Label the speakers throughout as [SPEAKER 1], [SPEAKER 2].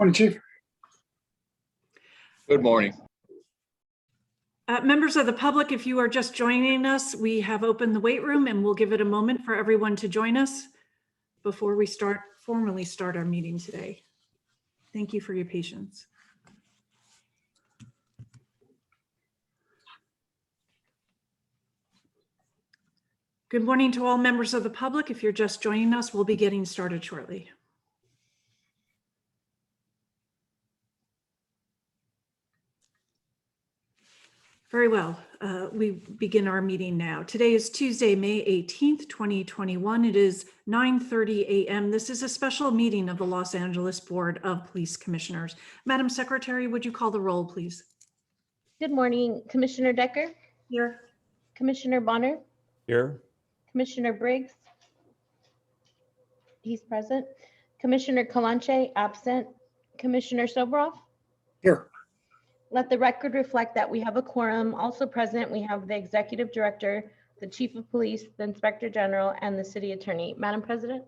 [SPEAKER 1] Morning, Chief.
[SPEAKER 2] Good morning.
[SPEAKER 3] Members of the public, if you are just joining us, we have opened the wait room and we'll give it a moment for everyone to join us before we formally start our meeting today. Thank you for your patience. Good morning to all members of the public. If you're just joining us, we'll be getting started shortly. Very well, we begin our meeting now. Today is Tuesday, May 18th, 2021. It is 9:30 a.m. This is a special meeting of the Los Angeles Board of Police Commissioners. Madam Secretary, would you call the roll, please?
[SPEAKER 4] Good morning, Commissioner Decker.
[SPEAKER 3] Here.
[SPEAKER 4] Commissioner Bonner.
[SPEAKER 5] Here.
[SPEAKER 4] Commissioner Briggs. He's present. Commissioner Kalanche, absent. Commissioner Sobroff.
[SPEAKER 1] Here.
[SPEAKER 4] Let the record reflect that we have a quorum. Also present, we have the Executive Director, the Chief of Police, the Inspector General, and the City Attorney. Madam President.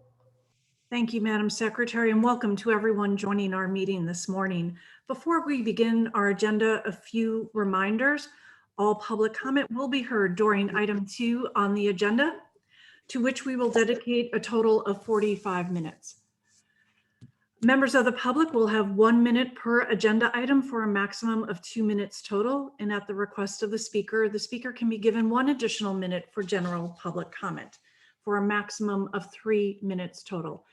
[SPEAKER 3] Thank you, Madam Secretary, and welcome to everyone joining our meeting this morning. Before we begin our agenda, a few reminders. All public comment will be heard during item 2 on the agenda, to which we will dedicate a total of 45 minutes. Members of the public will have 1 minute per agenda item for a maximum of 2 minutes total. And at the request of the speaker can be given 1 additional minute for general public comment for a maximum of 3 minutes total.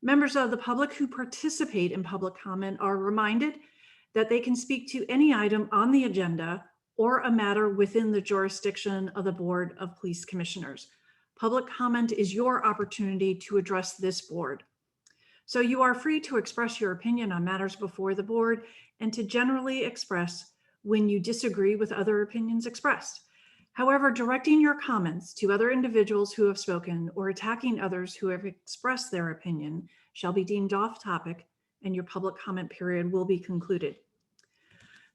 [SPEAKER 3] Members of the public who participate in public comment are reminded that they can speak to any item on the agenda or a matter within the jurisdiction of the Board of Police Commissioners. Public comment is your opportunity to address this board. So you are free to express your opinion on matters before the board and to generally express when you disagree with other opinions expressed. However, directing your comments to other individuals who have spoken or attacking others who have expressed their opinion shall be deemed off topic and your public comment period will be concluded.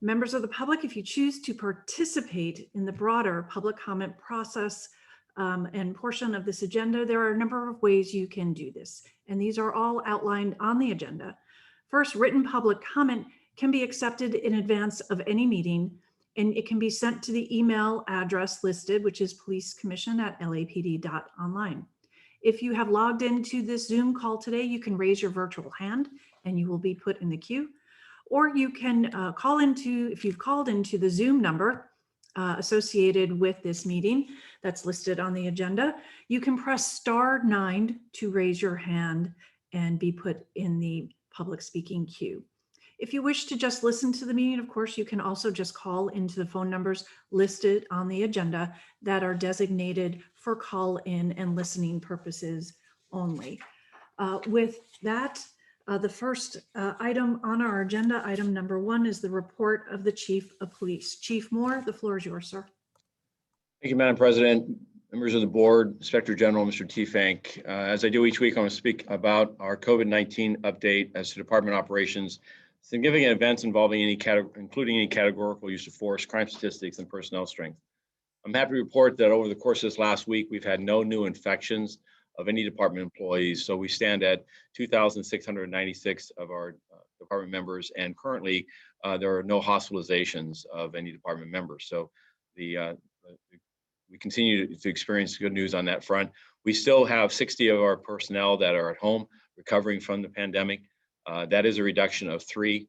[SPEAKER 3] Members of the public, if you choose to participate in the broader public comment process and portion of this agenda, there are a number of ways you can do this, and these are all outlined on the agenda. First, written public comment can be accepted in advance of any meeting, and it can be sent to the email address listed, which is policecommission@lapd.online. If you have logged into this Zoom call today, you can raise your virtual hand and you will be put in the queue, or you can if you've called into the Zoom number associated with this meeting that's listed on the agenda, you can press *9 to raise your hand and be put in the public speaking queue. If you wish to just listen to the meeting, of course, you can also just call into the phone numbers listed on the agenda that are designated for call in and listening purposes only. With that, the first item on our agenda, item number 1, is the report of the Chief of Police. Chief Moore, the floor is yours, sir.
[SPEAKER 2] Thank you, Madam President, members of the board, Inspector General, Mr. T-Fank. As I do each week, I want to speak about our COVID-19 update as to department operations, significant events involving including any categorical use of force, crime statistics, and personnel strength. I'm happy to report that over the course of this last week, we've had no new infections of any department employees. So we stand at 2,696 of our department members, and currently there are no hospitalizations of any department members. So we continue to experience good news on that front. We still have 60 of our personnel that are at home recovering from the pandemic. That is a reduction of 3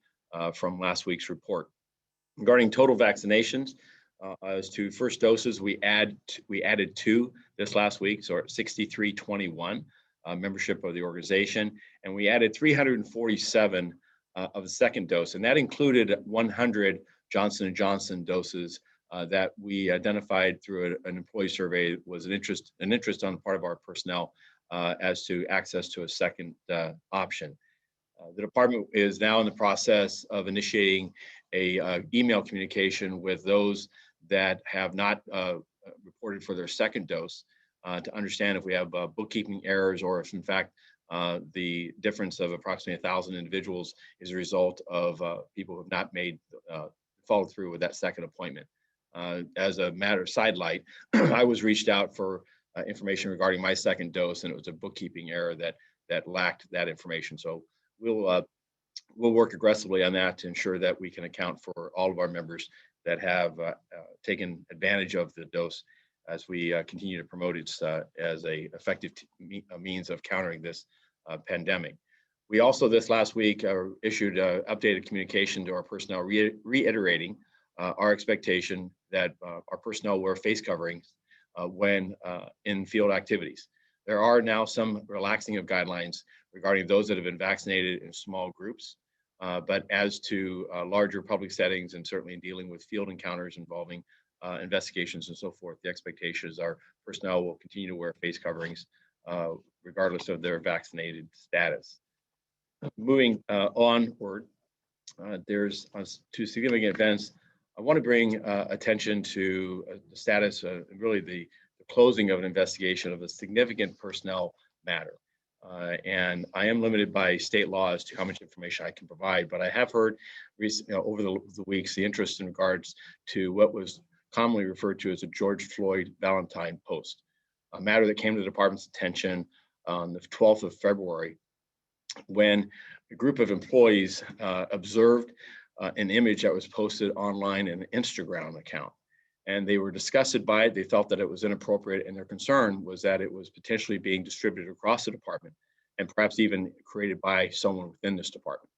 [SPEAKER 2] from last week's report. Regarding total vaccinations, as to first doses, we added 2 this last week, so at 6,321 membership of the organization, and we added 347 of the second dose, and that included 100 Johnson & Johnson doses that we identified through an employee survey was an interest on the part of our personnel as to access to a second option. The department is now in the process of initiating a email communication with those that have not reported for their second dose to understand if we have bookkeeping errors or if in fact the difference of approximately 1,000 individuals is a result of people who have not followed through with that second appointment. As a matter of sidelight, I was reached out for information regarding my second dose, and it was a bookkeeping error that lacked that information. So we'll we'll work aggressively on that to ensure that we can account for all of our members that have taken advantage of the dose as we continue to promote it as a effective means of countering this pandemic. We also this last week issued updated communication to our personnel reiterating our expectation that our personnel wear face coverings when in field activities. There are now some relaxing of guidelines regarding those that have been vaccinated in small groups. But as to larger public settings and certainly in dealing with field encounters involving investigations and so forth, the expectation is our personnel will continue to wear face coverings regardless of their vaccinated status. Moving onward, there's two significant events. I want to bring attention to the status of really the closing of an investigation of a significant personnel matter. And I am limited by state law as to how much information I can provide, but I have heard over the weeks the interest in regards to what was commonly referred to as a George Floyd Valentine post, a matter that came to the department's attention on the 12th of February when a group of employees observed an image that was posted online in an Instagram account. And they were disgusted by it. They felt that it was inappropriate, and their concern was that it was potentially being distributed across the department and perhaps even created by someone within this department.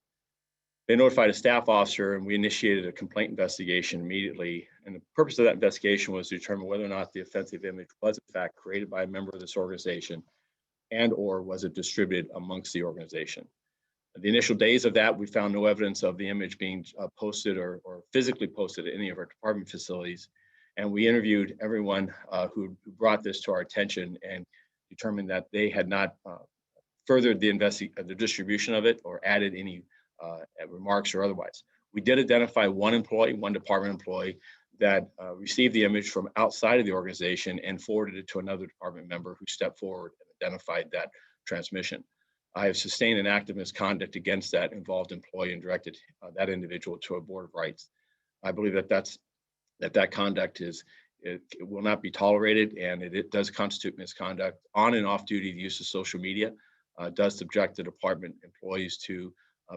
[SPEAKER 2] They notified a staff officer, and we initiated a complaint investigation immediately. And the purpose of that investigation was to determine whether or not the offensive image was in fact created by a member of this organization and or was it distributed amongst the organization. The initial days of that, we found no evidence of the image being posted or physically posted at any of our department facilities. And we interviewed everyone who brought this to our attention and determined that they had not furthered the distribution of it or added any remarks or otherwise. We did identify one department employee that received the image from outside of the organization and forwarded it to another department member who stepped forward and identified that transmission. I have sustained an act of misconduct against that involved employee and directed that individual to a board of rights. I believe that conduct it will not be tolerated, and it does constitute misconduct. On and off duty, the use of social media does subject the department employees to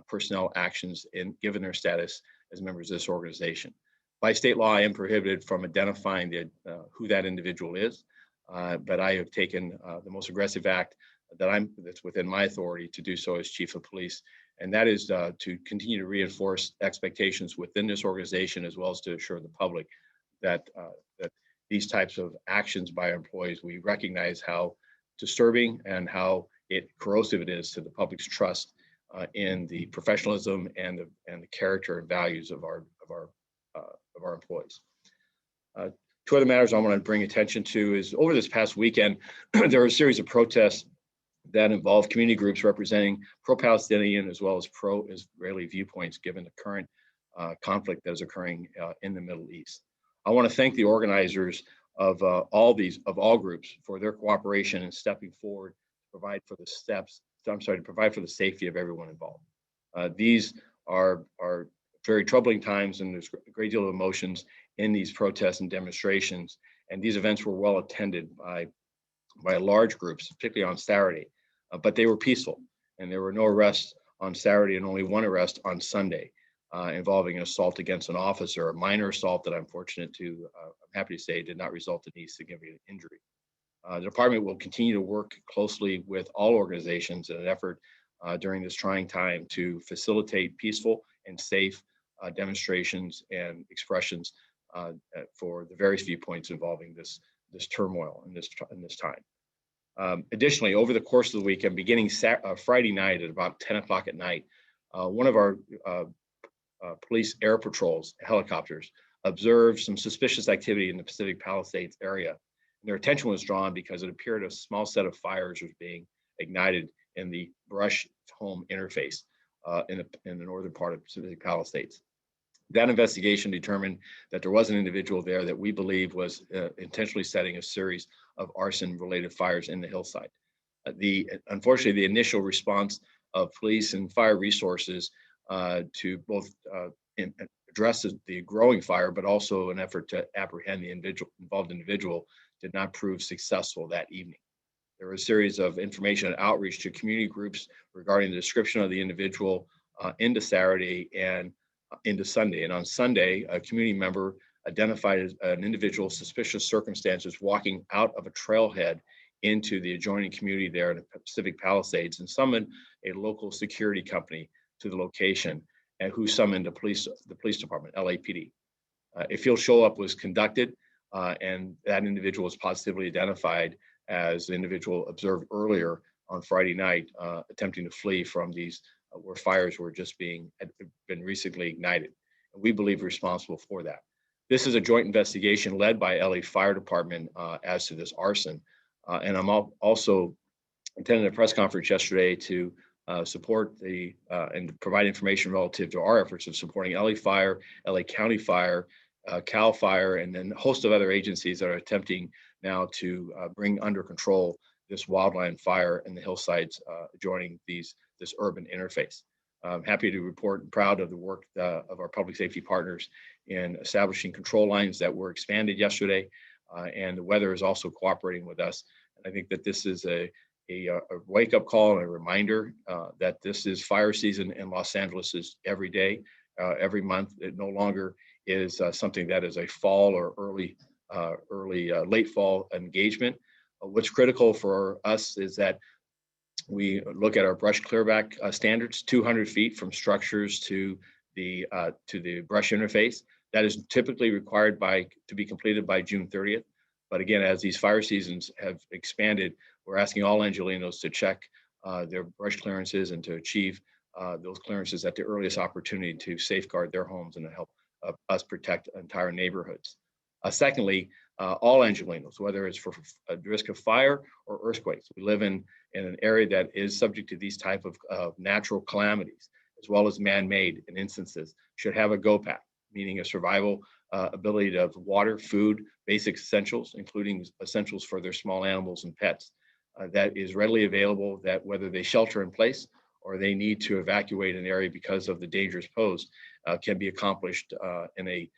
[SPEAKER 2] personnel actions given their status as members of this organization. By state law, I am prohibited from identifying who that individual is, but I have taken the most aggressive act that's within my authority to do so as chief of police, and that is to continue to reinforce expectations within this organization as well as to assure the public that these types of actions by employees, we recognize how disturbing and how corrosive it is to the public's trust in the professionalism and the character and values of our employees. Two other matters I want to bring attention to is over this past weekend, there were a series of protests that involved community groups representing pro-Palestinian as well as pro-Israeli viewpoints given the current conflict that is occurring in the Middle East. I want to thank the organizers of all groups for their cooperation in stepping forward to provide for the safety of everyone involved. These are very troubling times, and there's a great deal of emotions in these protests and demonstrations. And these events were well attended by large groups, particularly on Saturday, but they were peaceful, and there were no arrests on Saturday and only one arrest on Sunday involving an assault against an officer, a minor assault that I'm happy to say did not result in any significant injury. The department will continue to work closely with all organizations in an effort during this trying time to facilitate peaceful and safe demonstrations and expressions for the various viewpoints involving this turmoil in this time. Additionally, over the course of the weekend, beginning Friday night at about 10 o'clock at night, one of our police air patrols helicopters observed some suspicious activity in the Pacific Palisades area. And their attention was drawn because it appeared a small set of fires was being ignited in the brush home interface in the northern part of Pacific Palisades. That investigation determined that there was an individual there that we believe was intentionally setting a series of arson-related fires in the hillside. Unfortunately, the initial response of police and fire resources to both address the growing fire, but also an effort to apprehend the involved individual did not prove successful that evening. There was a series of information and outreach to community groups regarding the description of the individual into Saturday and into Sunday. And on Sunday, a community member identified an individual suspicious circumstances walking out of a trailhead into the adjoining community there in the Pacific Palisades, and summoned a local security company to the location, and who summoned the police department, LAPD. A field show-up was conducted, and that individual was positively identified as the individual observed earlier on Friday night, attempting to flee from these where fires were just had been recently ignited. And we believe responsible for that. This is a joint investigation led by LA Fire Department as to this arson. And I'm also attended a press conference yesterday to support and provide information relative to our efforts of supporting LA Fire, LA County Fire, CAL FIRE, and then a host of other agencies that are attempting now to bring under control this wildland fire in the hillsides adjoining this urban interface. I'm happy to report and proud of the work of our public safety partners in establishing control lines that were expanded yesterday, and the weather is also cooperating with us. And I think that this is a wake-up call and a reminder that this is fire season in Los Angeles is every day, every month. It no longer is something that is a fall or late fall engagement. What's critical for us is that we look at our brush clearback standards, 200 feet from structures to the brush interface. That is typically required to be completed by June 30th. But again, as these fire seasons have expanded, we're asking all Angelenos to check their brush clearances and to achieve those clearances at the earliest opportunity to safeguard their homes and to help us protect entire neighborhoods. Secondly, all Angelenos, whether it's for a risk of fire or earthquakes, we live in an area that is subject to these type of natural calamities, as well as man-made in instances, should have a go pack, meaning a survival ability of water, food, basic essentials, including essentials for their small animals and pets, that is readily available, that whether they shelter in place or they need to evacuate an area because of the dangers posed, can be accomplished in a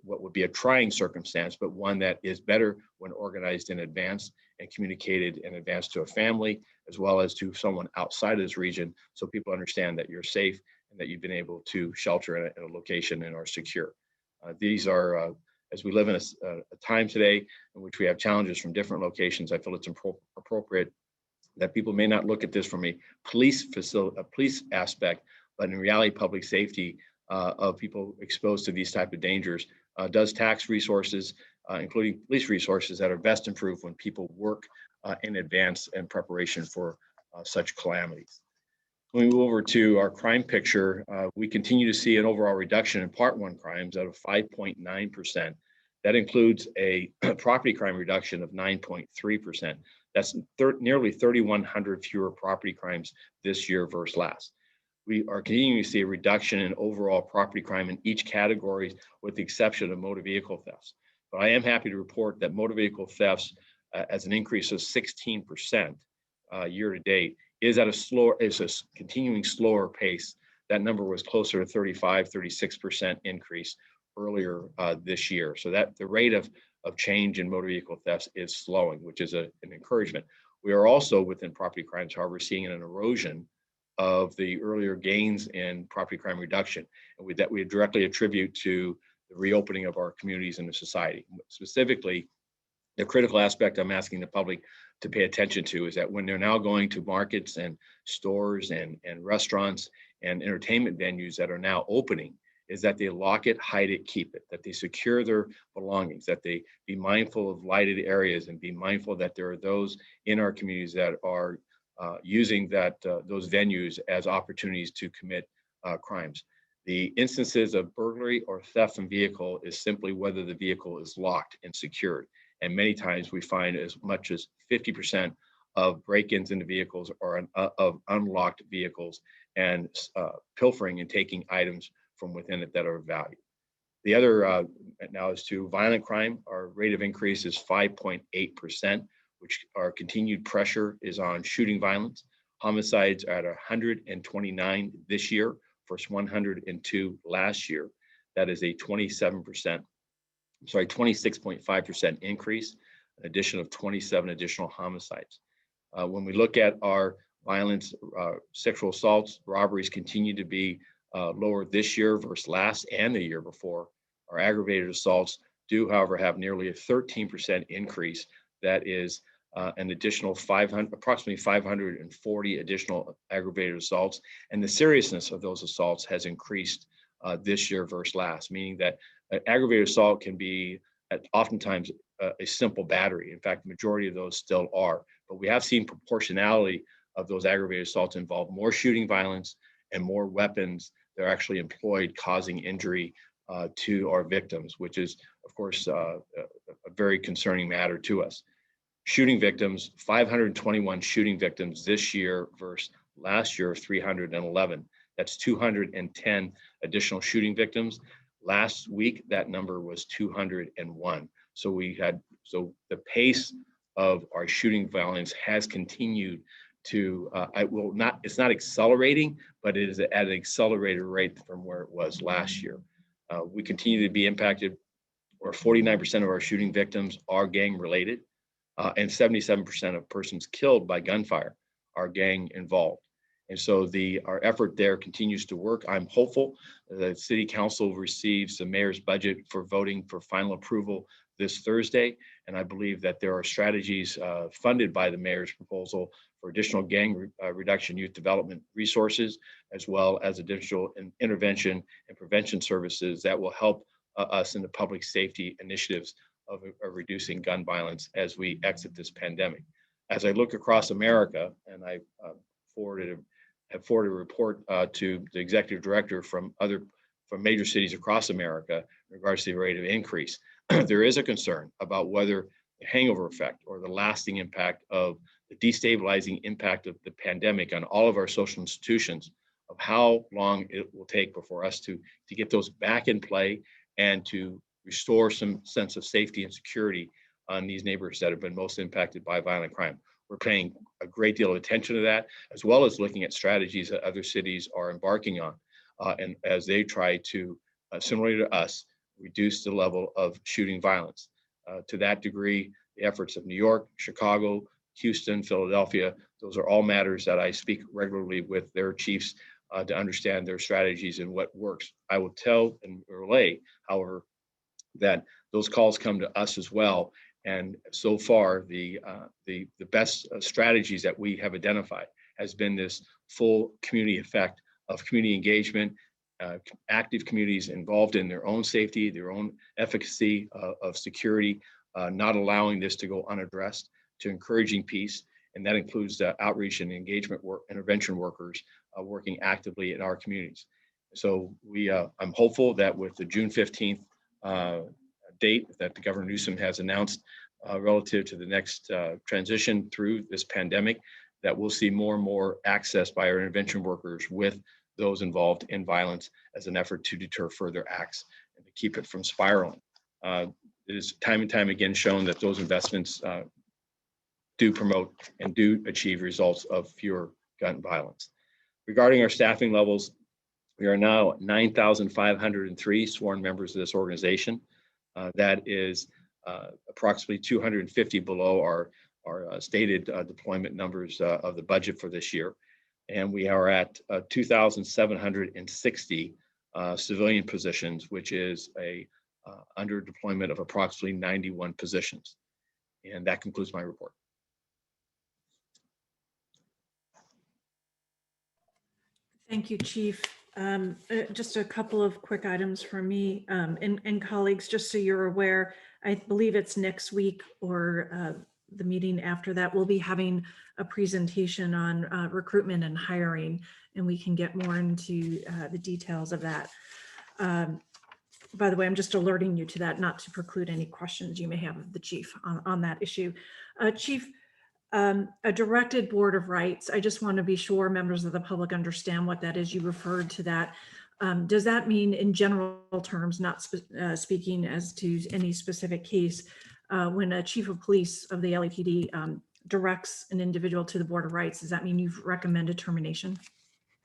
[SPEAKER 2] what would be a trying circumstance, but one that is better when organized in advance and communicated in advance to a family, as well as to someone outside of this region, so people understand that you're safe and that you've been able to shelter in a location and are secure. These are, as we live in a time today in which we have challenges from different locations, I feel it's appropriate that people may not look at this from a police aspect, but in reality, public safety of people exposed to these type of dangers does tax resources, including police resources, that are best improved when people work in advance in preparation for such calamities. When we move over to our crime picture, we continue to see an overall reduction in Part 1 crimes out of 5.9%. That includes a property crime reduction of 9.3%. That's nearly 3,100 fewer property crimes this year versus last. We are continuing to see a reduction in overall property crime in each category, with the exception of motor vehicle thefts. But I am happy to report that motor vehicle thefts, as an increase of 16% year to date, is at a continuing slower pace. That number was closer to 36% increase earlier this year. So that the rate of change in motor vehicle thefts is slowing, which is an encouragement. We are also within property crimes, however, seeing an erosion of the earlier gains in property crime reduction, and that we directly attribute to the reopening of our communities and the society. Specifically, the critical aspect I'm asking the public to pay attention to is that when they're now going to markets and stores and restaurants and entertainment venues that are now opening, is that they lock it, hide it, keep it, that they secure their belongings, that they be mindful of lighted areas and be mindful that there are those in our communities that are using those venues as opportunities to commit crimes. The instances of burglary or theft from vehicle is simply whether the vehicle is locked and secured. And many times we find as much as 50% of break-ins into vehicles are of unlocked vehicles, and pilfering and taking items from within it that are of value. The other now is to violent crime. Our rate of increase is 5.8%, which our continued pressure is on shooting violence. Homicides are at 129 this year versus 102 last year. That is a 26.5% increase, an addition of 27 additional homicides. When we look at our violence, sexual assaults, robberies continue to be lower this year versus last and the year before. Our aggravated assaults do, however, have nearly a 13% increase. That is an additional approximately 540 additional aggravated assaults. And the seriousness of those assaults has increased this year versus last, meaning that aggravated assault can be oftentimes a simple battery. In fact, the majority of those still are. But we have seen proportionality of those aggravated assaults involve more shooting violence and more weapons that are actually employed causing injury to our victims, which is, of course, a very concerning matter to us. Shooting victims, 521 shooting victims this year versus last year of 311. That's 210 additional shooting victims. Last week, that number was 201. So the pace of our shooting violence has continued to, it's not accelerating, but it is at an accelerated rate from where it was last year. We continue to be impacted, where 49% of our shooting victims are gang related, and 77% of persons killed by gunfire are gang involved. And so our effort there continues to work. I'm hopeful that City Council receives the mayor's budget for voting for final approval this Thursday. And I believe that there are strategies funded by the mayor's proposal for additional gang reduction youth development resources, as well as additional intervention and prevention services that will help us in the public safety initiatives of reducing gun violence as we exit this pandemic. As I look across America, and I have forwarded a report to the executive director from major cities across America in regards to the rate of increase, there is a concern about whether the hangover effect or the lasting impact of the destabilizing impact of the pandemic on all of our social institutions, of how long it will take before us to get those back in play and to restore some sense of safety and security on these neighborhoods that have been most impacted by violent crime. We're paying a great deal of attention to that, as well as looking at strategies that other cities are embarking on, and as they try to, similarly to us, reduce the level of shooting violence. To that degree, the efforts of New York, Chicago, Houston, Philadelphia, those are all matters that I speak regularly with their chiefs to understand their strategies and what works. I will tell and relay, however, that those calls come to us as well. And so far, the best strategies that we have identified has been this full community effect of community engagement, active communities involved in their own safety, their own efficacy of security, not allowing this to go unaddressed, to encouraging peace. And that includes outreach and engagement intervention workers working actively in our communities. So I'm hopeful that with the June 15th date that the Governor Newsom has announced relative to the next transition through this pandemic, that we'll see more and more access by our intervention workers with those involved in violence as an effort to deter further acts and to keep it from spiraling. It is time and time again shown that those investments do promote and do achieve results of fewer gun violence. Regarding our staffing levels, we are now at 9,503 sworn members of this organization. That is approximately 250 below our stated deployment numbers of the budget for this year. And we are at 2,760 civilian positions, which is a under deployment of approximately 91 positions. And that concludes my report.
[SPEAKER 3] Thank you, Chief. Just a couple of quick items for me and colleagues, just so you're aware. I believe it's next week or the meeting after that, we'll be having a presentation on recruitment and hiring, and we can get more into the details of that. By the way, I'm just alerting you to that, not to preclude any questions you may have of the chief on that issue. Chief, a directed board of rights. I just want to be sure members of the public understand what that is. You referred to that. Does that mean in general terms, not speaking as to any specific case, when a chief of police of the LAPD directs an individual to the board of rights, does that mean you've recommended termination?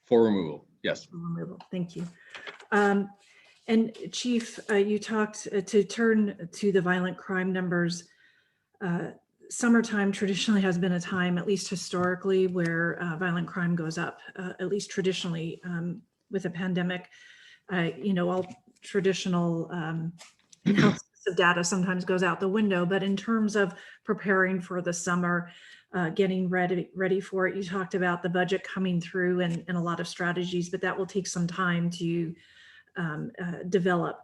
[SPEAKER 2] For removal, yes.
[SPEAKER 3] For removal, thank you. And Chief, you talked to turn to the violent crime numbers. summertime traditionally has been a time, at least historically, where violent crime goes up, at least traditionally. With a pandemic, all traditional analysis of data sometimes goes out the window. But in terms of preparing for the summer, getting ready for it, you talked about the budget coming through and a lot of strategies, but that will take some time to develop.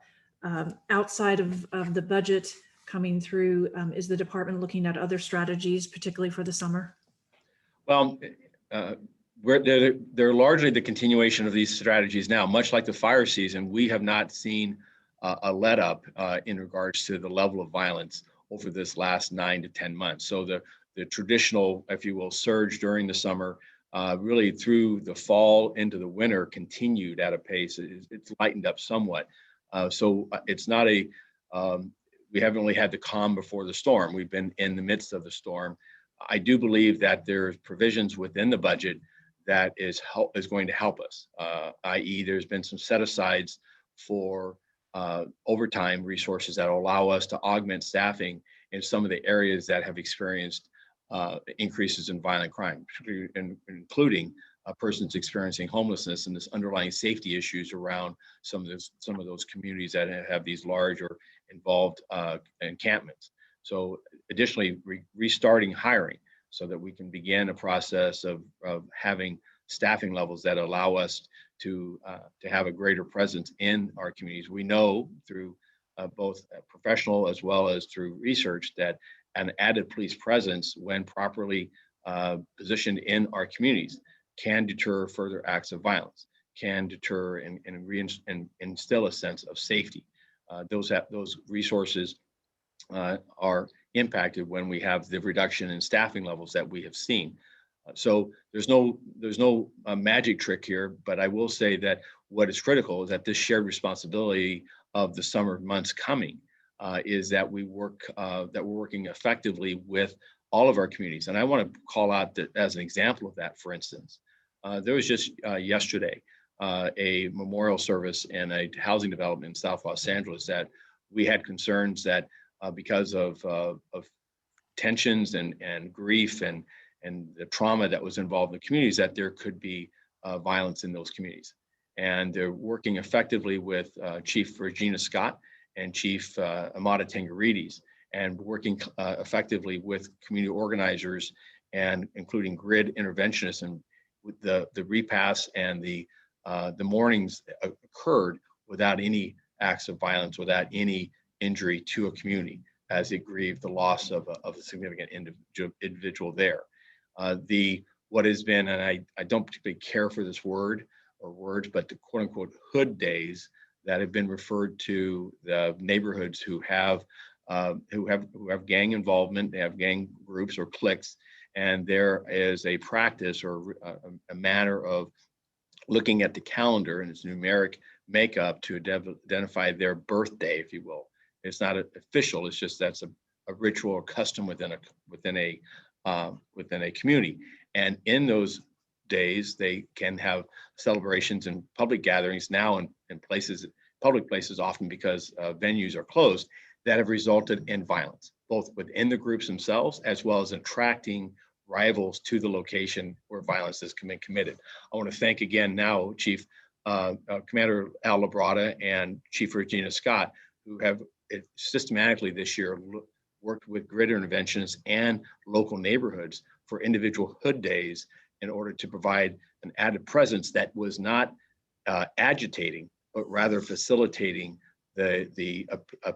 [SPEAKER 3] Outside of the budget coming through, is the department looking at other strategies, particularly for the summer?
[SPEAKER 2] Well, they're largely the continuation of these strategies now. Much like the fire season, we have not seen a let up in regards to the level of violence over this last 9 to 10 months. So the traditional, if you will, surge during the summer, really through the fall into the winter continued at a pace. It's lightened up somewhat. So it's not we haven't really had the calm before the storm. We've been in the midst of the storm. I do believe that there's provisions within the budget that is going to help us, i.e. there's been some set-asides for overtime resources that will allow us to augment staffing in some of the areas that have experienced increases in violent crime, including persons experiencing homelessness and this underlying safety issues around some of those communities that have these large or involved encampments. So additionally, restarting hiring so that we can begin a process of having staffing levels that allow us to have a greater presence in our communities. We know through both professional as well as through research that an added police presence, when properly positioned in our communities, can deter further acts of violence, can deter and instill a sense of safety. Those resources are impacted when we have the reduction in staffing levels that we have seen. So there's no magic trick here, but I will say that what is critical is that this shared responsibility of the summer months coming is that we're working effectively with all of our communities. And I want to call out that as an example of that, for instance, there was just yesterday a memorial service in a housing development in South Los Angeles that we had concerns that because of tensions and grief and the trauma that was involved in the communities, that there could be violence in those communities. And they're working effectively with Chief Regina Scott and Chief Amata Tangarides, and working effectively with community organizers and including grid interventionists. And with the repasts and the mournings occurred without any acts of violence, without any injury to a community, as it grieved the loss of a significant individual there. What has been, and I don't particularly care for this word or words, but the quote unquote hood days that have been referred to the neighborhoods who have gang involvement, they have gang groups or cliques, and there is a practice or a manner of looking at the calendar and its numeric makeup to identify their birthday, if you will. It's not official. It's just that's a ritual or custom within a community. And in those days, they can have celebrations and public gatherings now in public places, often because venues are closed, that have resulted in violence, both within the groups themselves, as well as attracting rivals to the location where violence has been committed. I want to thank again now Chief Commander Al Labrada and Chief Regina Scott, who have systematically this year worked with grid interventions and local neighborhoods for individual hood days in order to provide an added presence that was not agitating, but rather facilitating a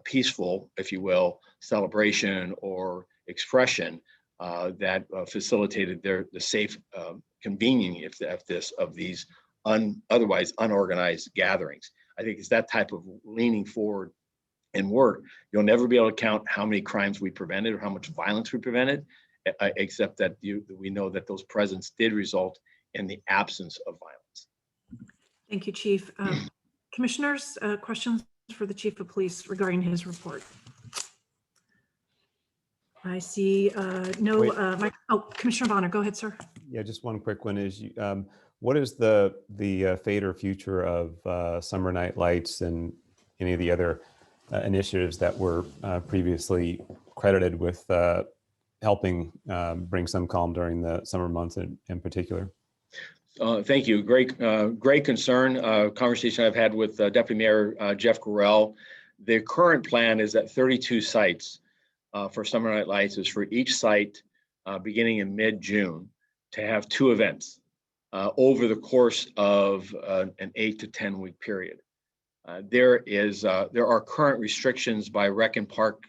[SPEAKER 2] peaceful, if you will, celebration or expression that facilitated the safe convening of these otherwise unorganized gatherings. I think it's that type of leaning forward and work. You'll never be able to count how many crimes we prevented or how much violence we prevented, except that we know that those presents did result in the absence of violence.
[SPEAKER 3] Thank you, Chief. Commissioners, questions for the Chief of Police regarding his report? I see Commissioner Bonner, go ahead, sir.
[SPEAKER 1] Yeah, just one quick one is, what is the fate or future of Summer Night Lights and any of the other initiatives that were previously credited with helping bring some calm during the summer months in particular.
[SPEAKER 2] Thank you. Great concern. Conversation I've had with Deputy Mayor Jeff Gorell. The current plan is that 32 sites for Summer Night Lights is for each site beginning in mid-June to have 2 events over the course of an 8 to 10 week period. There are current restrictions by Rec and Park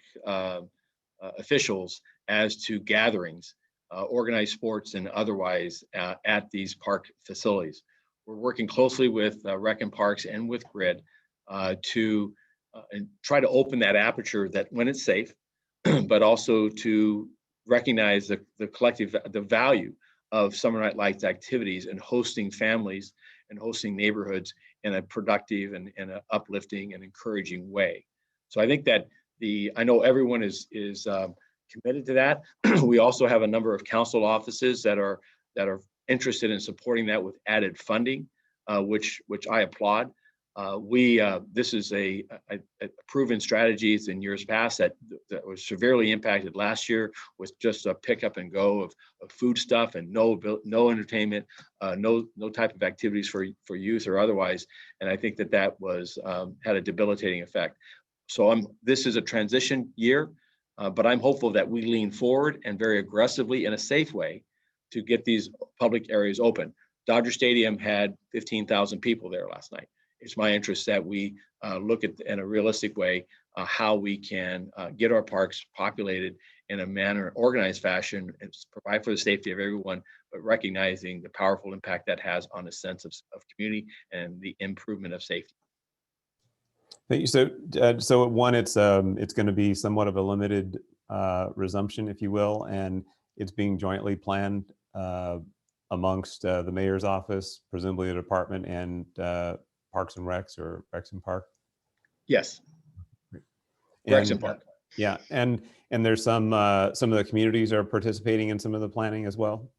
[SPEAKER 2] officials as to gatherings, organized sports and otherwise at these park facilities. We're working closely with Rec and Parks and with GRID to try to open that aperture that when it's safe, but also to recognize the value of Summer Night Lights activities and hosting families and hosting neighborhoods in a productive and in an uplifting and encouraging way. So I think that I know everyone is committed to that. We also have a number of council offices that are interested in supporting that with added funding, which I applaud. This is a proven strategies in years past that was severely impacted last year with just a pick up and go of food stuff and no entertainment, no type of activities for youth or otherwise. And I think that was had a debilitating effect. So this is a transition year, but I'm hopeful that we lean forward and very aggressively in a safe way to get these public areas open. Dodger Stadium had 15,000 people there last night. It's my interest that we look at in a realistic way how we can get our parks populated in a organized fashion and provide for the safety of everyone, but recognizing the powerful impact that has on a sense of community and the improvement of safety.
[SPEAKER 1] Thank you. So one, it's going to be somewhat of a limited resumption, if you will, and it's being jointly planned amongst the mayor's office, presumably the department, and Parks and Recs or Recs and Park.
[SPEAKER 2] Yes. Recs and Park.
[SPEAKER 1] Yeah, and there's some of the communities are participating in some of the planning as well.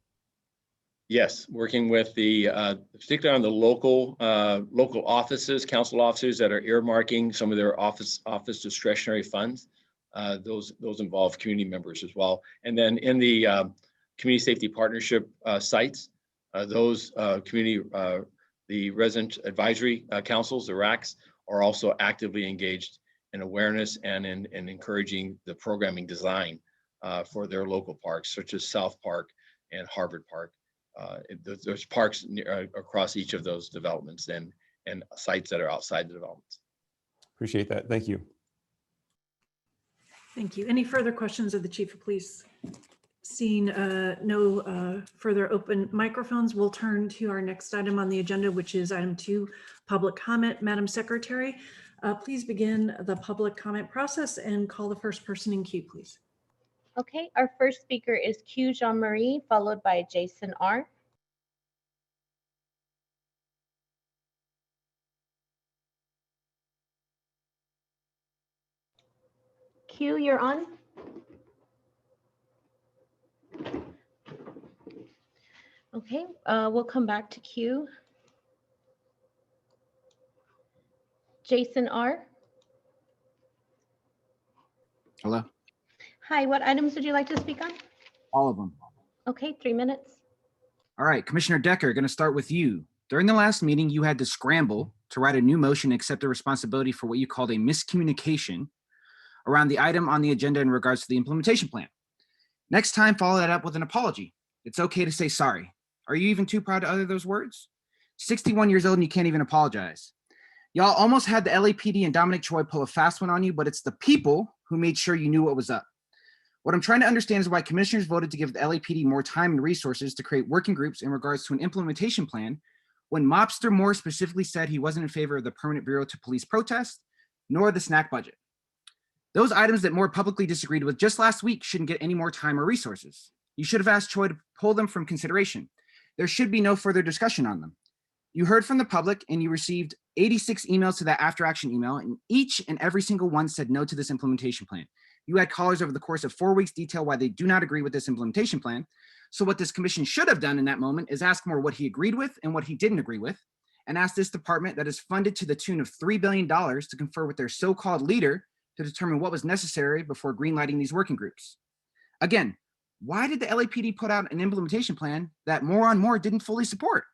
[SPEAKER 2] Yes, working with particularly on the local offices, council officers that are earmarking some of their office discretionary funds. Those involve community members as well. And then in the community safety partnership sites, those the resident advisory councils, the RACs, are also actively engaged in awareness and in encouraging the programming design for their local parks, such as South Park and Harvard Park. There's parks across each of those developments and sites that are outside the developments.
[SPEAKER 1] Appreciate that. Thank you.
[SPEAKER 3] Thank you. Any further questions of the Chief of Police? Seeing no further open microphones, we'll turn to our next item on the agenda, which is item 2, public comment. Madam Secretary, please begin the public comment process and call the first person in queue, please.
[SPEAKER 4] Okay, our first speaker is Q Jean-Marie, followed by Jason R. Q, you're on. Okay, we'll come back to Q. Jason R.
[SPEAKER 5] Hello?
[SPEAKER 4] Hi, what items would you like to speak on?
[SPEAKER 5] All of them.
[SPEAKER 4] Okay, 3 minutes.
[SPEAKER 5] All right, Commissioner Decker, going to start with you. During the last meeting, you had to scramble to write a new motion, accept the responsibility for what you called a miscommunication around the item on the agenda in regards to the implementation plan. Next time, follow that up with an apology. It's okay to say sorry. Are you even too proud to utter those words? 61 years old and you can't even apologize. Y'all almost had the LAPD and Dominic Choi pull a fast one on you, but it's the people who made sure you knew what was up. What I'm trying to understand is why commissioners voted to give the LAPD more time and resources to create working groups in regards to an implementation plan when Mobster Moore specifically said he wasn't in favor of the Permanent Bureau to Police protest, nor the snack budget. Those items that Moore publicly disagreed with just last week shouldn't get any more time or resources. You should have asked Choi to pull them from consideration. There should be no further discussion on them. You heard from the public and you received 86 emails to that after action email, and each and every single one said no to this implementation plan. You had callers over the course of 4 weeks detail why they do not agree with this implementation plan. So what this commission should have done in that moment is ask Moore what he agreed with and what he didn't agree with, and ask this department that is funded to the tune of $3 billion to confer with their so-called leader to determine what was necessary before greenlighting these working groups. Again, Why did the LAPD put out an implementation plan that More on More didn't fully support?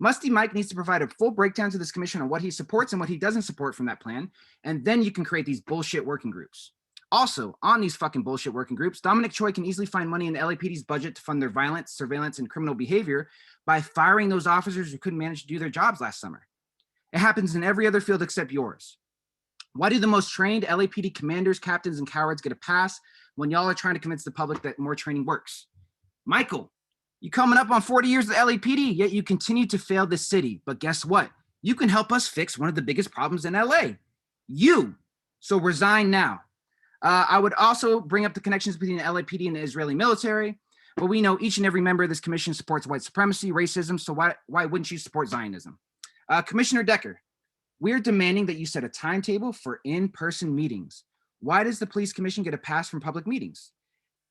[SPEAKER 5] Musty Mike needs to provide a full breakdown to this commission on what he supports and what he doesn't support from that plan, and then you can create these bullshit working groups. Also, on these fucking bullshit working groups, Dominic Choi can easily find money in the LAPD's budget to fund their violence, surveillance, and criminal behavior by firing those officers who couldn't manage to do their jobs last summer. It happens in every other field except yours. Why do the most trained LAPD commanders, captains, and cowards get a pass when y'all are trying to convince the public that more training works? Michael, you coming up on 40 years of LAPD, yet you continue to fail this city. But guess what? You can help us fix one of the biggest problems in LA. You. So resign now. I would also bring up the connections between the LAPD and the Israeli military, but we know each and every member of this commission supports white supremacy, racism, so why wouldn't you support Zionism? Commissioner Decker, we're demanding that you set a timetable for in-person meetings. Why does the police commission get a pass from public meetings?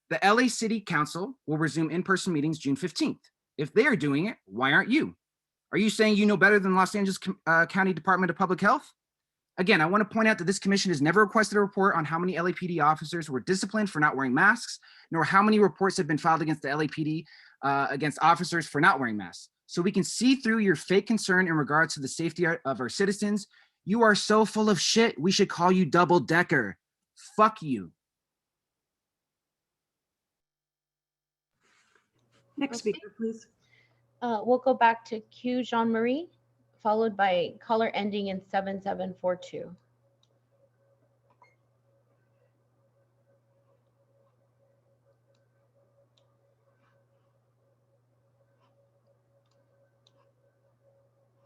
[SPEAKER 5] The LA City Council will resume in-person meetings June 15th. If they are doing it, why aren't you? Are you saying you know better than Los Angeles County Department of Public Health? Again, I want to point out that this commission has never requested a report on how many LAPD officers were disciplined for not wearing masks, nor how many reports have been filed against the LAPD against officers for not wearing masks. So we can see through your fake concern in regards to the safety of our citizens. You are so full of shit, we should call you Double Decker. Fuck you.
[SPEAKER 3] Next
[SPEAKER 4] Okay.
[SPEAKER 3] speaker, please.
[SPEAKER 4] We'll go back to Q Jean-Marie, followed by caller ending in 7742.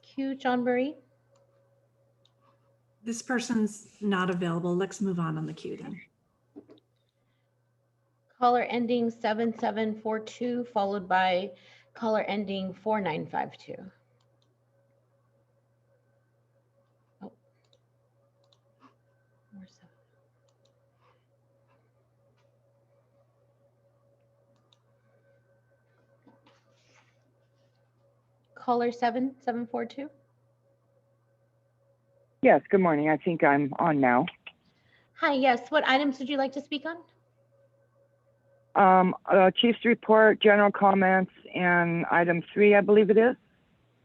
[SPEAKER 4] Q Jean-Marie.
[SPEAKER 3] This person's not available. Let's move on the queue then.
[SPEAKER 4] Caller ending 7742, followed by caller ending 4952. Oh. 47. Caller 7742.
[SPEAKER 6] Yes, good morning. I think I'm on now.
[SPEAKER 4] Hi, yes. What items would you like to speak on?
[SPEAKER 6] Chief's report, general comments, and item 3, I believe it is.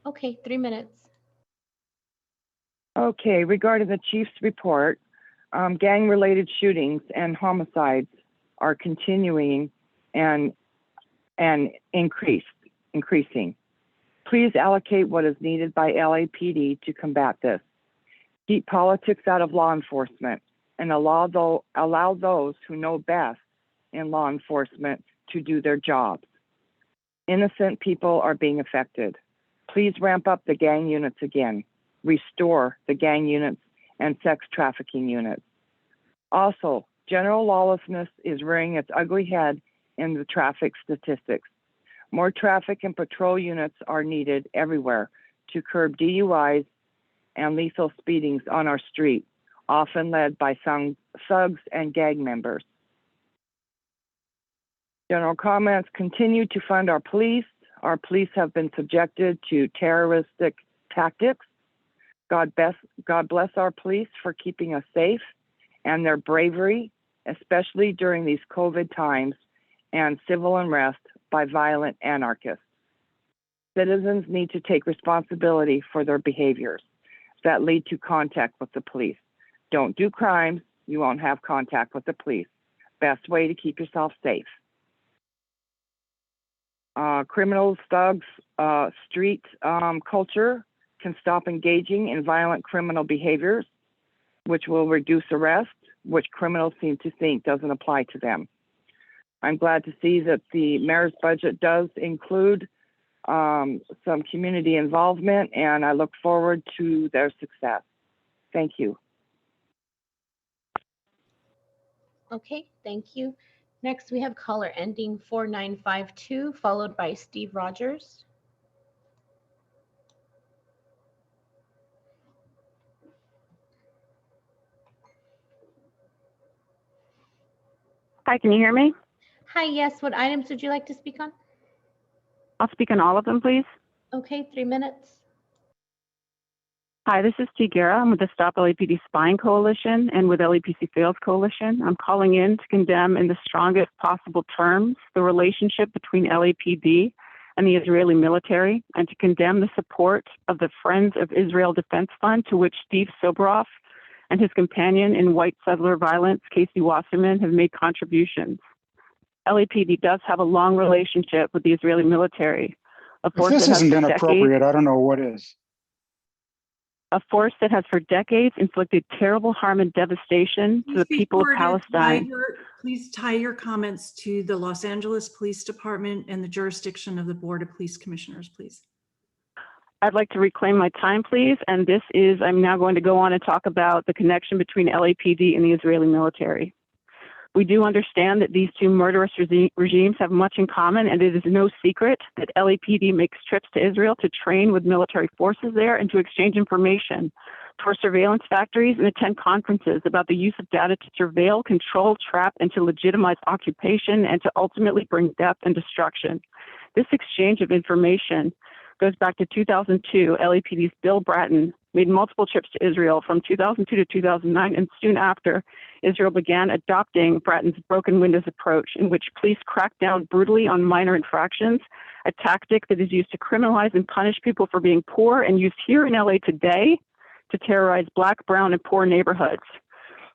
[SPEAKER 4] Okay, 3 minutes.
[SPEAKER 6] Okay, regarding the chief's report, gang-related shootings and homicides are continuing and increasing. Please allocate what is needed by LAPD to combat this. Keep politics out of law enforcement and allow those who know best in law enforcement to do their jobs. Innocent people are being affected. Please ramp up the gang units again. Restore the gang units and sex trafficking units. Also, general lawlessness is rearing its ugly head in the traffic statistics. More traffic and patrol units are needed everywhere to curb DUIs and lethal speedings on our street, often led by thugs and gang members. General comments: continue to fund our police. Our police have been subjected to terroristic tactics. God bless our police for keeping us safe and their bravery, especially during these COVID times and civil unrest by violent anarchists. Citizens need to take responsibility for their behaviors that lead to contact with the police. Don't do crimes, you won't have contact with the police. Best way to keep yourself safe. Criminals, thugs, street culture can stop engaging in violent criminal behaviors, which will reduce arrests, which criminals seem to think doesn't apply to them. I'm glad to see that the mayor's budget does include some community involvement, and I look forward to their success. Thank you.
[SPEAKER 4] Okay, thank you. Next, we have caller ending 4952, followed by Steve Rogers.
[SPEAKER 7] Hi, can you hear me?
[SPEAKER 4] Hi, yes. What items would you like to speak on?
[SPEAKER 7] I'll speak on all of them, please.
[SPEAKER 4] Okay, 3 minutes.
[SPEAKER 7] Hi, this is T. Guerra. I'm with the Stop LAPD Spying Coalition and with LAPC Fails Coalition. I'm calling in to condemn in the strongest possible terms the relationship between LAPD and the Israeli military, and to condemn the support of the Friends of Israel Defense Fund, to which Steve Soboroff and his companion in white settler violence, Casey Wasserman, have made contributions. LAPD does have a long relationship with the Israeli military, a
[SPEAKER 8] If
[SPEAKER 7] force
[SPEAKER 8] this
[SPEAKER 7] that has
[SPEAKER 8] isn't
[SPEAKER 7] for decades
[SPEAKER 8] inappropriate, I don't know what is.
[SPEAKER 7] a force that has for decades inflicted terrible harm and devastation to the people of Palestine.
[SPEAKER 3] Please tie your comments to the Los Angeles Police Department and the jurisdiction of the Board of Police Commissioners, please.
[SPEAKER 7] I'd like to reclaim my time, please. And this is, I'm now going to go on and talk about the connection between LAPD and the Israeli military. We do understand that these two murderous regimes have much in common, and it is no secret that LAPD makes trips to Israel to train with military forces there and to exchange information, tour surveillance factories, and attend conferences about the use of data to surveil, control, trap, and to legitimize occupation and to ultimately bring death and destruction. This exchange of information goes back to 2002. LAPD's Bill Bratton made multiple trips to Israel from 2002 to 2009, and soon after, Israel began adopting Bratton's broken windows approach, in which police crack down brutally on minor infractions, a tactic that is used to criminalize and punish people for being poor and used here in LA today to terrorize Black, brown, and poor neighborhoods.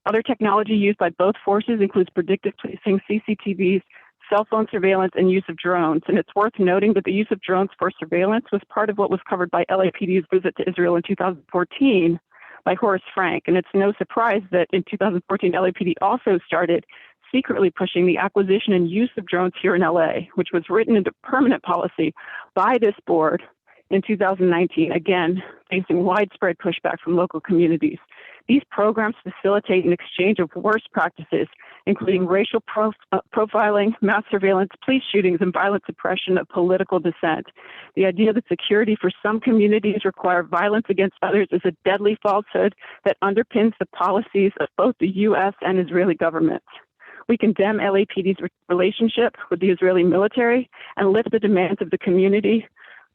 [SPEAKER 7] Other technology used by both forces includes predictive policing, CCTVs, cell phone surveillance, and use of drones. And it's worth noting that the use of drones for surveillance was part of what was covered by LAPD's visit to Israel in 2014 by Horace Frank. And it's no surprise that in 2014, LAPD also started secretly pushing the acquisition and use of drones here in LA, which was written into permanent policy by this board in 2019, again, facing widespread pushback from local communities. These programs facilitate an exchange of worst practices, including racial profiling, mass surveillance, police shootings, and violent suppression of political dissent. The idea that security for some communities require violence against others is a deadly falsehood that underpins the policies of both the U.S. and Israeli governments. We condemn LAPD's relationship with the Israeli military and lift the demands of the community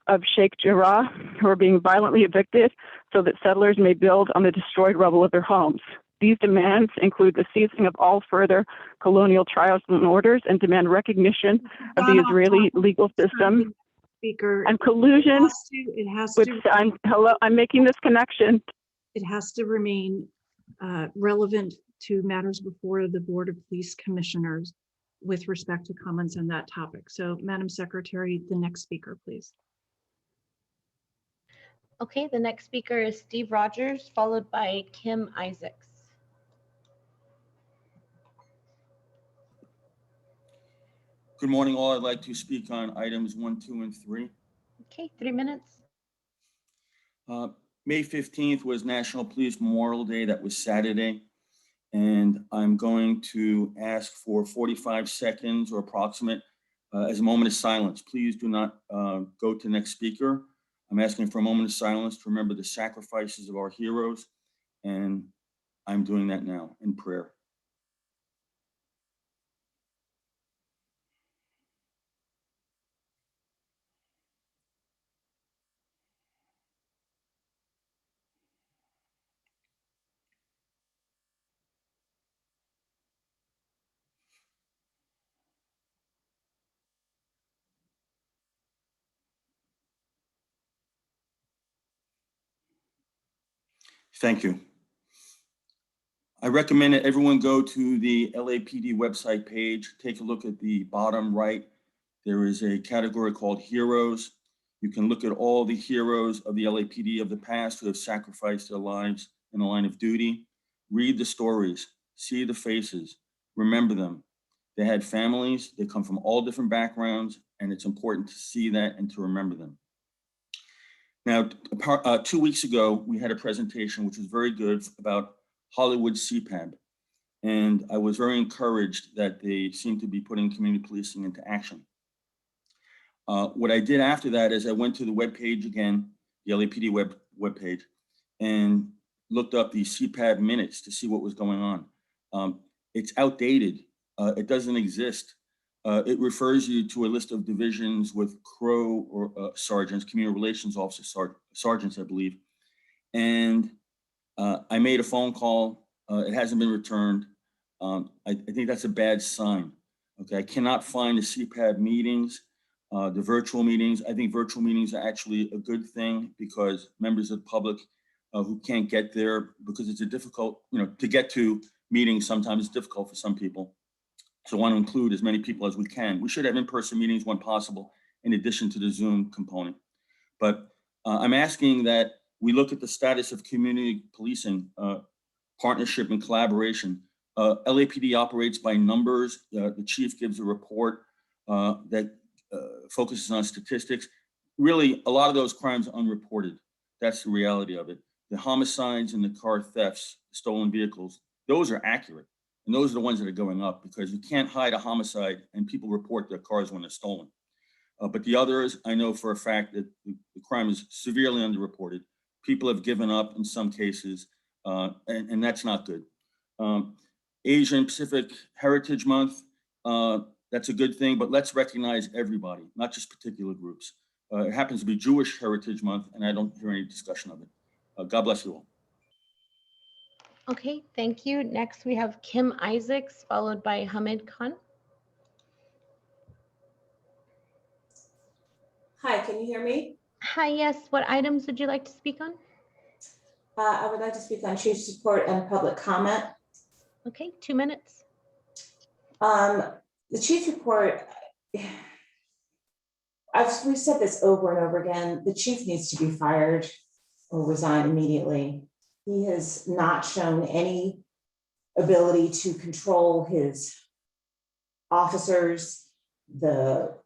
[SPEAKER 7] of Sheikh Jarrah, who are being violently evicted so that settlers may build on the destroyed rubble of their homes. These demands include the ceasing of all further colonial trials and orders and demand recognition of the Israeli legal system
[SPEAKER 3] Speaker,
[SPEAKER 7] and collusion with, I'm making this connection.
[SPEAKER 3] It has to remain relevant to matters before the Board of Police Commissioners with respect to comments on that topic. So, Madam Secretary, the next speaker, please.
[SPEAKER 4] Okay, the next speaker is Steve Rogers, followed by Kim Isaacs.
[SPEAKER 9] Good morning, all. I'd like to speak on items 1, 2, and 3.
[SPEAKER 4] Okay, 3 minutes.
[SPEAKER 9] May 15th was National Police Memorial Day. That was Saturday. And I'm going to ask for 45 seconds or approximate as a moment of silence. Please do not go to the next speaker. I'm asking for a moment of silence to remember the sacrifices of our heroes, and I'm doing that now in prayer. Thank you. I recommend that everyone go to the LAPD website page, take a look at the bottom right. There is a category called Heroes. You can look at all the heroes of the LAPD of the past who have sacrificed their lives in the line of duty. Read the stories, see the faces, remember them. They had families, they come from all different backgrounds, and it's important to see that and to remember them. Now, 2 weeks ago, we had a presentation which was very good about Hollywood CPAB. And I was very encouraged that they seem to be putting community policing into action. What I did after that is I went to the webpage again, the LAPD webpage, and looked up the CPAB minutes to see what was going on. It's outdated. It doesn't exist. It refers you to a list of divisions with CRO or sergeants, community relations officers, sergeants, I believe. and I made a phone call. It hasn't been returned. I think that's a bad sign. Okay, I cannot find the CPAB meetings, the virtual meetings. I think virtual meetings are actually a good thing because members of the public who can't get there because it's a difficult, to get to meetings sometimes it's difficult for some people. So I want to include as many people as we can. We should have in-person meetings when possible, in addition to the Zoom component. But I'm asking that we look at the status of community policing, partnership and collaboration. LAPD operates by numbers. The chief gives a report that focuses on statistics. Really, a lot of those crimes are unreported. That's the reality of it. The homicides and the car thefts, stolen vehicles, those are accurate. And those are the ones that are going up because you can't hide a homicide and people report their cars when they're stolen. But the others, I know for a fact that the crime is severely underreported. People have given up in some cases, and that's not good. Asian Pacific Heritage Month, that's a good thing, but let's recognize everybody, not just particular groups. It happens to be Jewish Heritage Month, and I don't hear any discussion of it. God bless you all.
[SPEAKER 4] Okay, thank you. Next, we have Kim Isaacs, followed by Hamid Khan.
[SPEAKER 8] Hi, can you hear me?
[SPEAKER 4] Hi, yes. What items would you like to speak on?
[SPEAKER 8] I would like to speak on chief support and public comment.
[SPEAKER 4] Okay, 2 minutes.
[SPEAKER 8] The chief report, we've said this over and over again, the chief needs to be fired or resign immediately. He has not shown any ability to control his officers, the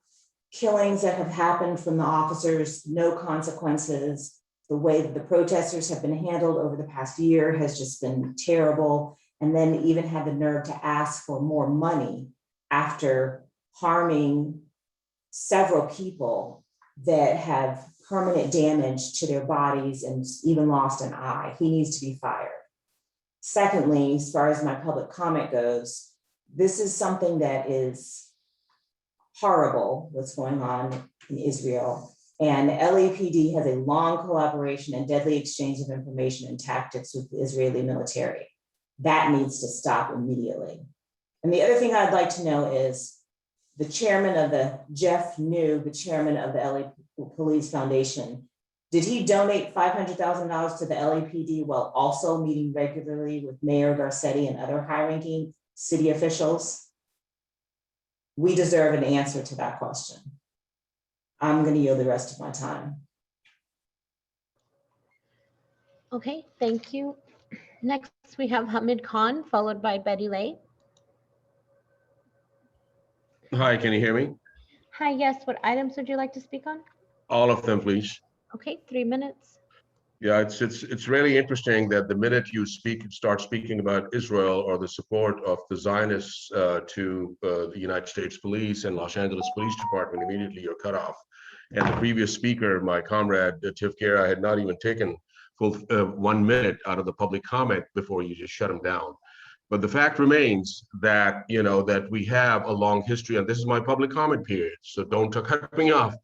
[SPEAKER 8] killings that have happened from the officers, no consequences. The way that the protesters have been handled over the past year has just been terrible. And then even had the nerve to ask for more money after harming several people that have permanent damage to their bodies and even lost an eye. He needs to be fired. Secondly, as far as my public comment goes, this is something that is horrible, what's going on in Israel. And LAPD has a long collaboration and deadly exchange of information and tactics with the Israeli military. That needs to stop immediately. And the other thing I'd like to know is the chairman of the, Jeff New, the chairman of the LA Police Foundation, did he donate $500,000 to the LAPD while also meeting regularly with Mayor Garcetti and other high-ranking city officials? We deserve an answer to that question. I'm going to yield the rest of my time.
[SPEAKER 4] Okay, thank you. Next, we have Hamid Khan, followed by Betty Lay.
[SPEAKER 10] Hi, can you hear me?
[SPEAKER 4] Hi, yes. What items would you like to speak on?
[SPEAKER 10] All of them, please.
[SPEAKER 4] Okay, 3 minutes.
[SPEAKER 10] Yeah, it's really interesting that the minute you start speaking about Israel or the support of the Zionists to the United States Police and Los Angeles Police Department, immediately you're cut off. And the previous speaker, my comrade Tiff Guerra, had not even taken full 1 minute out of the public comment before you just shut him down. But the fact remains that, that we have a long history, and this is my public comment period, so don't cut me off.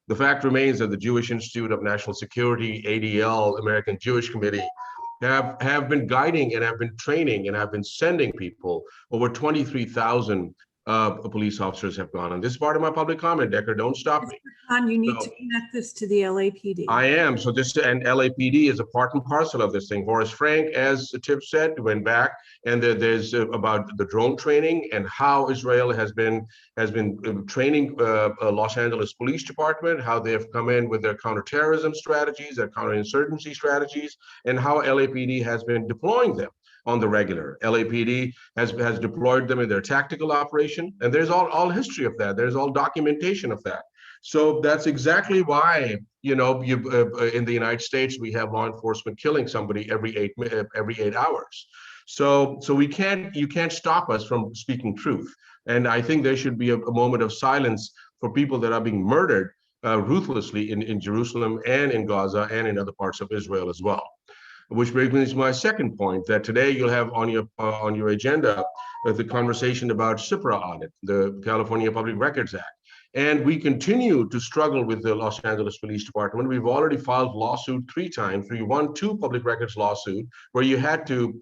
[SPEAKER 10] The fact remains that the Jewish Institute of National Security, ADL, American Jewish Committee, have been guiding and have been training and have been sending people. Over 23,000 police officers have gone. And this is part of my public comment, Decker, don't stop me.
[SPEAKER 3] Khan, you need to connect this to the LAPD.
[SPEAKER 10] I am. So and LAPD is a part and parcel of this thing. Horace Frank, as Tiff said, went back, and there's about the drone training and how Israel has been training Los Angeles Police Department, how they have come in with their counterterrorism strategies, their counterinsurgency strategies, and how LAPD has been deploying them on the regular. LAPD has deployed them in their tactical operation, and there's all history of that. There's all documentation of that. So that's exactly why, in the United States, we have law enforcement killing somebody every 8 hours. So you can't stop us from speaking truth. And I think there should be a moment of silence for people that are being murdered ruthlessly in Jerusalem and in Gaza and in other parts of Israel as well. Which brings me to my second point, that today you'll have on your agenda the conversation about CIPRA audit, the California Public Records Act. And we continue to struggle with the Los Angeles Police Department. We've already filed lawsuit 3 times. We won 2 public records lawsuit where you had to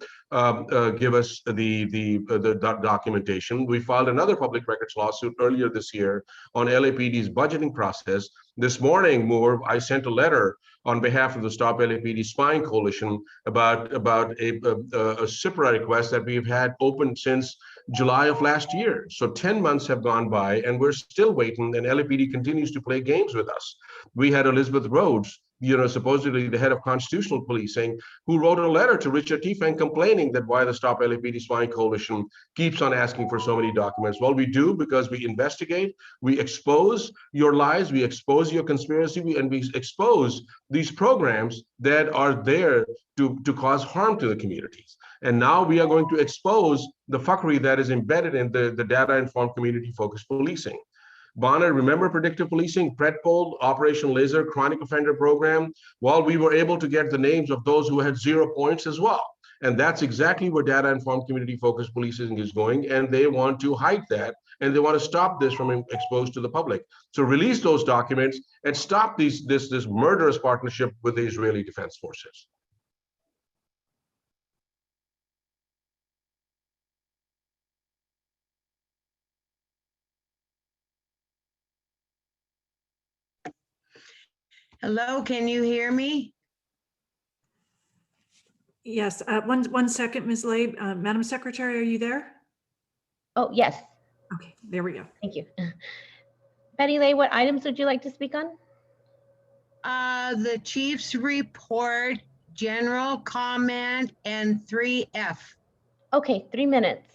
[SPEAKER 10] give us the documentation. We filed another public records lawsuit earlier this year on LAPD's budgeting process. This morning, Moore, I sent a letter on behalf of the Stop LAPD Spying Coalition about a SIPRA request that we've had open since July of last year. So 10 months have gone by and we're still waiting, and LAPD continues to play games with us. We had Elizabeth Rhodes, supposedly the head of constitutional policing, who wrote a letter to Richard T. Feng complaining that why the Stop LAPD Spying Coalition keeps on asking for so many documents. Well, we do because we investigate, we expose your lies, we expose your conspiracy, and we expose these programs that are there to cause harm to the communities. And now we are going to expose the fuckery that is embedded in the data-informed community-focused policing. Bonner, remember predictive policing, PredPol, Operation Laser, chronic offender program? Well, we were able to get the names of those who had 0 points as well. And that's exactly where data-informed community-focused policing is going. And they want to hide that, and they want to stop this from being exposed to the public. So release those documents and stop this murderous partnership with the Israeli Defense Forces.
[SPEAKER 11] Hello, can you hear me?
[SPEAKER 3] Yes, one second, Ms. Laib. Madam Secretary, are you there?
[SPEAKER 4] Oh, yes.
[SPEAKER 3] Okay, there we go.
[SPEAKER 4] Thank you. Betty Lay, what items would you like to speak on?
[SPEAKER 11] The chief's report, general comment, and 3F.
[SPEAKER 4] Okay, 3 minutes.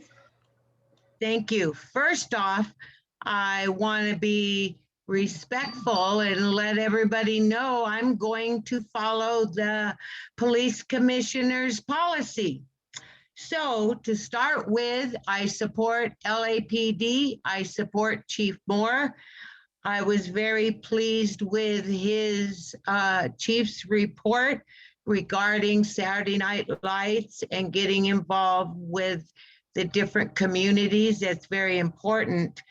[SPEAKER 11] Thank you. First off, I want to be respectful and let everybody know I'm going to follow the police commissioner's policy. So to start with, I support LAPD. I support Chief Moore. I was very pleased with his chief's report regarding Saturday Night Lights and getting involved with the different communities. That's very important.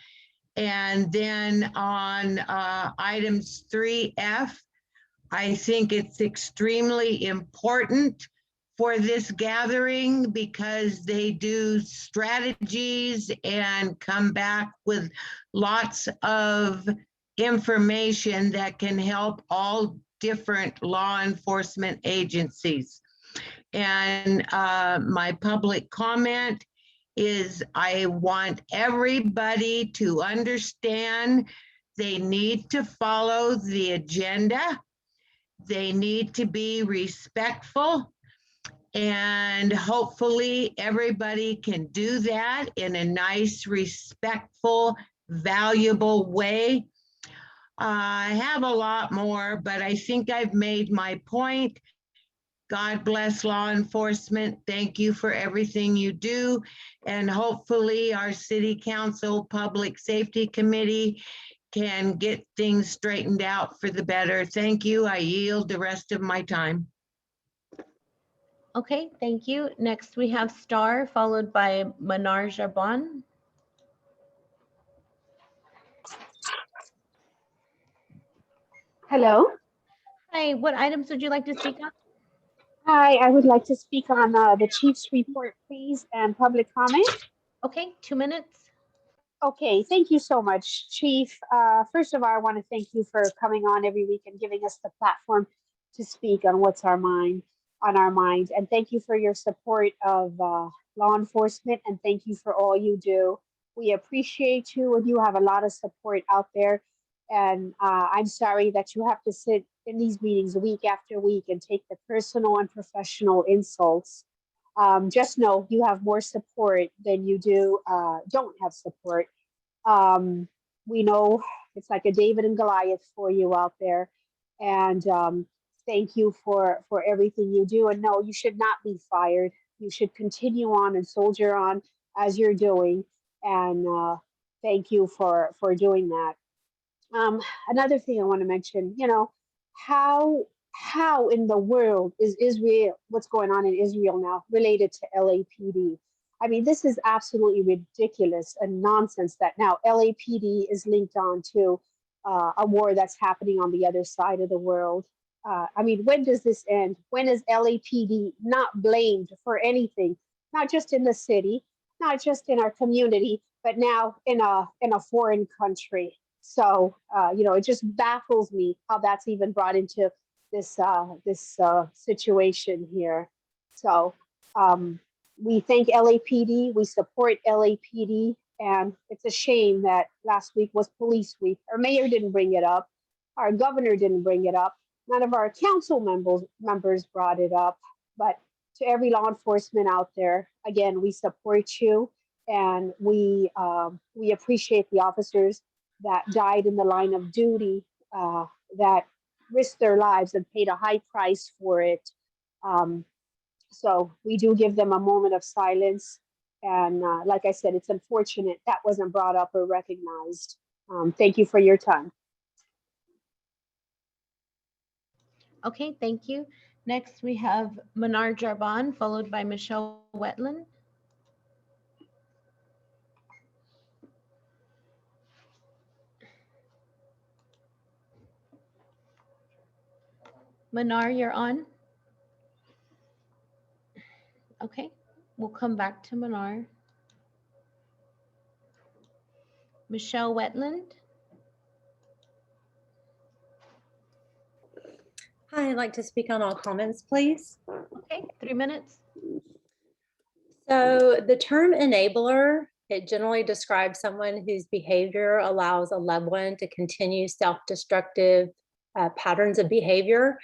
[SPEAKER 11] And then on items 3F, I think it's extremely important for this gathering because they do strategies and come back with lots of information that can help all different law enforcement agencies. And my public comment is I want everybody to understand they need to follow the agenda. They need to be respectful. And hopefully everybody can do that in a nice, respectful, valuable way. I have a lot more, but I think I've made my point. God bless law enforcement. Thank you for everything you do. And hopefully our City Council Public Safety Committee can get things straightened out for the better. Thank you. I yield the rest of my time.
[SPEAKER 4] Okay, thank you. Next we have Star, followed by Manar Jarbon.
[SPEAKER 12] Hello.
[SPEAKER 4] Hi, what items would you like to speak on?
[SPEAKER 12] Hi, I would like to speak on the chief's report, please, and public comment.
[SPEAKER 4] Okay, 2 minutes.
[SPEAKER 12] Okay, thank you so much, Chief. First of all, I want to thank you for coming on every week and giving us the platform to speak on what's on our mind. And thank you for your support of law enforcement, and thank you for all you do. We appreciate you, and you have a lot of support out there. And I'm sorry that you have to sit in these meetings week after week and take the personal and professional insults. Just know you have more support than you do don't have support. We know it's like a David and Goliath for you out there. And thank you for everything you do. And no, you should not be fired. You should continue on and soldier on as you're doing. And thank you for doing that. Another thing I want to mention, how in the world is Israel, what's going on in Israel now related to LAPD? I mean, this is absolutely ridiculous and nonsense that now LAPD is linked on to a war that's happening on the other side of the world. I mean, when does this end? When is LAPD not blamed for anything, not just in the city, not just in our community, but now in a foreign country? So, you know, it just baffles me how that's even brought into this situation here. So we thank LAPD, we support LAPD, and it's a shame that last week was Police Week. Our mayor didn't bring it up, our governor didn't bring it up, none of our council members brought it up. But to every law enforcement out there, again, we support you, and we appreciate the officers that died in the line of duty, that risked their lives and paid a high price for it. So we do give them a moment of silence. And like I said, it's unfortunate that wasn't brought up or recognized. Thank you for your time.
[SPEAKER 4] Okay, thank you. Next, we have Manar Jarban, followed by Michelle Wetland. Manar, you're on. Okay, we'll come back to Manar. Michelle Wetland.
[SPEAKER 13] Hi, I'd like to speak on all comments, please.
[SPEAKER 4] Okay, 3 minutes.
[SPEAKER 13] So the term enabler, it generally describes someone whose behavior allows a loved one to continue self-destructive patterns of behavior.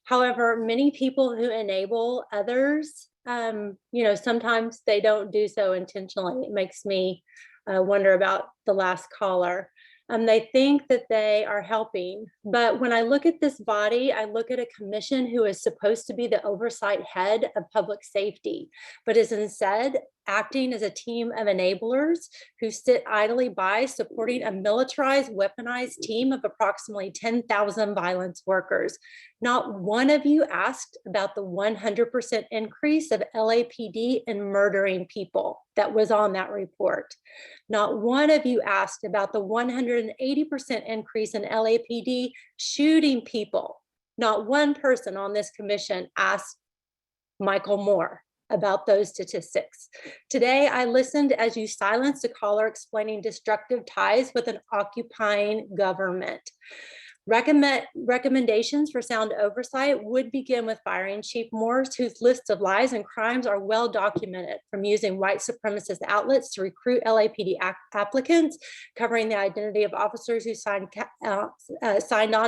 [SPEAKER 13] However, many people who enable others, you know, sometimes they don't do so intentionally. It makes me wonder about the last caller. They think that they are helping, but when I look at this body, I look at a commission who is supposed to be the oversight head of public safety, but is instead acting as a team of enablers who sit idly by supporting a militarized, weaponized team of approximately 10,000 violence workers. Not one of you asked about the 100% increase of LAPD in murdering people that was on that report. Not one of you asked about the 180% increase in LAPD shooting people. Not one person on this commission asked Michael Moore about those statistics. Today, I listened as you silenced a caller explaining destructive ties with an occupying government. Recommendations for sound oversight would begin with firing Chief Morse, whose list of lies and crimes are well documented, from using white supremacist outlets to recruit LAPD applicants, covering the identity of officers who signed on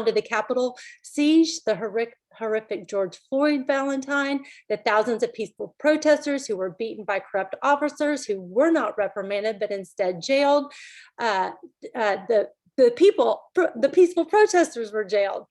[SPEAKER 13] to the Capitol siege, the horrific George Floyd Valentine, the thousands of peaceful protesters who were beaten by corrupt officers who were not reprimanded, but instead jailed, the peaceful protesters were jailed.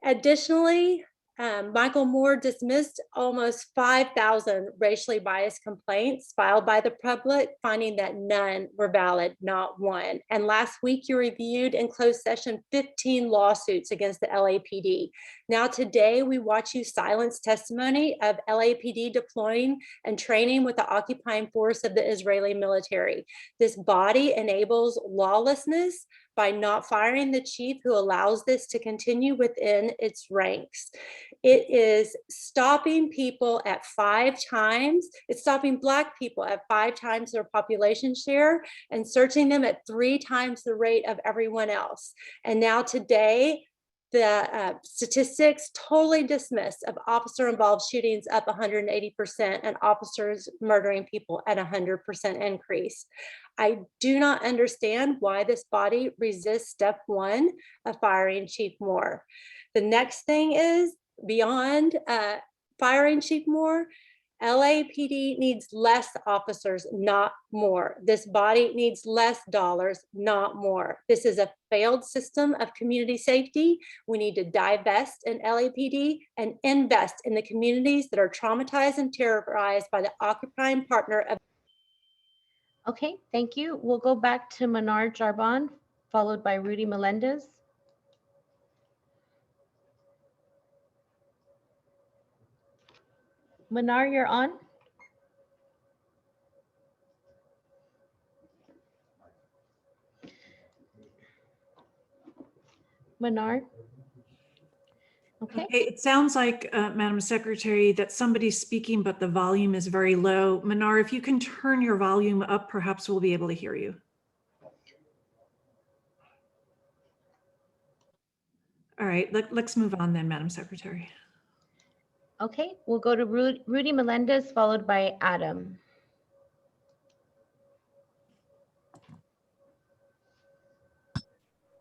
[SPEAKER 13] Additionally, Michael Moore dismissed almost 5,000 racially biased complaints filed by the public, finding that none were valid, not one. And last week you reviewed in closed session 15 lawsuits against the LAPD. Now today we watch you silence testimony of LAPD deploying and training with the occupying force of the Israeli military. This body enables lawlessness by not firing the chief who allows this to continue within its ranks. It is stopping people at 5 times, it's stopping Black people at 5 times their population share and searching them at 3 times the rate of everyone else. And now today, the statistics totally dismissed of officer-involved shootings up 180% and officers murdering people at 100% increase. I do not understand why this body resists step 1 of firing Chief Moore. The next thing is, beyond firing Chief Moore, LAPD needs less officers, not more. This body needs less dollars, not more. This is a failed system of community safety. We need to divest in LAPD and invest in the communities that are traumatized and terrorized by the occupying partner of.
[SPEAKER 4] Okay, thank you. We'll go back to Manar Jarban, followed by Rudy Melendez. Manar, you're on. Manar? Okay,
[SPEAKER 3] Okay, it sounds like, Madam Secretary, that somebody's speaking, but the volume is very low. Manar, if you can turn your volume up, perhaps we'll be able to hear you. All right, let's move on then, Madam Secretary.
[SPEAKER 4] okay, we'll go to Rudy Melendez, followed by Adam.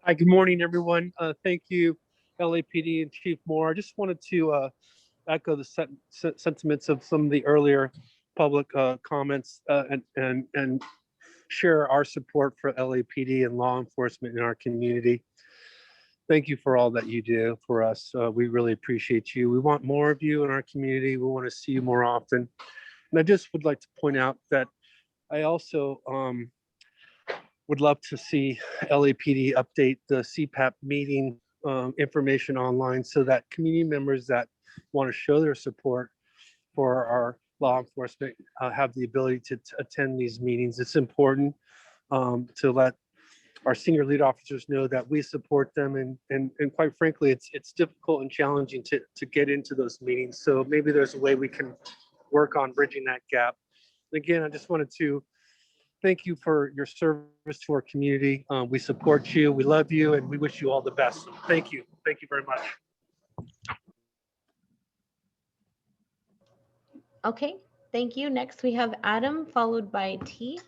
[SPEAKER 14] Hi, good morning, everyone. Thank you, LAPD and Chief Moore. I just wanted to echo the sentiments of some of the earlier public comments and share our support for LAPD and law enforcement in our community. Thank you for all that you do for us. We really appreciate you. We want more of you in our community. We want to see you more often. And I just would like to point out that I also would love to see LAPD update the CPAP meeting information online so that community members that want to show their support for our law enforcement have the ability to attend these meetings. It's important to let our senior lead officers know that we support them, and quite frankly, it's difficult and challenging to get into those meetings. So maybe there's a way we can work on bridging that gap. Again, I just wanted to thank you for your service to our community. We support you, we love you, and we wish you all the best. Thank you. Thank you very much.
[SPEAKER 4] Okay, thank you. Next, we have Adam, followed by T.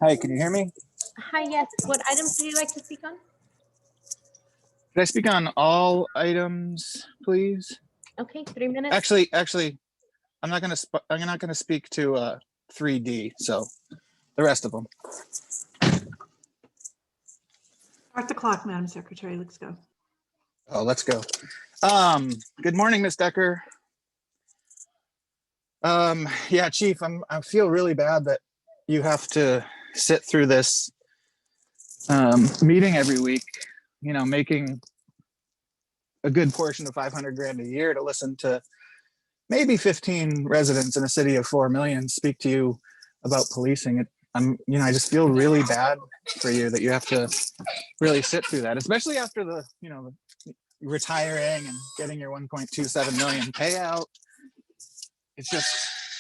[SPEAKER 15] Hi, can you hear me?
[SPEAKER 4] Hi, yes. What items would you like to speak on?
[SPEAKER 15] Could I speak on all items, please?
[SPEAKER 4] Okay, 3 minutes.
[SPEAKER 15] Actually, I'm not gonna speak to 3D, so the rest of them.
[SPEAKER 3] Start the clock, Madam Secretary. Let's go.
[SPEAKER 15] Oh, let's go. Good morning, Ms. Decker. Yeah, Chief, I feel really bad that you have to sit through this meeting every week, you know, making a good portion of 500 grand a year to listen to maybe 15 residents in a city of 4 million speak to you about policing. I just feel really bad for you that you have to really sit through that, especially after the retiring and getting your 1.27 million payout. It's just,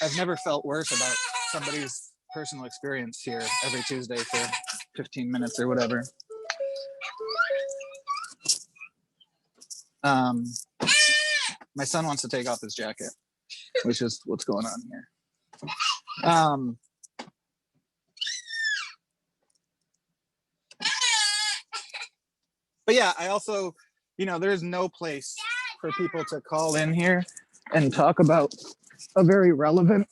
[SPEAKER 15] I've never felt worse about somebody's personal experience here every Tuesday for 15 minutes or whatever. My son wants to take off his jacket, which is what's going on here. But yeah, I also, there's no place for people to call in here and talk about a very relevant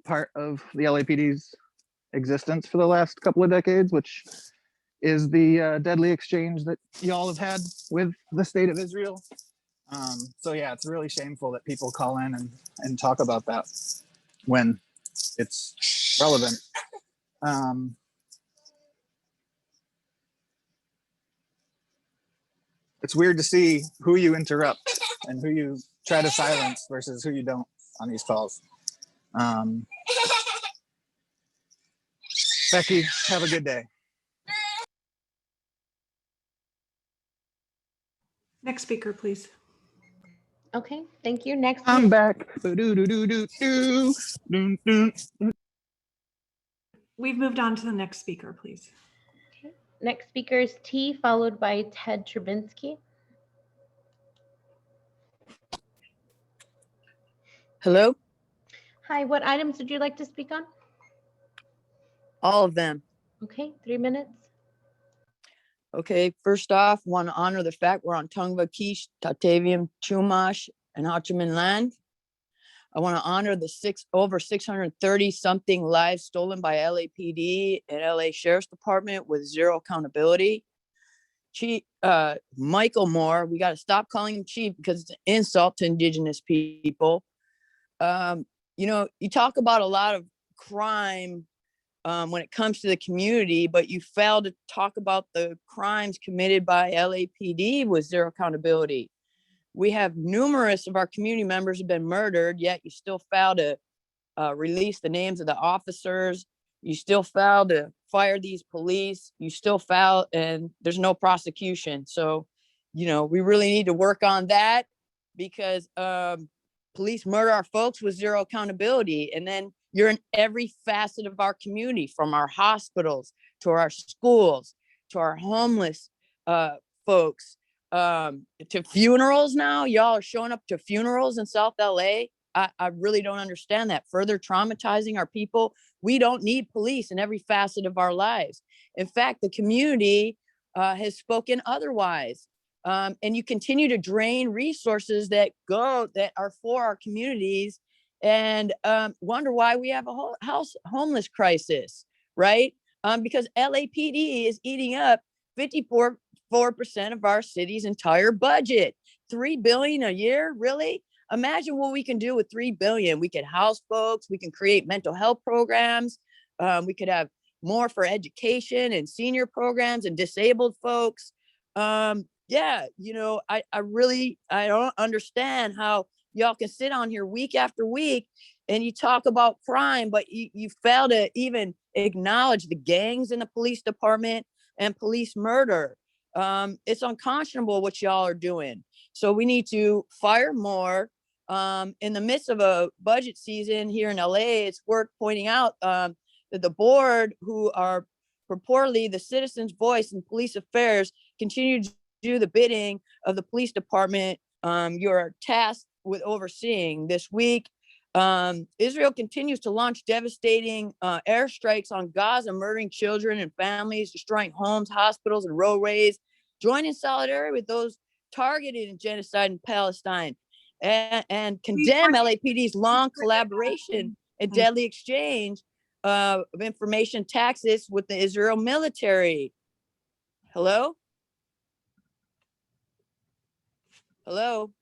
[SPEAKER 15] part of the LAPD's existence for the last couple of decades, which is the deadly exchange that y'all have had with the state of Israel. So yeah, it's really shameful that people call in and talk about that when it's relevant. It's weird to see who you interrupt and who you try to silence versus who you don't on these calls. Becky, have a good day.
[SPEAKER 3] Next speaker, please.
[SPEAKER 4] Okay, thank you. Next.
[SPEAKER 15] I'm back.
[SPEAKER 3] We've moved on to the next speaker, please.
[SPEAKER 4] Okay. Next speaker is T, followed by Ted Trubinsky.
[SPEAKER 16] Hello?
[SPEAKER 4] Hi, what items would you like to speak on?
[SPEAKER 16] All of them.
[SPEAKER 4] Okay, 3 minutes.
[SPEAKER 16] Okay, first off, want to honor the fact we're on Tongva Kish, Tataviam, Chumash, and Hachiman land. I want to honor the over 630 something lives stolen by LAPD and LA Sheriff's Department with zero accountability. Chief Michael Moore, we got to stop calling him chief because it's an insult to Indigenous people. You talk about a lot of crime when it comes to the community, but you fail to talk about the crimes committed by LAPD with zero accountability. We have numerous of our community members have been murdered, yet you still fail to release the names of the officers. You still fail to fire these police, you still foul, and there's no prosecution. So, we really need to work on that, because police murder our folks with zero accountability. And then you're in every facet of our community, from our hospitals to our schools to our homeless folks, to funerals. Now y'all are showing up to funerals in South LA. I really don't understand that. Further traumatizing our people. We don't need police in every facet of our lives. In fact, the community has spoken otherwise. And you continue to drain resources that are for our communities, and wonder why we have a homeless crisis, right? Because LAPD is eating up 54% of our city's entire budget. $3 billion a year, really? Imagine what we can do with $3 billion. We could house folks, we can create mental health programs, we could have more for education and senior programs and disabled folks. Yeah, I don't understand how y'all can sit on here week after week and you talk about crime, but you fail to even acknowledge the gangs in the police department and police murder. It's unconscionable what y'all are doing. So we need to fire more. In the midst of a budget season here in LA, it's worth pointing out that the board, who are purportedly the citizens' voice in police affairs, continue to do the bidding of the police department you're tasked with overseeing. This week, Israel continues to launch devastating airstrikes on Gaza, murdering children and families, destroying homes, hospitals, and roadways. Join in solidarity with those targeted in genocide in Palestine, and condemn LAPD's long collaboration and deadly exchange of information taxes with the Israel military. Hello? Hello?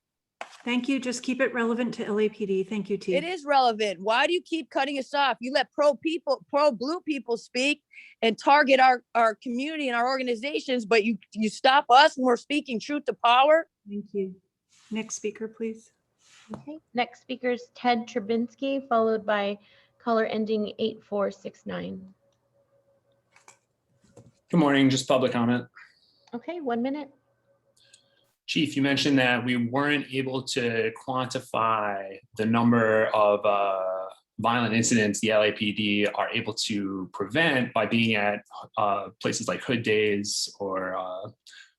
[SPEAKER 3] Thank you. Just keep it relevant to LAPD. Thank you, T.
[SPEAKER 16] It is relevant. Why do you keep cutting us off? You let pro-blue people speak and target our community and our organizations, but you stop us when we're speaking truth to power.
[SPEAKER 3] Thank you. Next speaker, please.
[SPEAKER 4] Okay, next speaker is Ted Trubinsky, followed by caller ending 8469.
[SPEAKER 17] Good morning, just public comment.
[SPEAKER 4] Okay, 1 minute.
[SPEAKER 17] Chief, you mentioned that we weren't able to quantify the number of violent incidents the LAPD are able to prevent by being at places like Hood Days or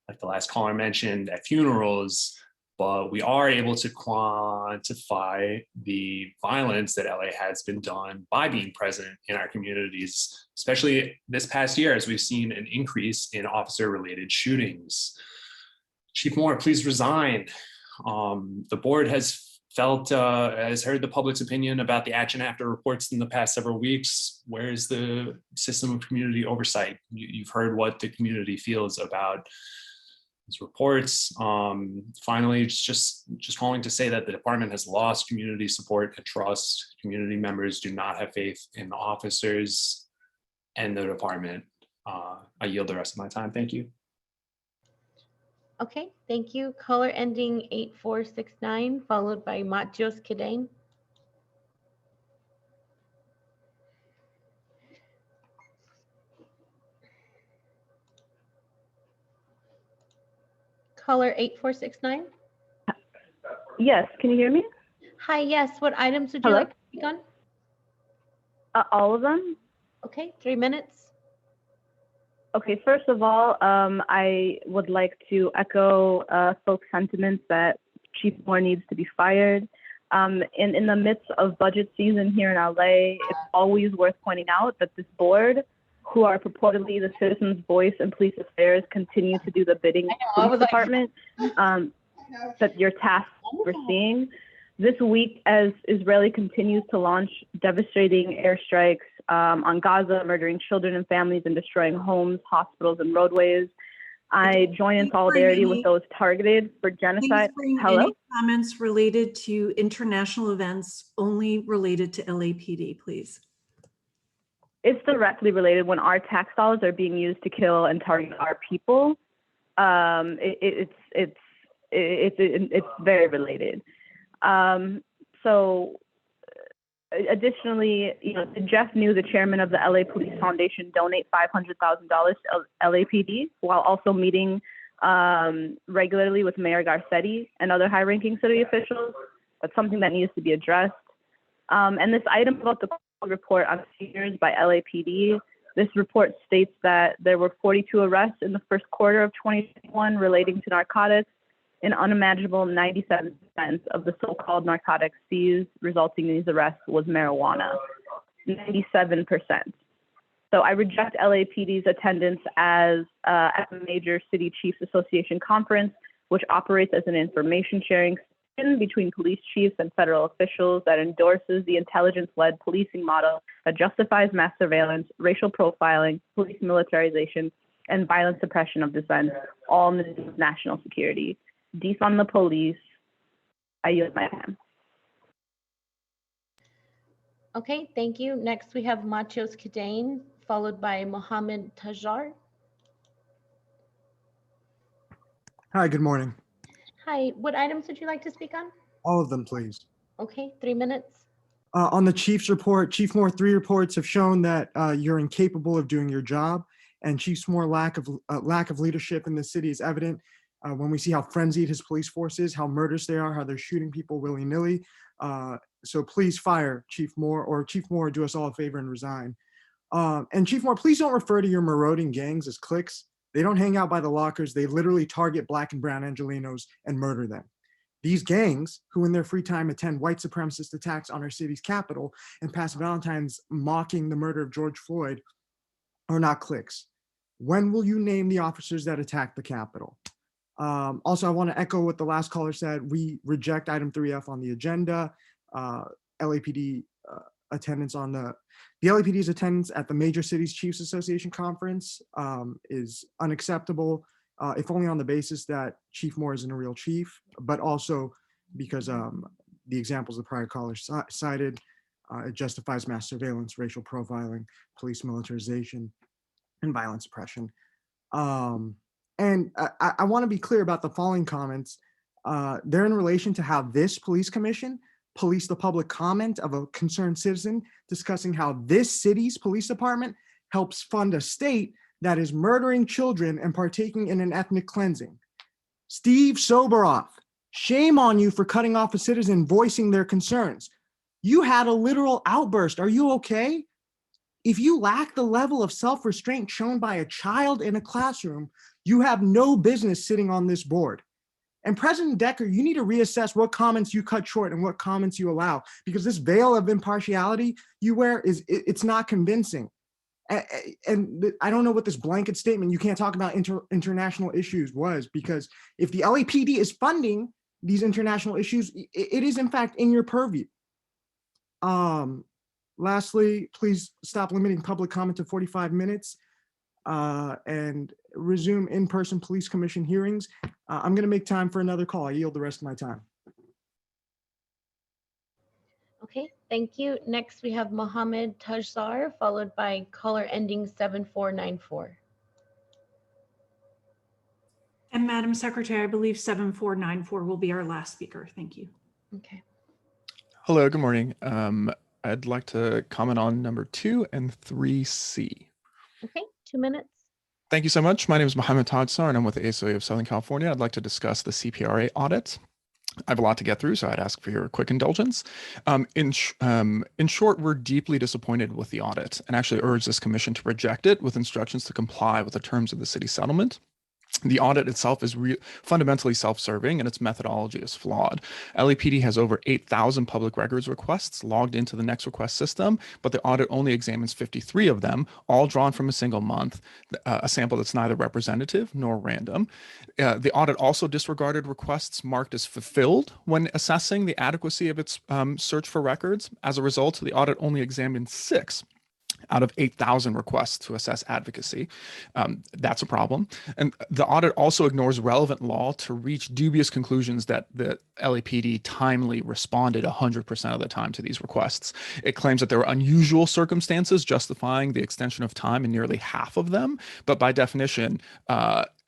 [SPEAKER 17] like the last caller mentioned, at funerals, but we are able to quantify the violence that LA has been done by being present in our communities, especially this past year, as we've seen an increase in officer-related shootings. Chief Moore, please resign. The board has heard the public's opinion about the action after reports in the past several weeks. Where is the system of community oversight? You've heard what the community feels about these reports. Finally, just calling to say that the department has lost community support and trust. Community members do not have faith in the officers and the department. I yield the rest of my time. Thank you.
[SPEAKER 4] Okay, thank you. Caller ending 8469, followed by Matjos Kedane. Caller 8469.
[SPEAKER 18] Yes, can you hear me?
[SPEAKER 4] Hi, yes. What items would you
[SPEAKER 18] Hello?
[SPEAKER 4] like to speak on?
[SPEAKER 18] All of them?
[SPEAKER 4] Okay, 3 minutes.
[SPEAKER 18] Okay, first of all, I would like to echo folks' sentiments that Chief Moore needs to be fired. In the midst of budget season here in LA, it's always worth pointing out that this board, who are purportedly the citizens' voice in police affairs, continue to do the bidding of the department that you're tasked with seeing. This week, as Israeli continues to launch devastating airstrikes on Gaza, murdering children and families and destroying homes, hospitals, and roadways, I join in solidarity with those targeted for genocide. Hello?
[SPEAKER 3] Any comments related to international events only related to LAPD, please?
[SPEAKER 18] It's directly related. When our tax dollars are being used to kill and target our people, it's very related. So additionally, did Jeff New, the chairman of the LA Police Foundation, donate $500,000 to LAPD while also meeting regularly with Mayor Garcetti and other high-ranking city officials? That's something that needs to be addressed. And this item about the report on seizures by LAPD, this report states that there were 42 arrests in the first quarter of 2021 relating to narcotics. An unimaginable 97% of the so-called narcotics seized resulting in these arrests was marijuana, 97%. So I reject LAPD's attendance at the major City Chiefs Association conference, which operates as an information sharing session between police chiefs and federal officials that endorses the intelligence-led policing model that justifies mass surveillance, racial profiling, police militarization, and violent suppression of dissent, all in the name of national security. Defund the police. I yield my time.
[SPEAKER 4] Okay, thank you. Next, we have Machios Kadain, followed by Mohammed Tajar.
[SPEAKER 19] Hi, good morning.
[SPEAKER 4] Hi, what items would you like to speak on?
[SPEAKER 19] All of them, please.
[SPEAKER 4] Okay, 3 minutes.
[SPEAKER 19] On the chief's report, Chief Moore, 3 reports have shown that you're incapable of doing your job, and Chief Moore's lack of leadership in the city is evident when we see how frenzied his police force is, how murderous they are, how they're shooting people willy-nilly. So please fire Chief Moore, or Chief Moore, do us all a favor and resign. And Chief Moore, please don't refer to your marauding gangs as cliques. They don't hang out by the lockers. They literally target Black and brown Angelenos and murder them. These gangs, who in their free time attend white supremacist attacks on our city's capital and pass Valentine's mocking the murder of George Floyd, are not cliques. When will you name the officers that attacked the Capitol? Also, I want to echo what the last caller said. We reject item 3F on the agenda. LAPD attendance on the LAPD's attendance at the Major Cities Chiefs Association conference is unacceptable, if only on the basis that Chief Moore isn't a real chief, but also because the examples the prior caller cited, it justifies mass surveillance, racial profiling, police militarization, and violent suppression. And I want to be clear about the following comments. They're in relation to how this police commission policed the public comment of a concerned citizen discussing how this city's police department helps fund a state that is murdering children and partaking in an ethnic cleansing. Steve Soberoff, shame on you for cutting off a citizen voicing their concerns. You had a literal outburst. Are you okay? If you lack the level of self-restraint shown by a child in a classroom, you have no business sitting on this board. And President Decker, you need to reassess what comments you cut short and what comments you allow, because this veil of impartiality you wear it's not convincing. And I don't know what this blanket statement, you can't talk about international issues, was, because if the LAPD is funding these international issues, it is in fact in your purview. Lastly, please stop limiting public comment to 45 minutes and resume in-person police commission hearings. I'm going to make time for another call. I yield the rest of my time.
[SPEAKER 4] Okay, thank you. Next, we have Mohammed Tajzar, followed by caller ending 7494.
[SPEAKER 3] And Madam Secretary, I believe 7494 will be our last speaker. Thank you.
[SPEAKER 4] Okay.
[SPEAKER 20] Hello, good morning. I'd like to comment on number 2 and 3C.
[SPEAKER 4] Okay, 2 minutes.
[SPEAKER 20] Thank you so much. My name is Mohammed Tajzar, and I'm with the ACLU of Southern California. I'd like to discuss the CPRA audit. I have a lot to get through, so I'd ask for your quick indulgence. In short, we're deeply disappointed with the audit and actually urge this commission to reject it with instructions to comply with the terms of the city settlement. The audit itself is fundamentally self-serving and its methodology is flawed. LAPD has over 8,000 public records requests logged into the Next Request system, but the audit only examines 53 of them, all drawn from a single month, a sample that's neither representative nor random. The audit also disregarded requests marked as fulfilled when assessing the adequacy of its search for records. As a result, the audit only examined 6 out of 8,000 requests to assess advocacy. That's a problem. And the audit also ignores relevant law to reach dubious conclusions that the LAPD timely responded 100% of the time to these requests. It claims that there were unusual circumstances justifying the extension of time in nearly half of them, but by definition,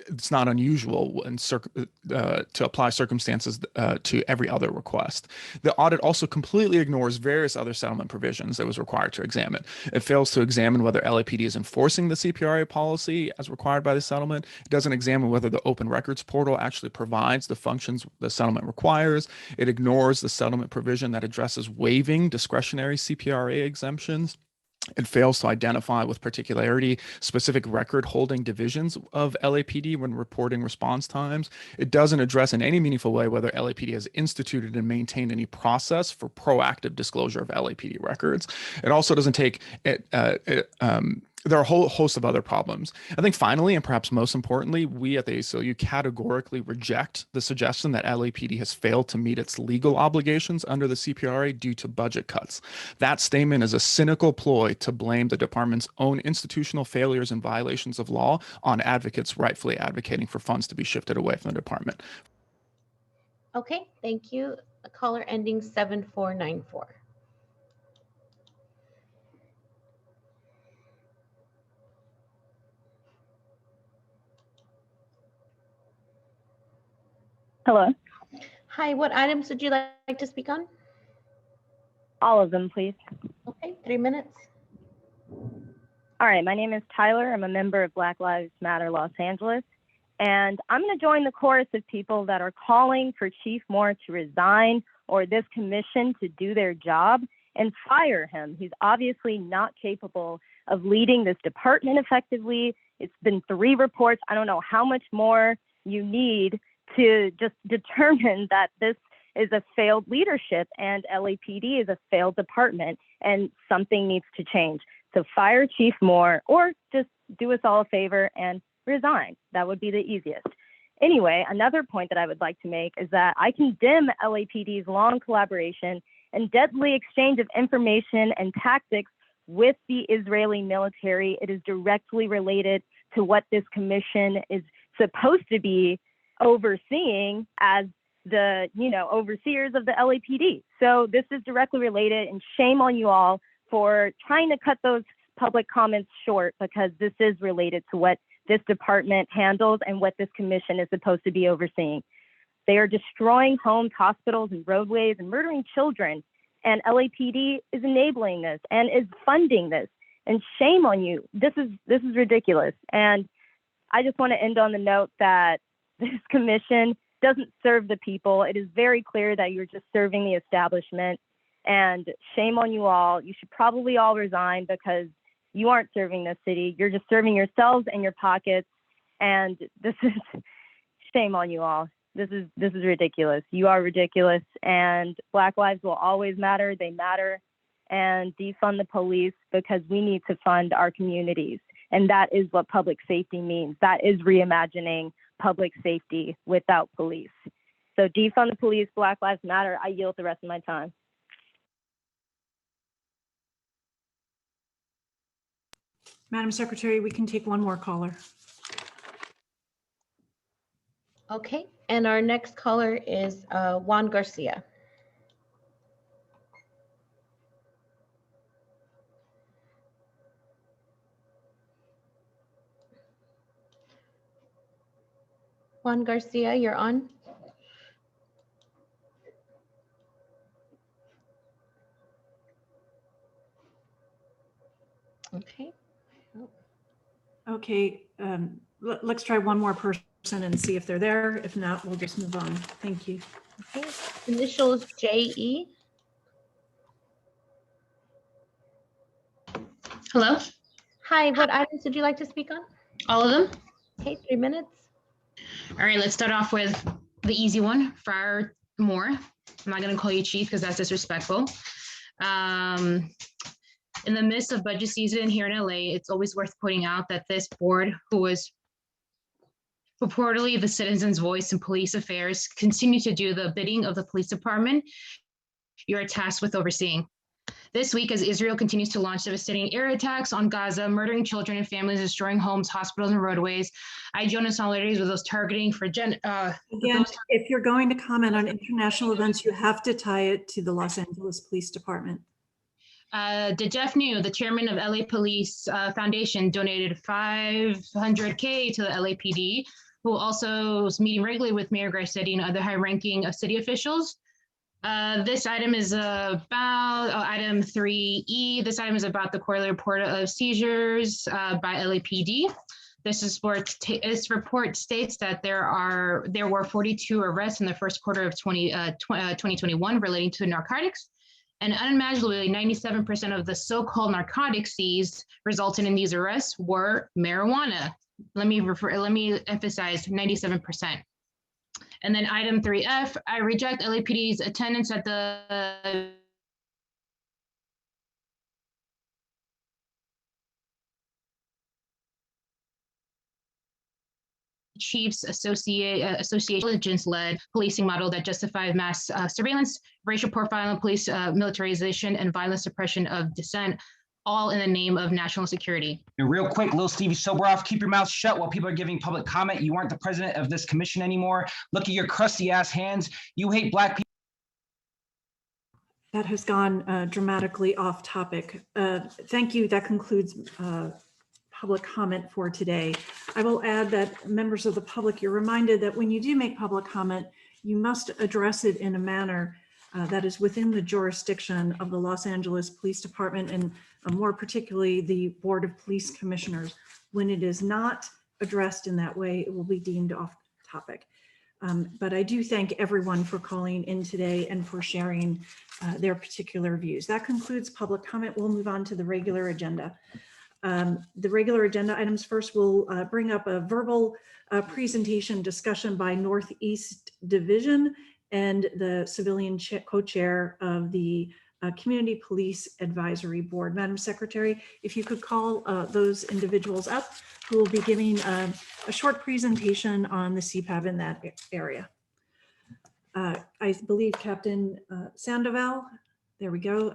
[SPEAKER 20] it's not unusual to apply circumstances to every other request. The audit also completely ignores various other settlement provisions that was required to examine. It fails to examine whether LAPD is enforcing the CPRA policy as required by the settlement. It doesn't examine whether the open records portal actually provides the functions the settlement requires. It ignores the settlement provision that addresses waiving discretionary CPRA exemptions. It fails to identify with particularity specific record holding divisions of LAPD when reporting response times. It doesn't address in any meaningful way whether LAPD has instituted and maintained any process for proactive disclosure of LAPD records. It also doesn't take it. There are a whole host of other problems. I think finally, and perhaps most importantly, we at the ACLU categorically reject the suggestion that LAPD has failed to meet its legal obligations under the CPRA due to budget cuts. That statement is a cynical ploy to blame the department's own institutional failures and violations of law on advocates rightfully advocating for funds to be shifted away from the department.
[SPEAKER 4] Okay, thank you. A caller ending 7494.
[SPEAKER 18] Hello.
[SPEAKER 4] Hi, what items would you like to speak on?
[SPEAKER 18] All of them, please.
[SPEAKER 4] Okay, 3 minutes.
[SPEAKER 18] All right, my name is Tyler. I'm a member of Black Lives Matter Los Angeles, and I'm going to join the chorus of people that are calling for Chief Moore to resign or this commission to do their job and fire him. He's obviously not capable of leading this department effectively. It's been 3 reports. I don't know how much more you need to just determine that this is a failed leadership and LAPD is a failed department and something needs to change. So fire Chief Moore or just do us all a favor and resign. That would be the easiest. Anyway, another point that I would like to make is that I condemn LAPD's long collaboration and deadly exchange of information and tactics with the Israeli military. It is directly related to what this commission is supposed to be overseeing as the overseers of the LAPD. So this is directly related, and shame on you all for trying to cut those public comments short, because this is related to what this department handles and what this commission is supposed to be overseeing. They are destroying homes, hospitals, and roadways and murdering children, and LAPD is enabling this and is funding this. And shame on you. This is ridiculous. And I just want to end on the note that this commission doesn't serve the people. It is very clear that you're just serving the establishment, and shame on you all. You should probably all resign because you aren't serving the city. You're just serving yourselves and your pockets. And this is shame on you all. This is ridiculous. You are ridiculous, and Black lives will always matter. They matter. And defund the police, because we need to fund our communities. And that is what public safety means. That is reimagining public safety without police. So defund the police, Black Lives Matter. I yield the rest of my time.
[SPEAKER 3] Madam Secretary, we can take one more caller.
[SPEAKER 4] Okay, and our next caller is Juan Garcia. Juan Garcia, you're on. Okay.
[SPEAKER 3] Okay, let's try one more person and see if they're there. If not, we'll just move on. Thank you.
[SPEAKER 4] Okay, initials JE.
[SPEAKER 21] Hello.
[SPEAKER 4] Hi, what items would you like to speak on?
[SPEAKER 21] All of them?
[SPEAKER 4] Okay, 3 minutes.
[SPEAKER 21] All right, let's start off with the easy one, Friar Moore. I'm not going to call you chief because that's disrespectful. In the midst of budget season here in LA, it's always worth pointing out that this board, who was purportedly the citizens' voice in police affairs, continue to do the bidding of the police department you're tasked with overseeing. This week, as Israel continues to launch devastating air attacks on Gaza, murdering children and families, destroying homes, hospitals, and roadways, I join in solidarity with those targeting for
[SPEAKER 3] Again, if you're going to comment on international events, you have to tie it to the Los Angeles Police Department.
[SPEAKER 21] Jeff New, the chairman of LA Police Foundation, donated $500K to the LAPD, who also is meeting regularly with Mayor Garcetti and other high-ranking city officials. This item is about item 3E. This item is about the quarterly report of seizures by LAPD. This report states that there were 42 arrests in the first quarter of 2021 relating to narcotics, and unimaginably 97% of the so-called narcotics seized resulting in these arrests were marijuana. Let me emphasize 97%. And then item 3F, I reject LAPD's attendance at the Chiefs Association intelligence-led policing model that justifies mass surveillance, racial profiling, police militarization, and violent suppression of dissent, all in the name of national security.
[SPEAKER 5] And real quick, Lil Stevie Soboroff, keep your mouth shut while people are giving public comment. You aren't the president of this commission anymore. Look at your crusty ass hands. You hate Black people.
[SPEAKER 3] That has gone dramatically off topic. Thank you. That concludes public comment for today. I will add that members of the public, you're reminded that when you do make public comment, you must address it in a manner that is within the jurisdiction of the Los Angeles Police Department and more particularly the Board of Police Commissioners. When it is not addressed in that way, it will be deemed off topic. But I do thank everyone for calling in today and for sharing their particular views. That concludes public comment. We'll move on to the regular agenda. The regular agenda items first will bring up a verbal presentation discussion by Northeast Division and the civilian co-chair of the Community Police Advisory Board. Madam Secretary, if you could call those individuals up who will be giving a short presentation on the CPAB in that area. I believe Captain Sandoval, there we go.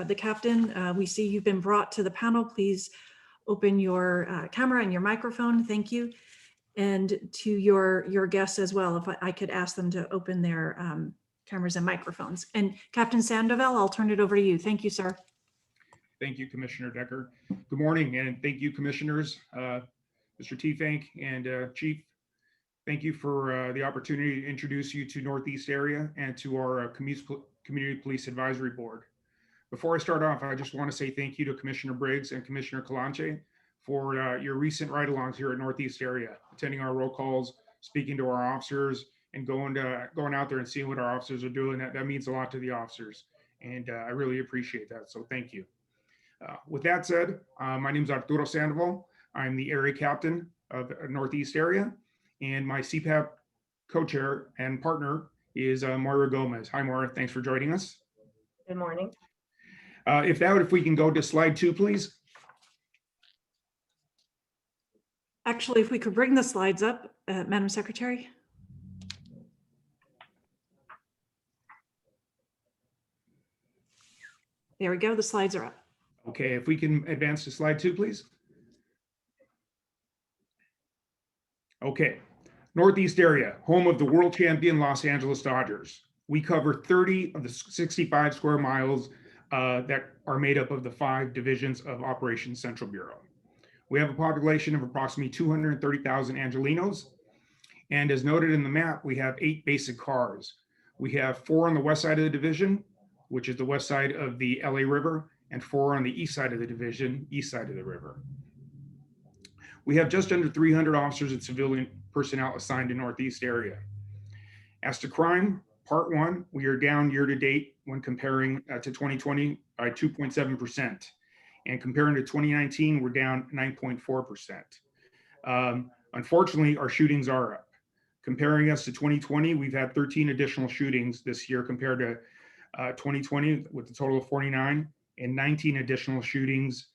[SPEAKER 3] The captain, we see you've been brought to the panel. Please open your camera and your microphone. Thank you. And to your guests as well, if I could ask them to open their cameras and microphones. And Captain Sandoval, I'll turn it over to you. Thank you, sir.
[SPEAKER 2] Thank you, Commissioner Decker. Good morning, and thank you, Commissioners, Mr. Teefank and Chief. Thank you for the opportunity to introduce you to Northeast area and to our Community Police Advisory Board. Before I start off, I just want to say thank you to Commissioner Briggs and Commissioner Kalanche for your recent ride-alongs here at Northeast area, attending our roll calls, speaking to our officers, and going out there and seeing what our officers are doing. That means a lot to the officers, and I really appreciate that. So thank you. With that said, my name is Arturo Sandoval. I'm the area captain of Northeast area, and my CPAB co-chair and partner is Moira Gomez. Hi, Moira. Thanks for joining us.
[SPEAKER 22] Good morning.
[SPEAKER 2] If we can go to slide 2, please.
[SPEAKER 3] Actually, if we could bring the slides up, Madam Secretary. There we go. The slides are up.
[SPEAKER 2] Okay, if we can advance to slide 2, please. Okay, Northeast area, home of the world champion Los Angeles Dodgers. We cover 30 of the 65 square miles that are made up of the 5 divisions of Operations Central Bureau. We have a population of approximately 230,000 Angelinos. And as noted in the map, we have 8 basic cars. We have 4 on the west side of the division, which is the west side of the LA River, and 4 on the east side of the division, east side of the river. We have just under 300 officers and civilian personnel assigned to Northeast area. As to crime, part 1, we are down year to date when comparing to 2020 by 2.7%. And comparing to 2019, we're down 9.4%. Unfortunately, our shootings are up. Comparing us to 2020, we've had 13 additional shootings this year compared to 2020 with a total of 49, and 19 additional shootings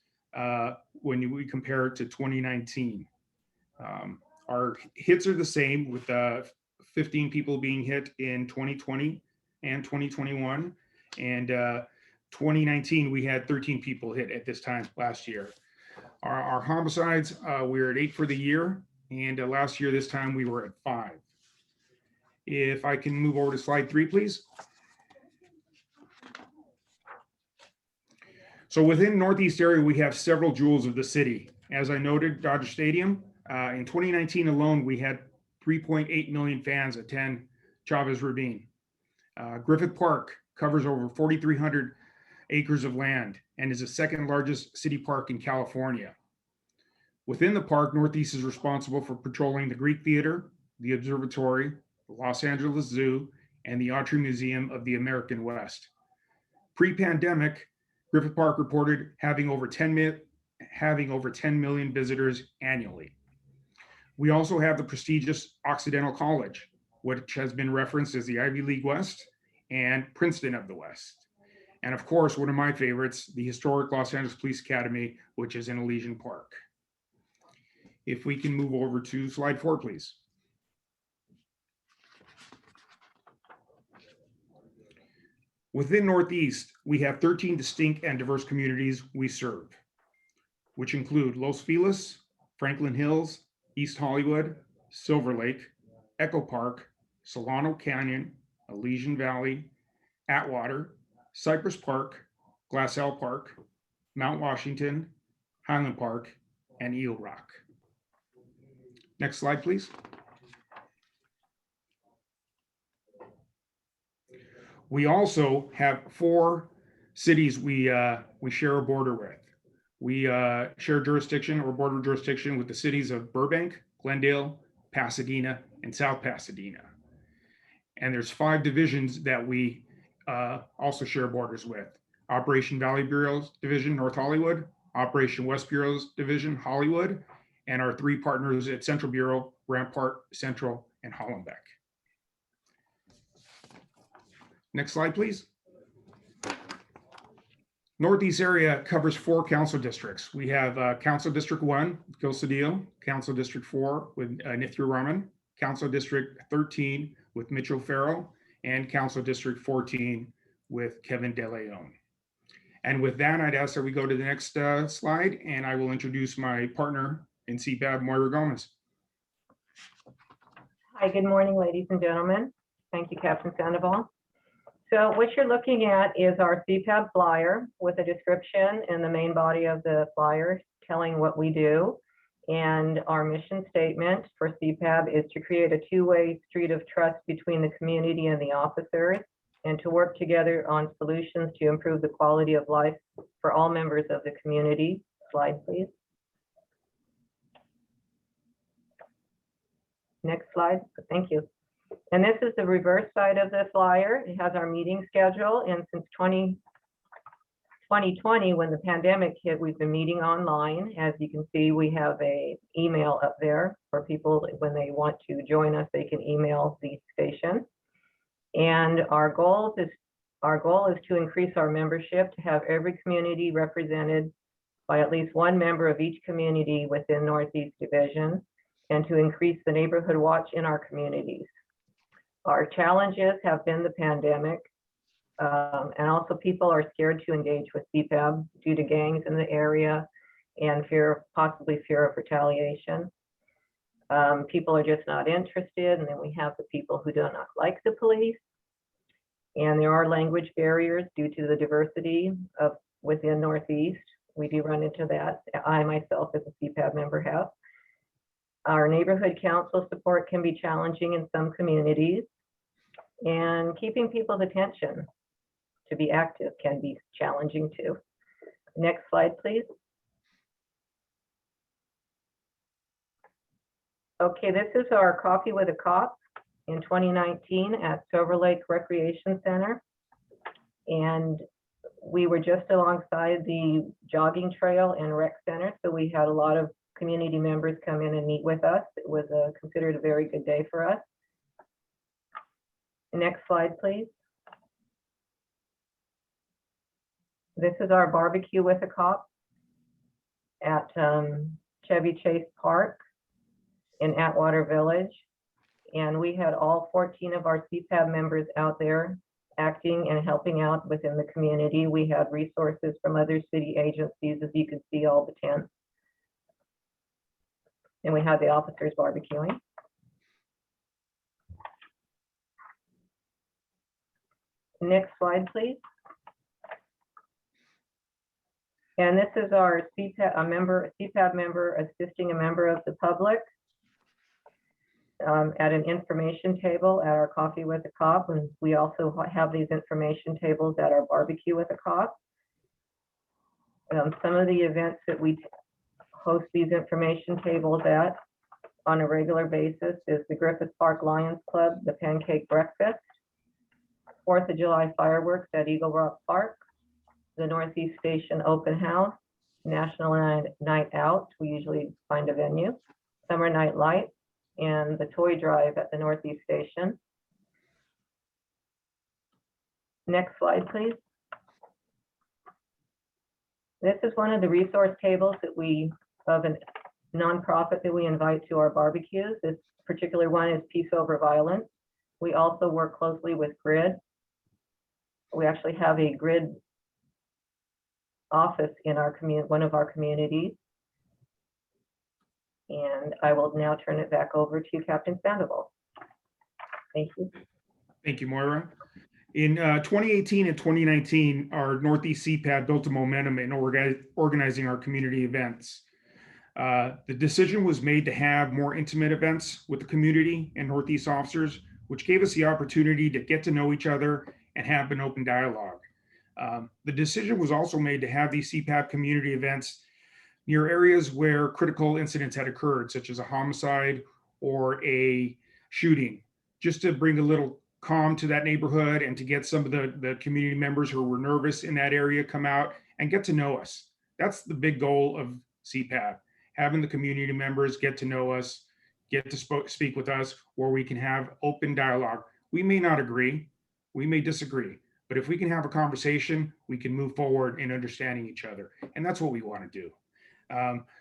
[SPEAKER 2] when we compare it to 2019. Our hits are the same with 15 people being hit in 2020 and 2021. And 2019, we had 13 people hit at this time last year. Our homicides, we're at 8 for the year. And last year, this time, we were at 5. If I can move over to slide 3, please. So within Northeast area, we have several jewels of the city. As I noted, Dodger Stadium, in 2019 alone, we had 3.8 million fans attend Chavez Ravine. Griffith Park covers over 4,300 acres of land and is the second largest city park in California. Within the park, Northeast is responsible for patrolling the Greek Theater, the Observatory, the Los Angeles Zoo, and the Autry Museum of the American West. Pre-pandemic, Griffith Park reported having over 10 million visitors annually. We also have the prestigious Occidental College, which has been referenced as the Ivy League West and Princeton of the West. And of course, one of my favorites, the historic Los Angeles Police Academy, which is in Elysian Park. If we can move over to slide 4, please. Within Northeast, we have 13 distinct and diverse communities we serve, which include Los Feliz, Franklin Hills, East Hollywood, Silver Lake, Echo Park, Solano Canyon, Elysian Valley, Atwater, Cypress Park, Glassell Park, Mount Washington, Highland Park, and Eel Rock. Next slide, please. We also have 4 cities we share a border with. We share jurisdiction or border jurisdiction with the cities of Burbank, Glendale, Pasadena, and South Pasadena. And there's 5 divisions that we also share borders with. Operation Valley Bureau's Division, North Hollywood, Operation West Bureau's Division, Hollywood, and our 3 partners at Central Bureau, Rampart, Central, and Hollenbeck. Next slide, please. Northeast area covers 4 council districts. We have Council District 1, Gil Cedillo, Council District 4 with Nithya Raman, Council District 13 with Mitch O'Farrell, and Council District 14 with Kevin De Leon. And with that, I'd ask that we go to the next slide, and I will introduce my partner in CPAB, Moira Gomez.
[SPEAKER 1] Hi, good morning, ladies and gentlemen. Thank you, Captain Sandoval. So what you're looking at is our CPAB flyer with a description in the main body of the flyer telling what we do. And our mission statement for CPAB is to create a 2-way street of trust between the community and the officers, and to work together on solutions to improve the quality of life for all members of the community. Slide, please. Next slide. Thank you. And this is the reverse side of the flyer. It has our meeting schedule. And since 2020, when the pandemic hit, we've been meeting online. As you can see, we have an email up there for people when they want to join us, they can email the station. And our goal is to increase our membership, to have every community represented by at least 1 member of each community within Northeast Division, and to increase the neighborhood watch in our communities. Our challenges have been the pandemic, and also people are scared to engage with CPAB due to gangs in the area and possibly fear of retaliation. People are just not interested, and then we have the people who do not like the police. And there are language barriers due to the diversity of within Northeast. We do run into that. I myself as a CPAB member have. Our neighborhood council support can be challenging in some communities, and keeping people's attention to be active can be challenging too. Next slide, please. Okay, this is our Coffee with a Cop in 2019 at Silver Lake Recreation Center. And we were just alongside the jogging trail and rec center, so we had a lot of community members come in and meet with us. It was considered a very good day for us. Next slide, please. This is our barbecue with a cop at Chevy Chase Park in Atwater Village. And we had all 14 of our CPAB members out there acting and helping out within the community. We had resources from other city agencies, as you can see, all the tents. And we had the officers barbecuing. Next slide, please. And this is our CPAB member assisting a member of the public. at an information table at our Coffee with a Cop, and we also have these information tables at our Barbecue with a Cop. Some of the events that we host these information tables at on a regular basis is the Griffith Park Lions Club, the Pancake Breakfast, 4th of July fireworks at Eagle Rock Park, the Northeast Station Open House, National Night Out, we usually find a venue, Summer Night Lights, and the toy drive at the Northeast Station. Next slide, please. This is one of the resource tables that we, of a nonprofit that we invite to our barbecues. This particular one is Peace Over Violence. We also work closely with GRID. We actually have a GRID office in our one of our communities. And I will now turn it back over to Captain Sandoval. Thank you.
[SPEAKER 2] Thank you, Moira. In 2018 and 2019, our Northeast CPAD built a momentum in organizing our community events. The decision was made to have more intimate events with the community and Northeast officers, which gave us the opportunity to get to know each other and have an open dialogue. The decision was also made to have these CPAD community events near areas where critical incidents had occurred, such as a homicide or a shooting, just to bring a little calm to that neighborhood and to get some of the community members who were nervous in that area come out and get to know us. That's the big goal of CPAD, having the community members get to know us, get to speak with us, where we can have open dialogue. We may not agree, we may disagree, but if we can have a conversation, we can move forward in understanding each other. And that's what we want to do.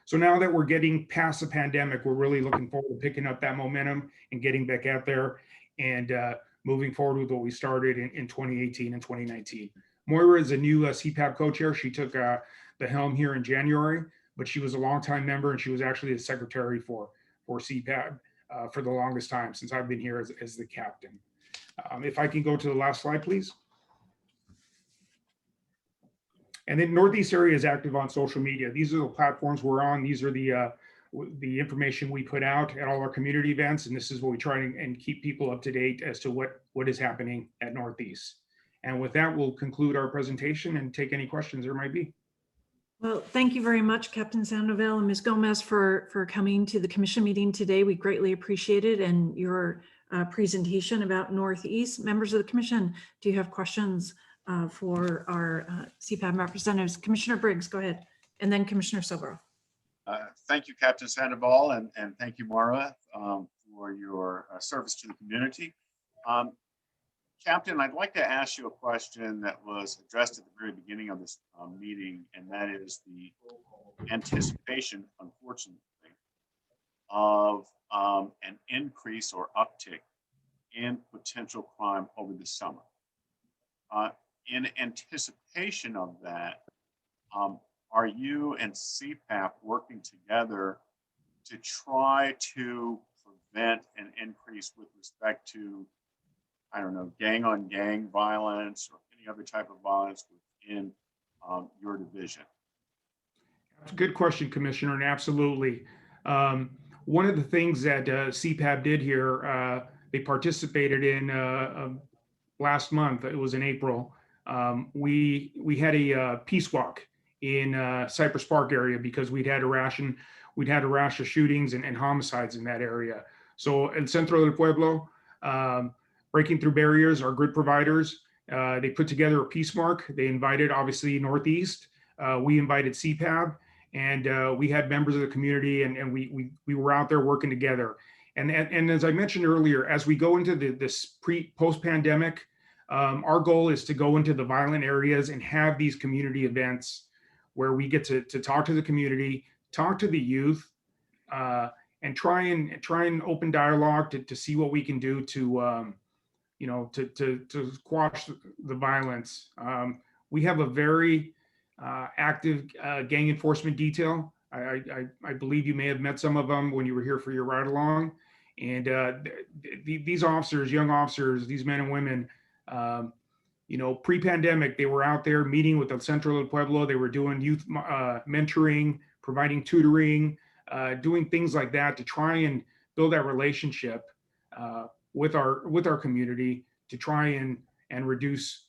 [SPEAKER 2] So now that we're getting past the pandemic, we're really looking forward to picking up that momentum and getting back out there and moving forward with what we started in 2018 and 2019. Moira is a new CPAB co-chair. She took the helm here in January, but she was a longtime member and she was actually the secretary for CPAB for the longest time since I've been here as the captain. If I can go to the last slide, please. And then Northeast area is active on social media. These are the platforms we're on. These are the information we put out at all our community events. And this is what we try and keep people up to date as to what is happening at Northeast. And with that, we'll conclude our presentation and take any questions there might be.
[SPEAKER 3] Well, thank you very much, Captain Sandoval and Ms. Gomez for coming to the commission meeting today. We greatly appreciate it and your presentation about Northeast. Members of the commission, do you have questions for our CPAB representatives? Commissioner Briggs, go ahead. And then Commissioner Soboroff.
[SPEAKER 6] Thank you, Captain Sandoval, and thank you, Moira, for your service to the community. Captain, I'd like to ask you a question that was addressed at the very beginning of this meeting, and that is the anticipation, unfortunately, of an increase or uptick in potential crime over the summer. In anticipation of that, are you and CPAP working together to try to prevent an increase with respect to, I don't know, gang on gang violence or any other type of violence within your division?
[SPEAKER 2] That's a good question, Commissioner, and absolutely. One of the things that CPAB did here, they participated in last month, it was in April, we had a peace walk in Cypress Park area because we'd had a rash of shootings and homicides in that area. So in Centro del Pueblo, breaking through barriers, our GRID providers, they put together a peace mark. They invited obviously Northeast. We invited CPAB, and we had members of the community, and we were out there working together. And as I mentioned earlier, as we go into this post-pandemic, our goal is to go into the violent areas and have these community events where we get to talk to the community, talk to the youth, and try and open dialogue to see what we can do to to quash the violence. We have a very active gang enforcement detail. I believe you may have met some of them when you were here for your ride along. And these officers, young officers, these men and women, pre-pandemic, they were out there meeting with the Centro del Pueblo. They were doing youth mentoring, providing tutoring, doing things like that to try and build that relationship with our community to try and reduce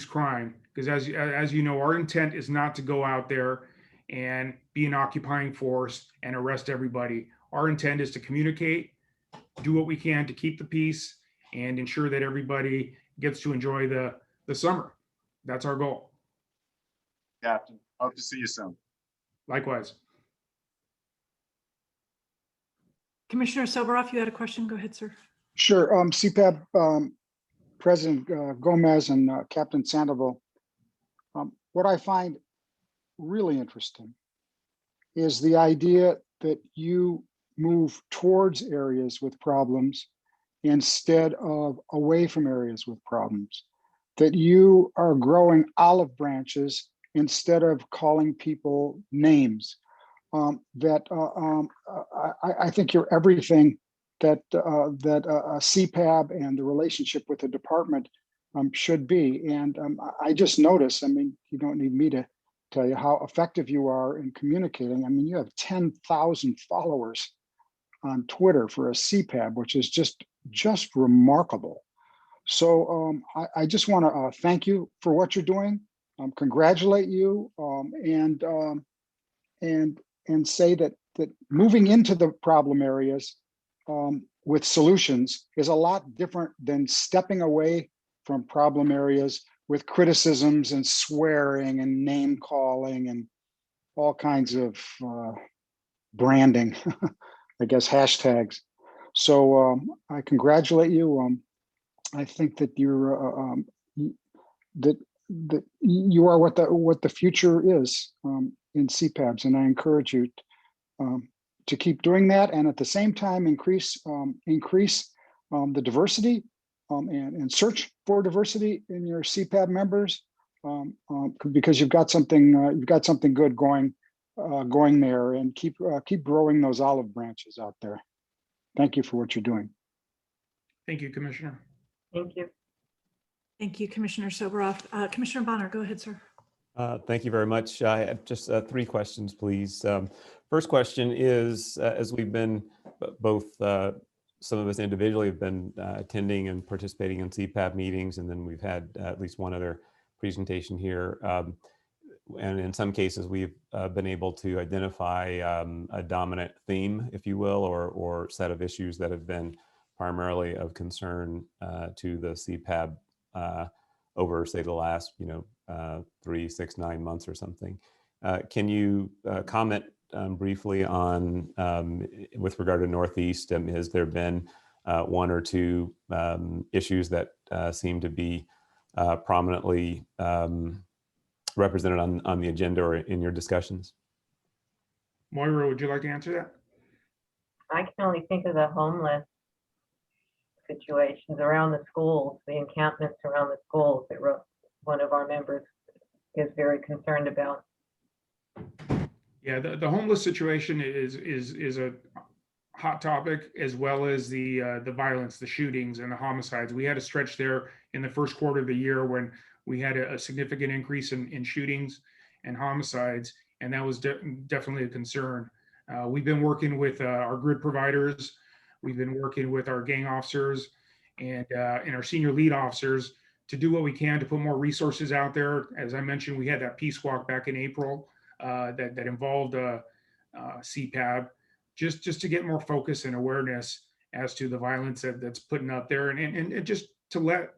[SPEAKER 2] crime. Because as you know, our intent is not to go out there and be an occupying force and arrest everybody. Our intent is to communicate, do what we can to keep the peace, and ensure that everybody gets to enjoy the summer. That's our goal.
[SPEAKER 6] Captain, hope to see you soon.
[SPEAKER 2] Likewise.
[SPEAKER 3] Commissioner Soboroff, you had a question. Go ahead, sir.
[SPEAKER 7] Sure. CPAB President Gomez and Captain Sandoval. What I find really interesting is the idea that you move towards areas with problems instead of away from areas with problems, that you are growing olive branches instead of calling people names, I think you're everything that a CPAB and the relationship with the department should be. And I just noticed, I mean, you don't need me to tell you how effective you are in communicating. I mean, you have 10,000 followers on Twitter for a CPAB, which is just remarkable. So I just want to thank you for what you're doing, congratulate you, and say that moving into the problem areas with solutions is a lot different than stepping away from problem areas with criticisms and swearing and name calling and all kinds of branding, I guess, hashtags. So I congratulate you. I think that you're that you are what the future is in CPABs, and I encourage you to keep doing that, and at the same time increase the diversity and search for diversity in your CPAB members, because you've got something good going there, and keep growing those olive branches out there. Thank you for what you're doing.
[SPEAKER 2] Thank you, Commissioner.
[SPEAKER 1] Thank you.
[SPEAKER 3] Thank you, Commissioner Soboroff. Commissioner Bonner, go ahead, sir.
[SPEAKER 22] Thank you very much. I have just 3 questions, please. First question is, as we've been both, some of us individually have been attending and participating in CPAB meetings, and then we've had at least one other presentation here. And in some cases, we've been able to identify a dominant theme, if you will, or set of issues that have been primarily of concern to the CPAB over, say, the last 3, 6, 9 months or something. Can you comment briefly on, with regard to Northeast, has there been 1 or 2 issues that seem to be prominently represented on the agenda or in your discussions?
[SPEAKER 2] Moira, would you like to answer that?
[SPEAKER 1] I can only think of the homeless situations around the schools, the encampments around the schools that one of our members is very concerned about.
[SPEAKER 2] Yeah, the homeless situation is a hot topic, as well as the violence, the shootings and the homicides. We had a stretch there in the first quarter of the year when we had a significant increase in shootings and homicides, and that was definitely a concern. We've been working with our grid providers. We've been working with our gang officers and our senior lead officers to do what we can to put more resources out there. As I mentioned, we had that peace walk back in April that involved CPAB, just to get more focus and awareness as to the violence that's putting out there, and just to let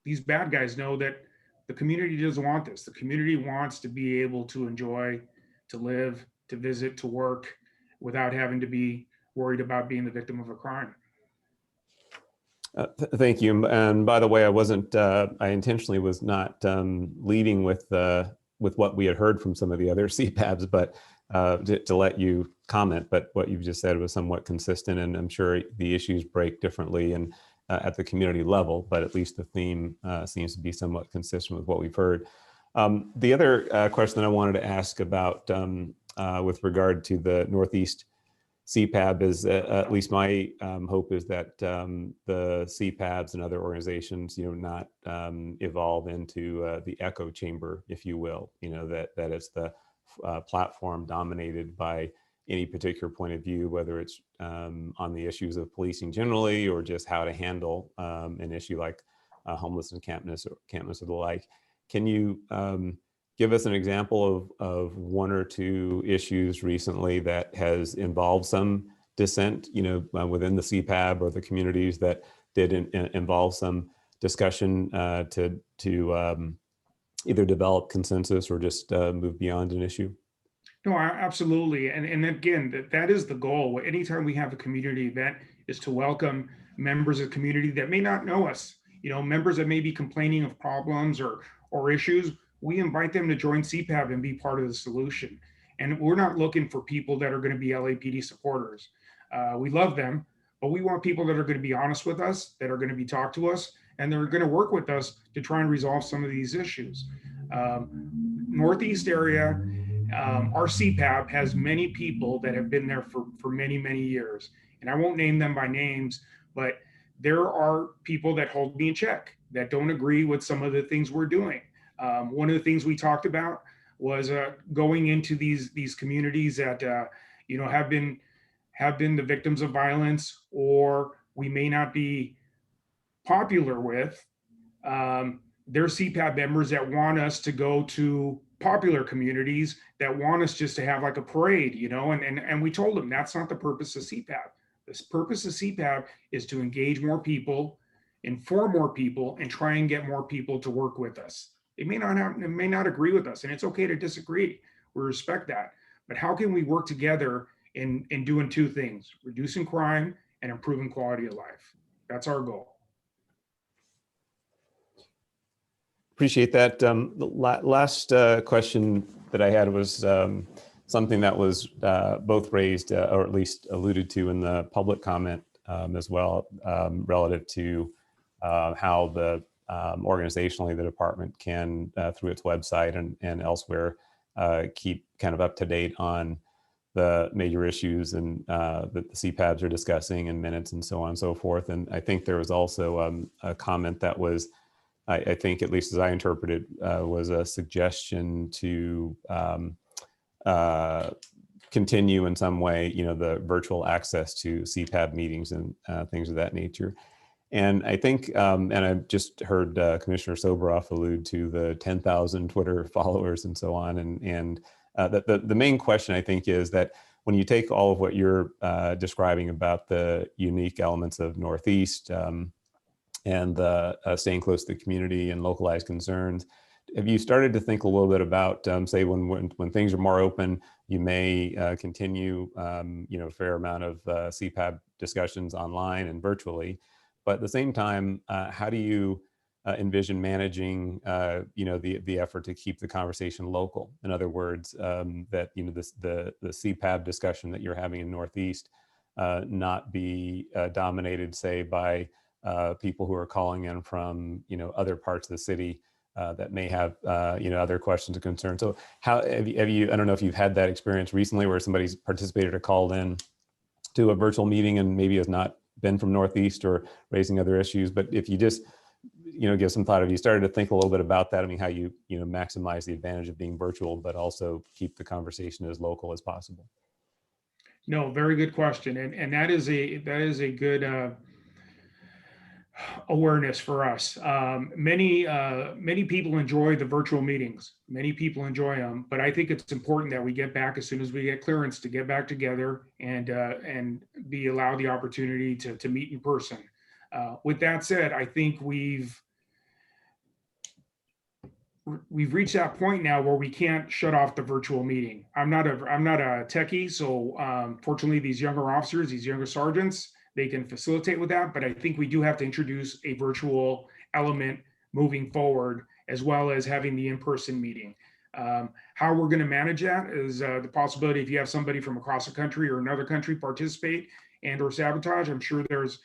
[SPEAKER 2] these bad guys know that the community doesn't want this. The community wants to be able to enjoy, to live, to visit, to work without having to be worried about being the victim of a crime.
[SPEAKER 22] Thank you. And by the way, I intentionally was not leading with what we had heard from some of the other CPABs, but to let you comment. But what you've just said was somewhat consistent, and I'm sure the issues break differently and at the community level, but at least the theme seems to be somewhat consistent with what we've heard. The other question that I wanted to ask about with regard to the Northeast CPAB is, at least my hope is that the CPABs and other organizations, not evolve into the echo chamber, if you will, that it's the platform dominated by any particular point of view, whether it's on the issues of policing generally or just how to handle an issue like homeless encampments or the like. Can you give us an example of one or two issues recently that has involved some dissent, within the CPAB or the communities that did involve some discussion to either develop consensus or just move beyond an issue?
[SPEAKER 2] No, absolutely. And again, that is the goal. Anytime we have a community event is to welcome members of the community that may not know us, members that may be complaining of problems or issues. We invite them to join CPAB and be part of the solution. And we're not looking for people that are going to be LAPD supporters. We love them, but we want people that are going to be honest with us, that are going to be talk to us, and they're going to work with us to try and resolve some of these issues. Northeast area, our CPAB has many people that have been there for many, many years. And I won't name them by names, but there are people that hold me in check, that don't agree with some of the things we're doing. One of the things we talked about was going into these communities that have been the victims of violence, or we may not be popular with. They're CPAB members that want us to go to popular communities, that want us just to have like a parade, and we told them that's not the purpose of CPAB. The purpose of CPAB is to engage more people, inform more people, and try and get more people to work with us. They may not agree with us, and it's okay to disagree. We respect that. But how can we work together in doing two things: reducing crime and improving quality of life? That's our goal.
[SPEAKER 22] Appreciate that. The last question that I had was something that was both raised or at least alluded to in the public comment as well, relative to how the organizationally the department can, through its website and elsewhere, keep kind of up to date on the major issues and that the CPABs are discussing in minutes and so on and so forth. And I think there was also a comment that was, I think, at least as I interpreted, was a suggestion to continue in some way, the virtual access to CPAB meetings and things of that nature. And I think, and I've just heard Commissioner Soboroff allude to the 10,000 Twitter followers and so on. And the main question, I think, is that when you take all of what you're describing about the unique elements of Northeast, and staying close to the community and localized concerns, have you started to think a little bit about, say, when things are more open, you may continue, a fair amount of CPAB discussions online and virtually, but at the same time, how do you envision managing, the effort to keep the conversation local? In other words, that the CPAB discussion that you're having in Northeast not be dominated, say, by people who are calling in from other parts of the city that may have other questions or concerns. So how have you, I don't know if you've had that experience recently where somebody's participated or called in to a virtual meeting and maybe has not been from Northeast or raising other issues, but if you just give some thought, have you started to think a little bit about that? I mean, how you maximize the advantage of being virtual, but also keep the conversation as local as possible?
[SPEAKER 2] No, very good question, and that is a good awareness for us. Many people enjoy the virtual meetings. Many people enjoy them, but I think it's important that we get back as soon as we get clearance to get back together and be allowed the opportunity to meet in person. With that said, I think we've reached that point now where we can't shut off the virtual meeting. I'm not a techie, so fortunately, these younger officers, these younger sergeants, they can facilitate with that, but I think we do have to introduce a virtual element moving forward, as well as having the in-person meeting. How we're going to manage that is the possibility if you have somebody from across the country or another country participate and or sabotage. I'm sure there's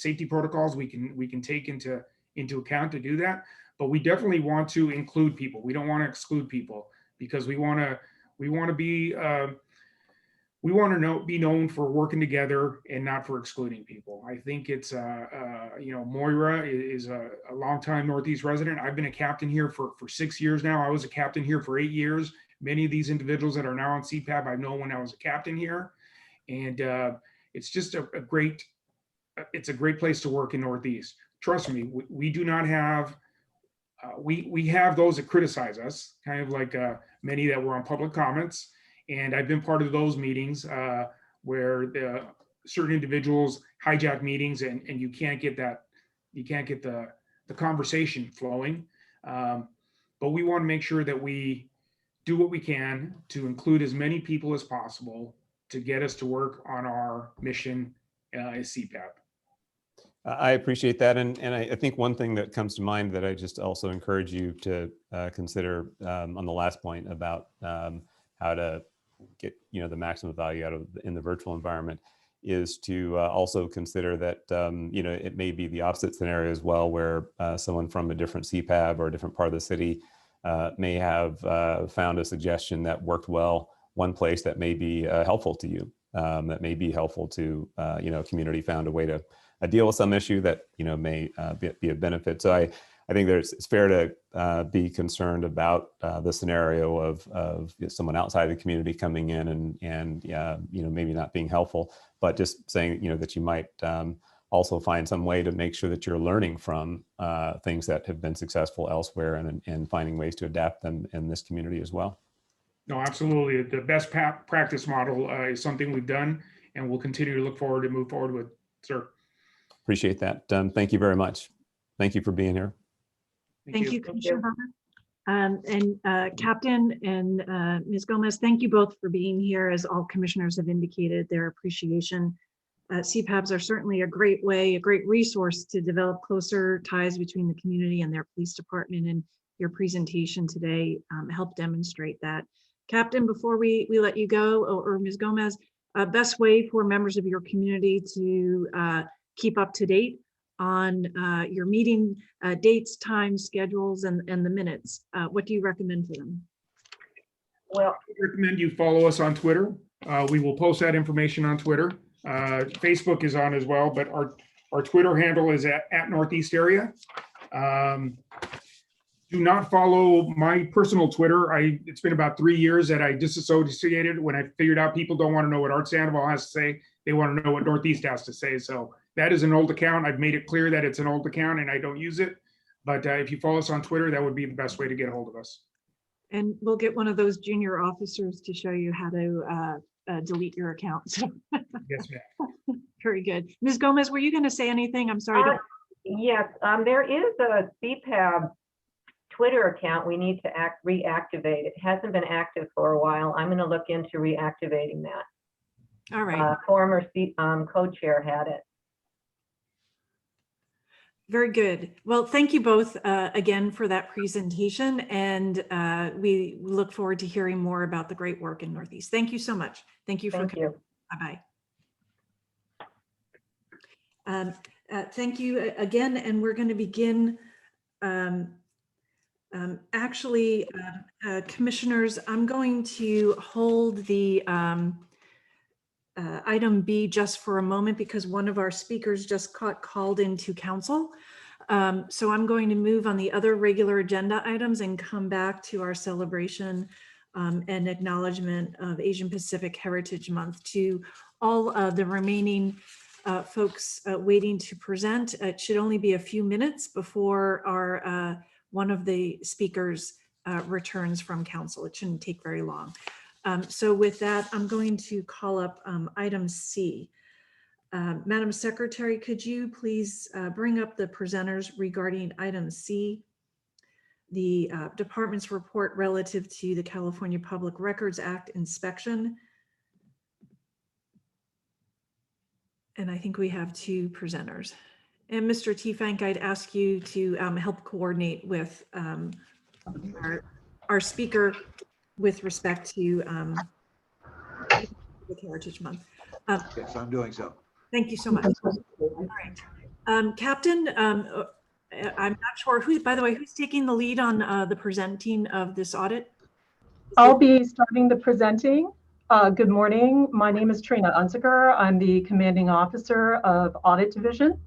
[SPEAKER 2] safety protocols we can take into account to do that, but we definitely want to include people. We don't want to exclude people, because we want to be be known for working together and not for excluding people. I think it's, Moira is a longtime Northeast resident. I've been a captain here for 6 years now. I was a captain here for 8 years. Many of these individuals that are now on CPAP, I've known when I was a captain here. And it's just it's a great place to work in Northeast. Trust me, we do not have, we have those that criticize us, kind of like many that were on public comments. And I've been part of those meetings where certain individuals hijack meetings and you can't get the conversation flowing. But we want to make sure that we do what we can to include as many people as possible to get us to work on our mission as CPAP.
[SPEAKER 22] I appreciate that. And I think one thing that comes to mind that I just also encourage you to consider on the last point about how to get the maximum value out of in the virtual environment is to also consider that it may be the opposite scenario as well, where someone from a different CPAB or a different part of the city may have found a suggestion that worked well one place that may be helpful to you, that may be helpful to a community found a way to deal with some issue that may be a benefit. So I think it's fair to be concerned about the scenario of someone outside the community coming in and maybe not being helpful, but just saying that you might also find some way to make sure that you're learning from things that have been successful elsewhere and finding ways to adapt them in this community as well.
[SPEAKER 2] No, absolutely. The best practice model is something we've done and we'll continue to look forward to move forward with, sir.
[SPEAKER 22] Appreciate that. Thank you very much. Thank you for being here.
[SPEAKER 3] Thank you, Commissioner Barber. And Captain and Ms. Gomez, thank you both for being here. As all commissioners have indicated their appreciation. CPABs are certainly a great way, a great resource to develop closer ties between the community and their police department, and your presentation today helped demonstrate that. Captain, before we let you go, or Ms. Gomez, best way for members of your community to keep up to date on your meeting dates, times, schedules, and the minutes. What do you recommend for them?
[SPEAKER 2] Well, I recommend you follow us on Twitter. We will post that information on Twitter. Facebook is on as well, but our Twitter handle is at Northeast Area. Do not follow my personal Twitter. It's been about 3 years that I disassociated when I figured out people don't want to know what Art Sandoval has to say. They want to know what Northeast has to say. So that is an old account. I've made it clear that it's an old account and I don't use it. But if you follow us on Twitter, that would be the best way to get a hold of us.
[SPEAKER 3] And we'll get one of those junior officers to show you how to delete your account. So.
[SPEAKER 2] Yes, ma'am.
[SPEAKER 3] Very good. Ms. Gomez, were you going to say anything? I'm sorry.
[SPEAKER 1] Yes, there is a CPAB Twitter account we need to reactivate. It hasn't been active for a while. I'm going to look into reactivating that.
[SPEAKER 3] All right.
[SPEAKER 1] Former co-chair had it.
[SPEAKER 3] Very good. Well, thank you both again for that presentation, and we look forward to hearing more about the great work in Northeast. Thank you so much. Thank you for coming. Bye-bye. Thank you again, and we're going to begin. Commissioners, I'm going to hold the item B just for a moment because one of our speakers just got called into council. So I'm going to move on the other regular agenda items and come back to our celebration and acknowledgement of Asian Pacific Heritage Month. To all of the remaining folks waiting to present, it should only be a few minutes before our one of the speakers returns from council. It shouldn't take very long. So with that, I'm going to call up item C. Madam Secretary, could you please bring up the presenters regarding item C, the department's report relative to the California Public Records Act inspection. And I think we have two presenters. And Mr. Teefank, I'd ask you to help coordinate with our speaker with respect to the Heritage Month.
[SPEAKER 8] Yes, I'm doing so.
[SPEAKER 3] Thank you so much. All right. Captain, I'm not sure who, by the way, who's taking the lead on the presenting of this audit?
[SPEAKER 9] I'll be starting the presenting. Good morning. My name is Trina Unziger. I'm the commanding officer of Audit Division.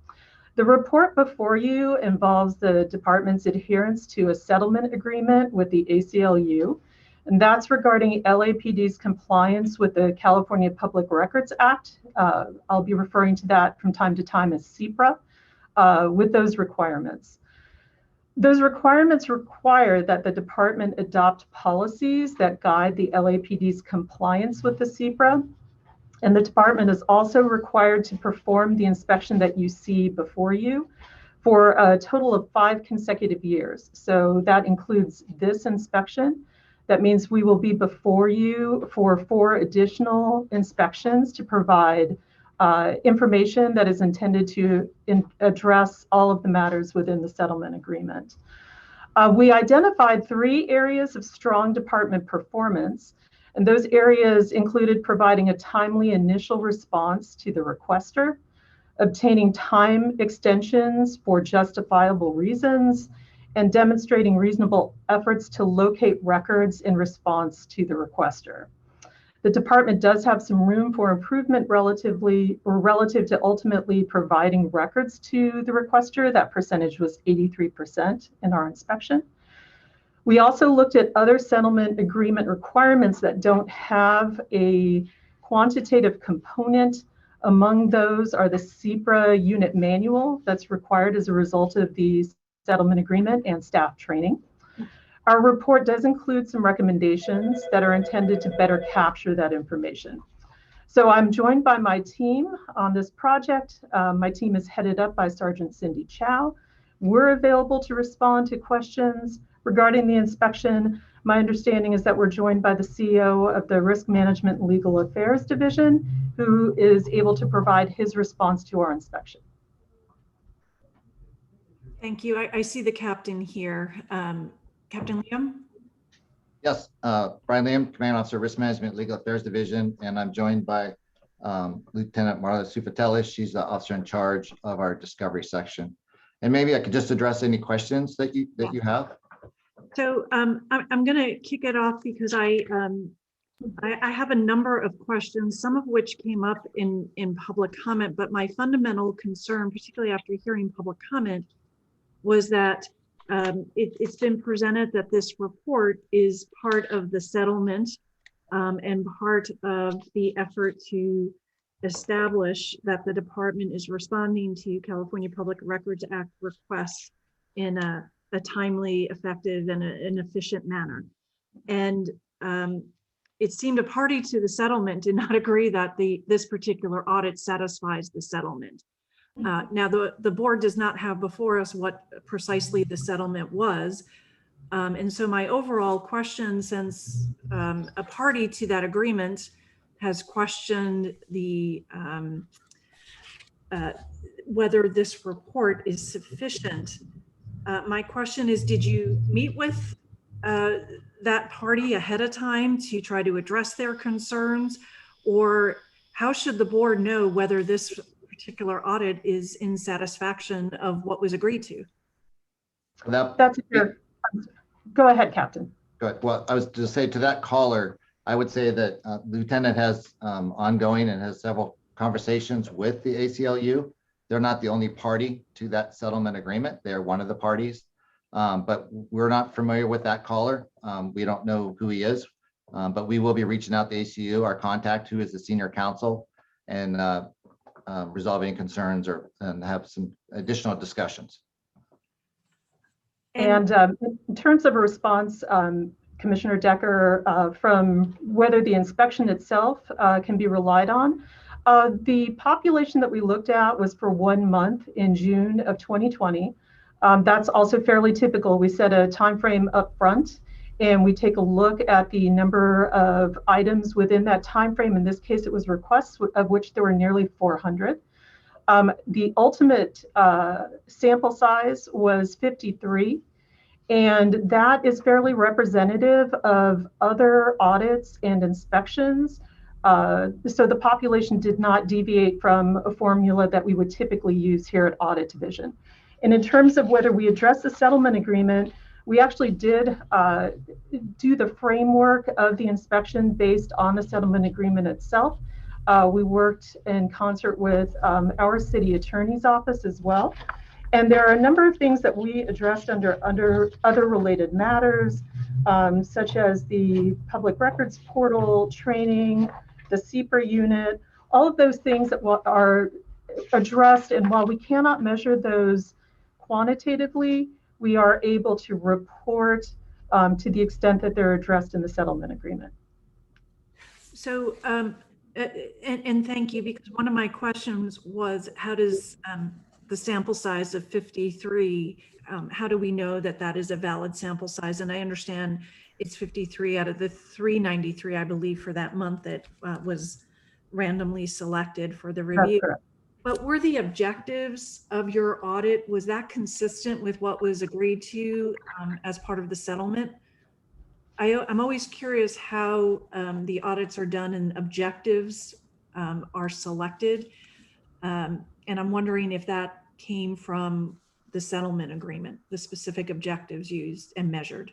[SPEAKER 9] The report before you involves the department's adherence to a settlement agreement with the ACLU. And that's regarding LAPD's compliance with the California Public Records Act. I'll be referring to that from time to time as CPRA, with those requirements. Those requirements require that the department adopt policies that guide the LAPD's compliance with the CPRA. And the department is also required to perform the inspection that you see before you for a total of 5 consecutive years. So that includes this inspection. That means we will be before you for 4 additional inspections to provide information that is intended to address all of the matters within the settlement agreement. We identified 3 areas of strong department performance, and those areas included providing a timely initial response to the requester, obtaining time extensions for justifiable reasons, and demonstrating reasonable efforts to locate records in response to the requester. The department does have some room for improvement relative to ultimately providing records to the requester. That percentage was 83% in our inspection. We also looked at other settlement agreement requirements that don't have a quantitative component. Among those are the CPRA unit manual that's required as a result of the settlement agreement and staff training. Our report does include some recommendations that are intended to better capture that information. So I'm joined by my team on this project. My team is headed up by Sergeant Cindy Chow. We're available to respond to questions regarding the inspection. My understanding is that we're joined by the CEO of the Risk Management and Legal Affairs Division, who is able to provide his response to our inspection.
[SPEAKER 3] Thank you. I see the captain here. Captain Liam?
[SPEAKER 10] Yes, Brian Liam, Command Officer, Risk Management, Legal Affairs Division, and I'm joined by Lieutenant Marla Sufatelis. She's the officer in charge of our discovery section. And maybe I could just address any questions that you have.
[SPEAKER 3] So I'm going to kick it off because I have a number of questions, some of which came up in public comment, but my fundamental concern, particularly after hearing public comment, was that it's been presented that this report is part of the settlement and part of the effort to establish that the department is responding to California Public Records Act requests in a timely, effective, and an efficient manner. And it seemed a party to the settlement did not agree that this particular audit satisfies the settlement. Now, the board does not have before us what precisely the settlement was. And so my overall question, since a party to that agreement has questioned the whether this report is sufficient, my question is, did you meet with that party ahead of time to try to address their concerns? Or how should the board know whether this particular audit is in satisfaction of what was agreed to?
[SPEAKER 9] That's your, go ahead, Captain.
[SPEAKER 10] Good. Well, I was to say to that caller, I would say that Lieutenant has ongoing and has several conversations with the ACLU. They're not the only party to that settlement agreement. They're one of the parties, but we're not familiar with that caller. We don't know who he is, but we will be reaching out to ACLU, our contact, who is the senior counsel, and resolving concerns and have some additional discussions.
[SPEAKER 9] And in terms of a response, Commissioner Decker, from whether the inspection itself can be relied on, the population that we looked at was for 1 month in June of 2020. That's also fairly typical. We set a time frame up front, and we take a look at the number of items within that time frame. In this case, it was requests, of which there were nearly 400. The ultimate sample size was 53, and that is fairly representative of other audits and inspections. So the population did not deviate from a formula that we would typically use here at Audit Division. And in terms of whether we address the settlement agreement, we actually did do the framework of the inspection based on the settlement agreement itself. We worked in concert with our city attorney's office as well. And there are a number of things that we addressed under other related matters, such as the public records portal, training, the CPR unit, all of those things that are addressed. And while we cannot measure those quantitatively, we are able to report to the extent that they're addressed in the settlement agreement.
[SPEAKER 3] So, and thank you, because one of my questions was, how does the sample size of 53, how do we know that that is a valid sample size? And I understand it's 53 out of the 393, I believe, for that month that was randomly selected for the review. But were the objectives of your audit, was that consistent with what was agreed to as part of the settlement? I'm always curious how the audits are done and objectives are selected. And I'm wondering if that came from the settlement agreement, the specific objectives used and measured.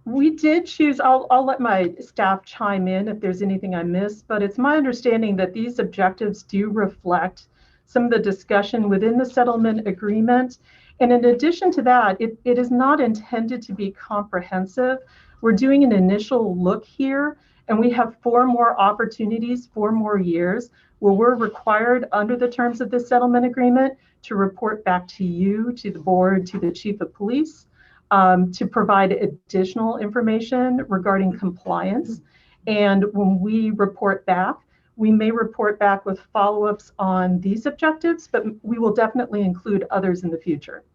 [SPEAKER 9] We did choose, I'll let my staff chime in if there's anything I missed, but it's my understanding that these objectives do reflect some of the discussion within the settlement agreement. And in addition to that, it is not intended to be comprehensive. We're doing an initial look here, and we have 4 more opportunities, 4 more years, where we're required under the terms of this settlement agreement to report back to you, to the board, to the chief of police, to provide additional information regarding compliance. And when we report back, we may report back with follow-ups on these objectives, but we will definitely include others in the future.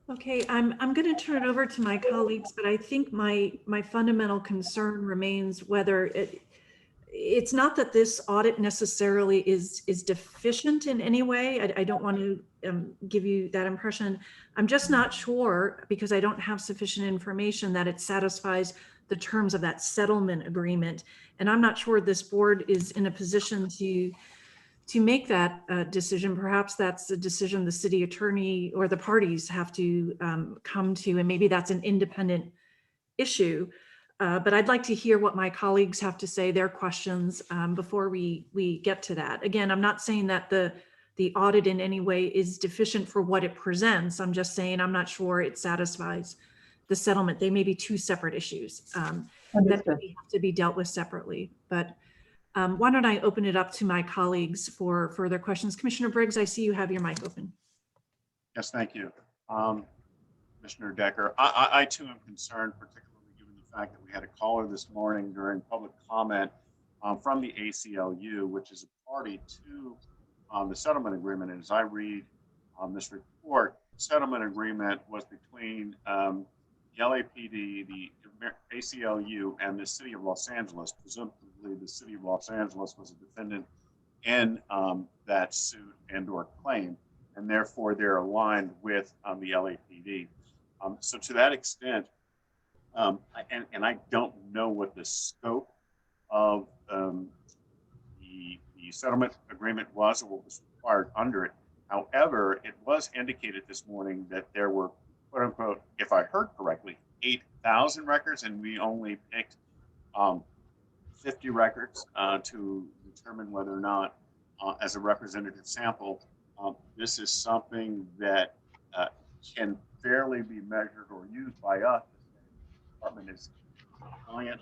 [SPEAKER 3] Okay, I'm going to turn it over to my colleagues, but I think my fundamental concern remains whether it's not that this audit necessarily is deficient in any way. I don't want to give you that impression. I'm just not sure, because I don't have sufficient information, that it satisfies the terms of that settlement agreement. And I'm not sure this board is in a position to make that decision. Perhaps that's a decision the city attorney or the parties have to come to, and maybe that's an independent issue. But I'd like to hear what my colleagues have to say, their questions, before we get to that. Again, I'm not saying that the audit in any way is deficient for what it presents. I'm just saying I'm not sure it satisfies the settlement. They may be 2 separate issues that have to be dealt with separately. But why don't I open it up to my colleagues for further questions? Commissioner Briggs, I see you have your mic open.
[SPEAKER 6] Yes, thank you. Commissioner Decker, I too am concerned, particularly given the fact that we had a caller this morning during public comment from the ACLU, which is a party to the settlement agreement. And as I read this report, the settlement agreement was between the LAPD, the ACLU, and the city of Los Angeles. Presumably the city of Los Angeles was a defendant in that suit and or claim, and therefore they're aligned with the LAPD. So to that extent, and I don't know what the scope of the settlement agreement was or what was required under it. However, it was indicated this morning that there were, quote unquote, if I heard correctly, 8,000 records, and we only picked 50 records to determine whether or not, as a representative sample, this is something that can fairly be measured or used by us. The department is compliant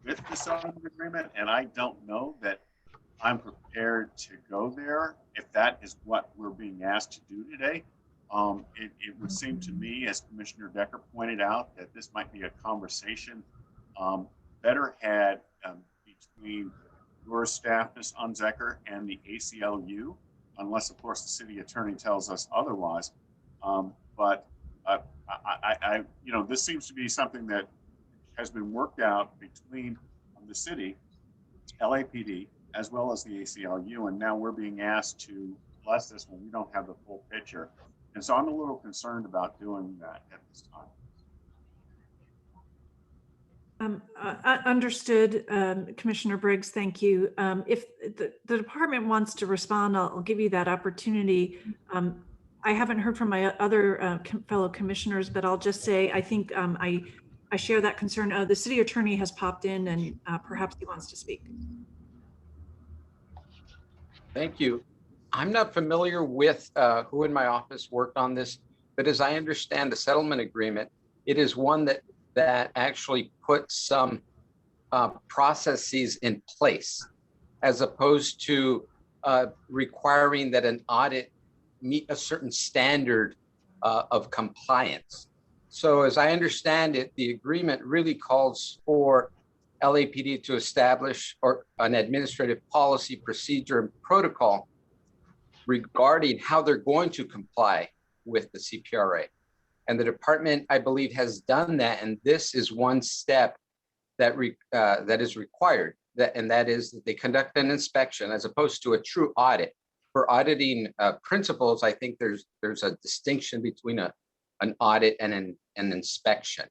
[SPEAKER 6] with the settlement agreement, and I don't know that I'm prepared to go there if that is what we're being asked to do today. It would seem to me, as Commissioner Decker pointed out, that this might be a conversation better had between your staff, Ms. Unzecker, and the ACLU, unless, of course, the city attorney tells us otherwise. But this seems to be something that has been worked out between the city, LAPD, as well as the ACLU, and now we're being asked to bless this when we don't have the full picture. And so I'm a little concerned about doing that at this time.
[SPEAKER 3] Understood, Commissioner Briggs, thank you. If the department wants to respond, I'll give you that opportunity. I haven't heard from my other fellow commissioners, but I'll just say, I think I share that concern. The city attorney has popped in, and perhaps he wants to speak.
[SPEAKER 11] Thank you. I'm not familiar with who in my office worked on this, but as I understand the settlement agreement, it is one that that actually put some processes in place, as opposed to requiring that an audit meet a certain standard of compliance. So as I understand it, the agreement really calls for LAPD to establish an administrative policy, procedure, and protocol regarding how they're going to comply with the CPRA. And the department, I believe, has done that. And this is one step that is required. And that is that they conduct an inspection as opposed to a true audit. For auditing principles, I think there's a distinction between an audit and an inspection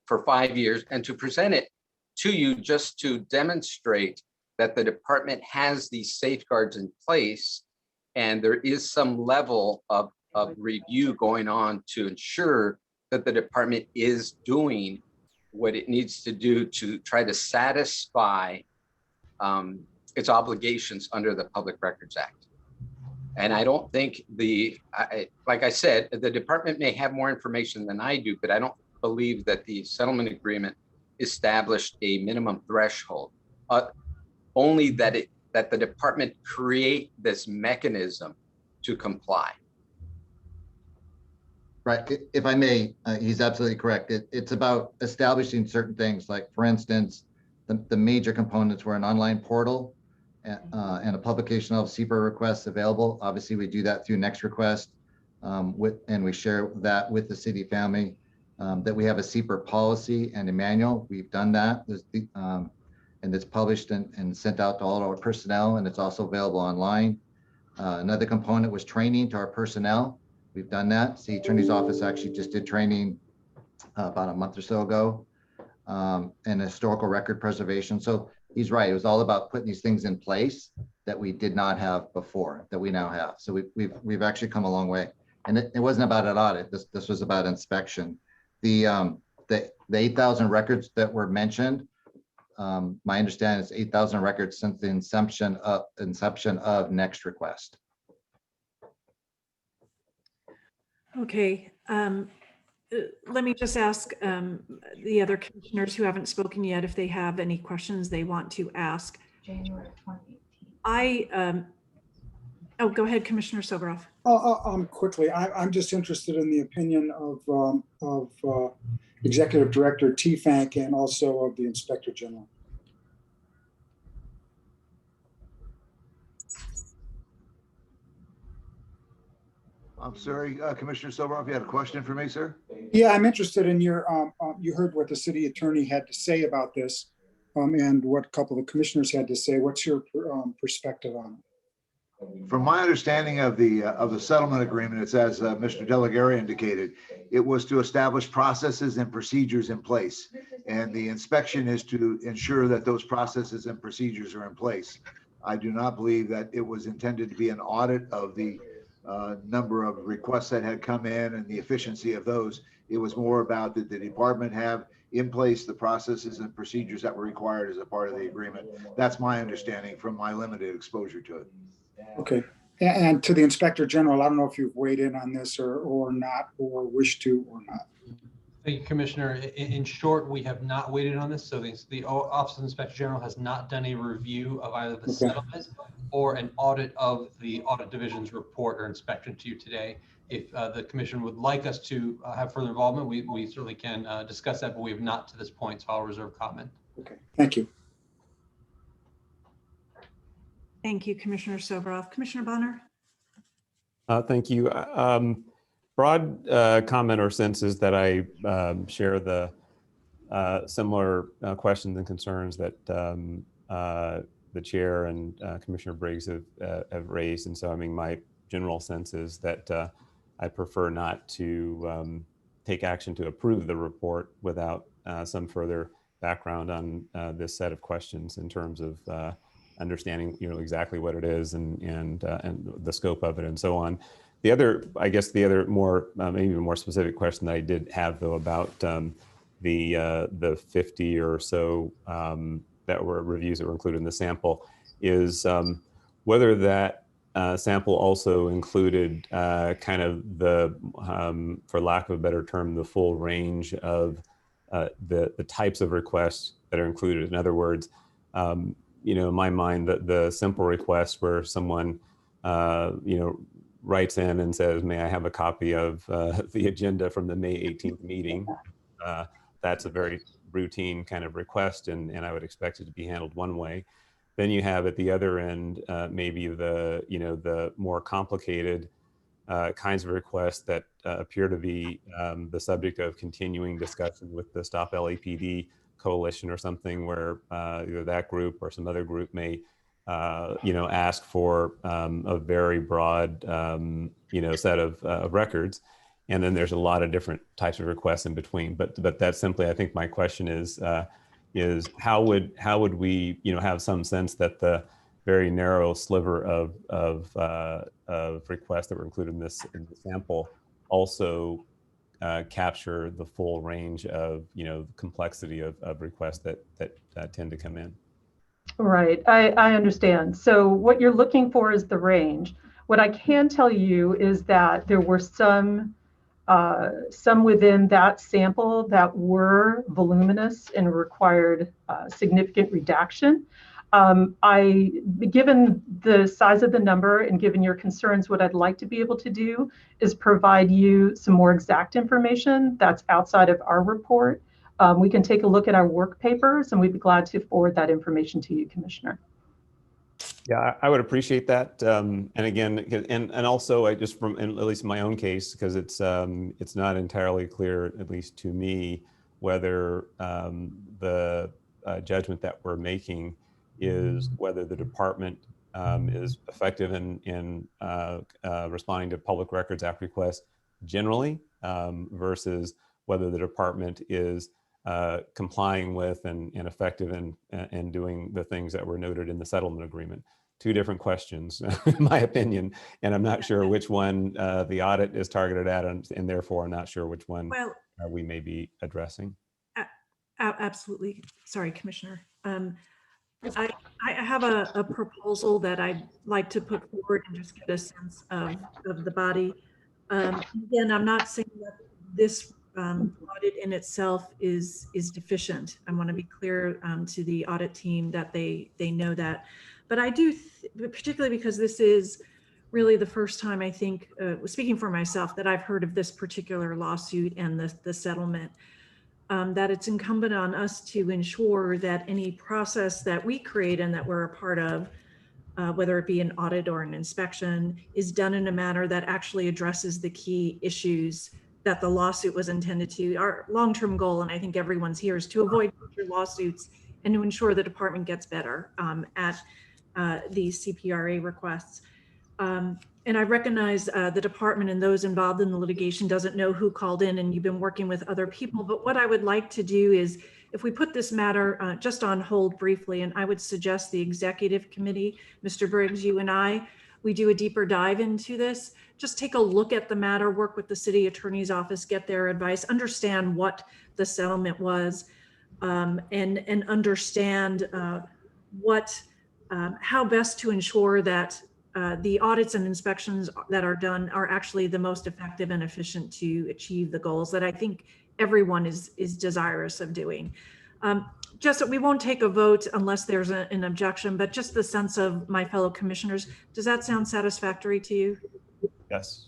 [SPEAKER 11] for 5 years, and to present it to you just to demonstrate that the department has these safeguards in place, and there is some level of review going on to ensure that the department is doing what it needs to do to try to satisfy its obligations under the Public Records Act. And I don't think like I said, the department may have more information than I do, but I don't believe that the settlement agreement established a minimum threshold. Only that the department create this mechanism to comply.
[SPEAKER 10] Right. If I may, he's absolutely correct. It's about establishing certain things, like, for instance, the major components were an online portal and a publication of CPRA requests available. Obviously, we do that through NextRequest, and we share that with the city family. That we have a CPRA policy and a manual. We've done that. And it's published and sent out to all our personnel, and it's also available online. Another component was training to our personnel. We've done that. City Attorney's Office actually just did training about a month or so ago, and historical record preservation. So he's right. It was all about putting these things in place that we did not have before, that we now have. So we've actually come a long way. And it wasn't about an audit. This was about inspection. The 8,000 records that were mentioned, my understanding is 8,000 records since the inception of NextRequest.
[SPEAKER 3] Okay, let me just ask the other commissioners who haven't spoken yet if they have any questions they want to ask.
[SPEAKER 12] January 2018.
[SPEAKER 3] Oh, go ahead, Commissioner Soboroff.
[SPEAKER 13] Quickly, I'm just interested in the opinion of Executive Director TFANC and also of the Inspector General.
[SPEAKER 8] I'm sorry, Commissioner Soboroff, you had a question for me, sir?
[SPEAKER 13] Yeah, I'm interested in your, you heard what the city attorney had to say about this and what a couple of the commissioners had to say. What's your perspective on it?
[SPEAKER 8] From my understanding of the settlement agreement, it's as Mr. Delegare indicated, it was to establish processes and procedures in place. And the inspection is to ensure that those processes and procedures are in place. I do not believe that it was intended to be an audit of the number of requests that had come in and the efficiency of those. It was more about that the department have in place the processes and procedures that were required as a part of the agreement. That's my understanding from my limited exposure to it.
[SPEAKER 13] Okay, and to the Inspector General, I don't know if you've weighed in on this or not, or wish to or not.
[SPEAKER 23] Thank you, Commissioner. In short, we have not weighed in on this. So the Office of the Inspector General has not done a review of either the settlement or an audit of the audit division's report or inspection to you today. If the commission would like us to have further involvement, we certainly can discuss that, but we have not to this point, so I'll reserve comment.
[SPEAKER 13] Okay, thank you.
[SPEAKER 3] Thank you, Commissioner Soboroff. Commissioner Bonner?
[SPEAKER 22] Thank you. Broad comment or sense is that I share the similar questions and concerns that the chair and Commissioner Briggs have raised. And so, I mean, my general sense is that I prefer not to take action to approve the report without some further background on this set of questions in terms of understanding, exactly what it is and the scope of it and so on. The other, I guess, the other more maybe more specific question that I did have though about the 50 or so that were reviews that were included in the sample is whether that sample also included kind of the, for lack of a better term, the full range of the types of requests that are included. In other words, in my mind, the simple request where someone, writes in and says, may I have a copy of the agenda from the May 18th meeting? That's a very routine kind of request, and I would expect it to be handled one way. Then you have at the other end, maybe the more complicated kinds of requests that appear to be the subject of continuing discussion with the Stop LAPD coalition or something, where either that group or some other group may ask for a very broad set of records. And then there's a lot of different types of requests in between. But that's simply, I think my question is how would we have some sense that the very narrow sliver of requests that were included in the sample also capture the full range of complexity of requests that tend to come in.
[SPEAKER 9] Right, I understand. So what you're looking for is the range. What I can tell you is that there were some within that sample that were voluminous and required significant redaction. Given the size of the number and given your concerns, what I'd like to be able to do is provide you some more exact information that's outside of our report. We can take a look at our work papers, and we'd be glad to forward that information to you, Commissioner.
[SPEAKER 22] Yeah, I would appreciate that. And again, and also I just from at least in my own case, because it's not entirely clear, at least to me, whether the judgment that we're making is whether the department is effective in responding to public records act requests generally versus whether the department is complying with and effective in doing the things that were noted in the settlement agreement. Two different questions, in my opinion, and I'm not sure which one the audit is targeted at, and therefore I'm not sure which one we may be addressing.
[SPEAKER 3] Absolutely. Sorry, Commissioner. I have a proposal that I'd like to put forward and just get a sense of the body. Again, I'm not saying that this audit in itself is deficient. I want to be clear to the audit team that they know that. But I do, particularly because this is really the first time, I think, speaking for myself, that I've heard of this particular lawsuit and the settlement, that it's incumbent on us to ensure that any process that we create and that we're a part of, whether it be an audit or an inspection, is done in a manner that actually addresses the key issues that the lawsuit was intended to. Our long-term goal, and I think everyone's here, is to avoid future lawsuits and to ensure the department gets better at these CPRA requests. And I recognize the department and those involved in the litigation doesn't know who called in, and you've been working with other people. But what I would like to do is, if we put this matter just on hold briefly, and I would suggest the executive committee, Mr. Briggs, you and I, we do a deeper dive into this. Just take a look at the matter, work with the city attorney's office, get their advice, understand what the settlement was, and understand how best to ensure that the audits and inspections that are done are actually the most effective and efficient to achieve the goals that I think everyone is desirous of doing. Just that we won't take a vote unless there's an objection, but just the sense of my fellow commissioners, does that sound satisfactory to you?
[SPEAKER 22] Yes.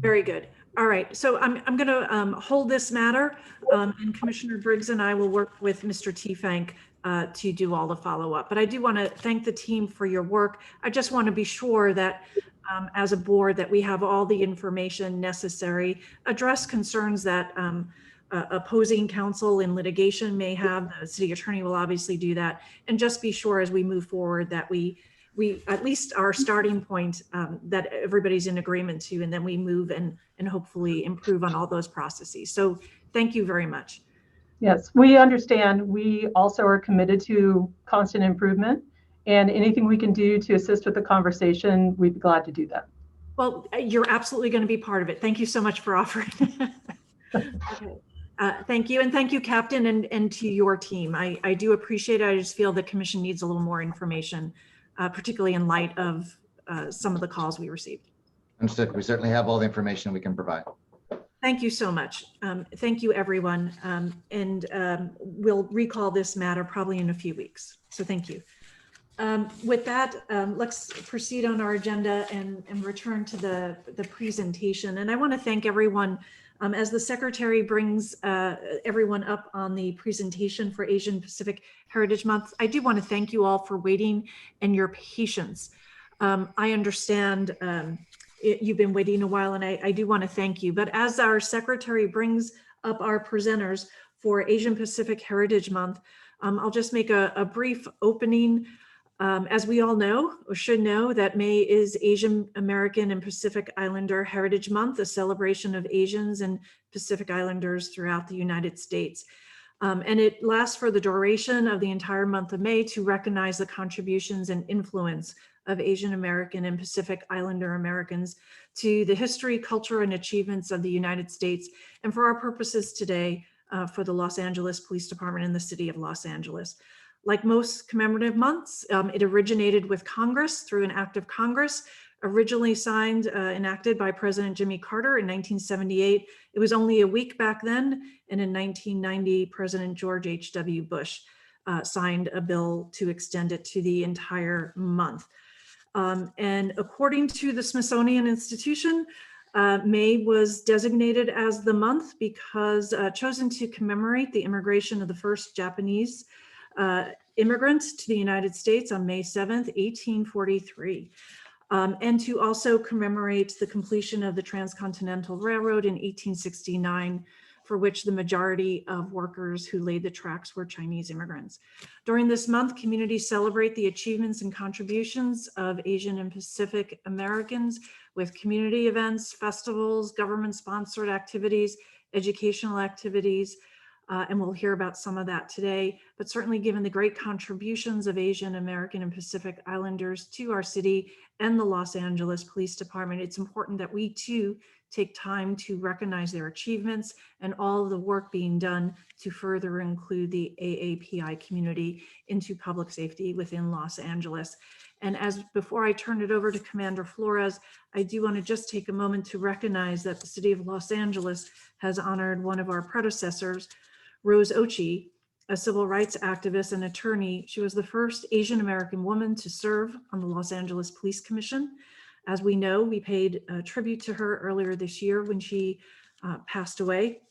[SPEAKER 3] Very good. All right, so I'm going to hold this matter, and Commissioner Briggs and I will work with Mr. Teefank to do all the follow-up. But I do want to thank the team for your work. I just want to be sure that as a board that we have all the information necessary, address concerns that opposing counsel in litigation may have. The city attorney will obviously do that, and just be sure as we move forward that we at least our starting point that everybody's in agreement to, and then we move and hopefully improve on all those processes. So thank you very much.
[SPEAKER 9] Yes, we understand. We also are committed to constant improvement, and anything we can do to assist with the conversation, we'd be glad to do that.
[SPEAKER 3] Well, you're absolutely going to be part of it. Thank you so much for offering. Okay. Thank you. And thank you, Captain, and to your team. I do appreciate it. I just feel the commission needs a little more information particularly in light of some of the calls we received.
[SPEAKER 10] Understood. We certainly have all the information we can provide.
[SPEAKER 3] Thank you so much. Thank you, everyone. We'll recall this matter probably in a few weeks. So thank you. With that, let's proceed on our agenda and return to the presentation. And I want to thank everyone as the Secretary brings everyone up on the presentation for Asian Pacific Heritage Month. I do want to thank you all for waiting and your patience. I understand you've been waiting a while, and I do want to thank you. But as our Secretary brings up our presenters for Asian Pacific Heritage Month, I'll just make a brief opening. As we all know, or should know, that May is Asian American and Pacific Islander Heritage Month, a celebration of Asians and Pacific Islanders throughout the United States. And it lasts for the duration of the entire month of May to recognize the contributions and influence of Asian American and Pacific Islander Americans to the history, culture, and achievements of the United States, and for our purposes today, for the Los Angeles Police Department and the City of Los Angeles. Like most commemorative months, it originated with Congress through an act of Congress, originally signed, enacted by President Jimmy Carter in 1978. It was only a week back then, and in 1990, President George H.W. Bush signed a bill to extend it to the entire month. And according to the Smithsonian Institution, May was designated as the month because chosen to commemorate the immigration of the first Japanese immigrants to the United States on May 7th, 1843, and to also commemorate the completion of the Transcontinental Railroad in 1869, for which the majority of workers who laid the tracks were Chinese immigrants. During this month, communities celebrate the achievements and contributions of Asian and Pacific Americans with community events, festivals, government-sponsored activities, educational activities, and we'll hear about some of that today. But certainly, given the great contributions of Asian American and Pacific Islanders to our city and the Los Angeles Police Department, it's important that we too take time to recognize their achievements and all of the work being done to further include the AAPI community into public safety within Los Angeles. And before I turn it over to Commander Flores, I do want to just take a moment to recognize that the City of Los Angeles has honored one of our predecessors, Rose Ochi, a civil rights activist and attorney. She was the first Asian American woman to serve on the Los Angeles Police Commission. As we know, we paid a tribute to her earlier this year when she passed away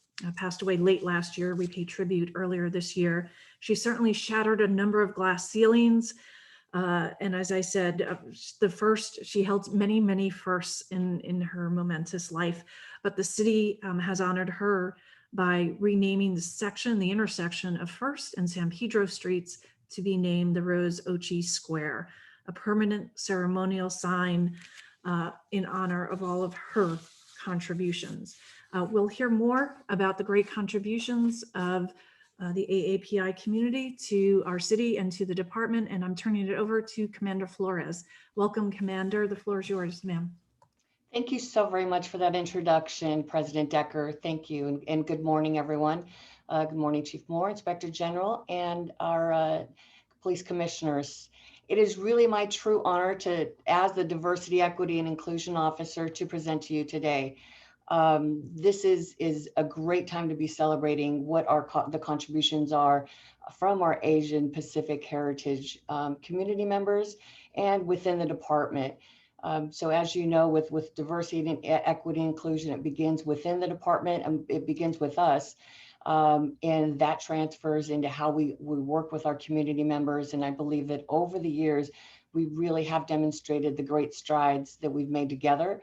[SPEAKER 3] late last year. We paid tribute earlier this year. She certainly shattered a number of glass ceilings. And as I said, she held many, many firsts in her momentous life, but the city has honored her by renaming the intersection of First and San Pedro Streets to be named the Rose Ochi Square, a permanent ceremonial sign in honor of all of her contributions. We'll hear more about the great contributions of the AAPI community to our city and to the department, and I'm turning it over to Commander Flores. Welcome, Commander. The floor is yours, ma'am.
[SPEAKER 14] Thank you so very much for that introduction, President Decker. Thank you, and good morning, everyone. Good morning, Chief Moore, Inspector General, and our police commissioners. It is really my true honor as the Diversity, Equity, and Inclusion Officer, to present to you today. This is a great time to be celebrating what the contributions are from our Asian Pacific Heritage community members and within the department. So as you know, with diversity and equity and inclusion, it begins within the department and it begins with us. And that transfers into how we work with our community members. And I believe that over the years, we really have demonstrated the great strides that we've made together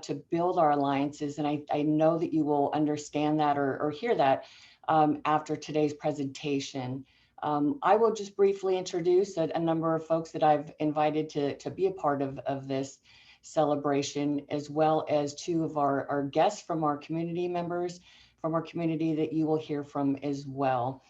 [SPEAKER 14] to build our alliances. And I know that you will understand that or hear that after today's presentation. I will just briefly introduce a number of folks that I've invited to be a part of this celebration, as well as two of our guests from our community members, from our community that you will hear from as well.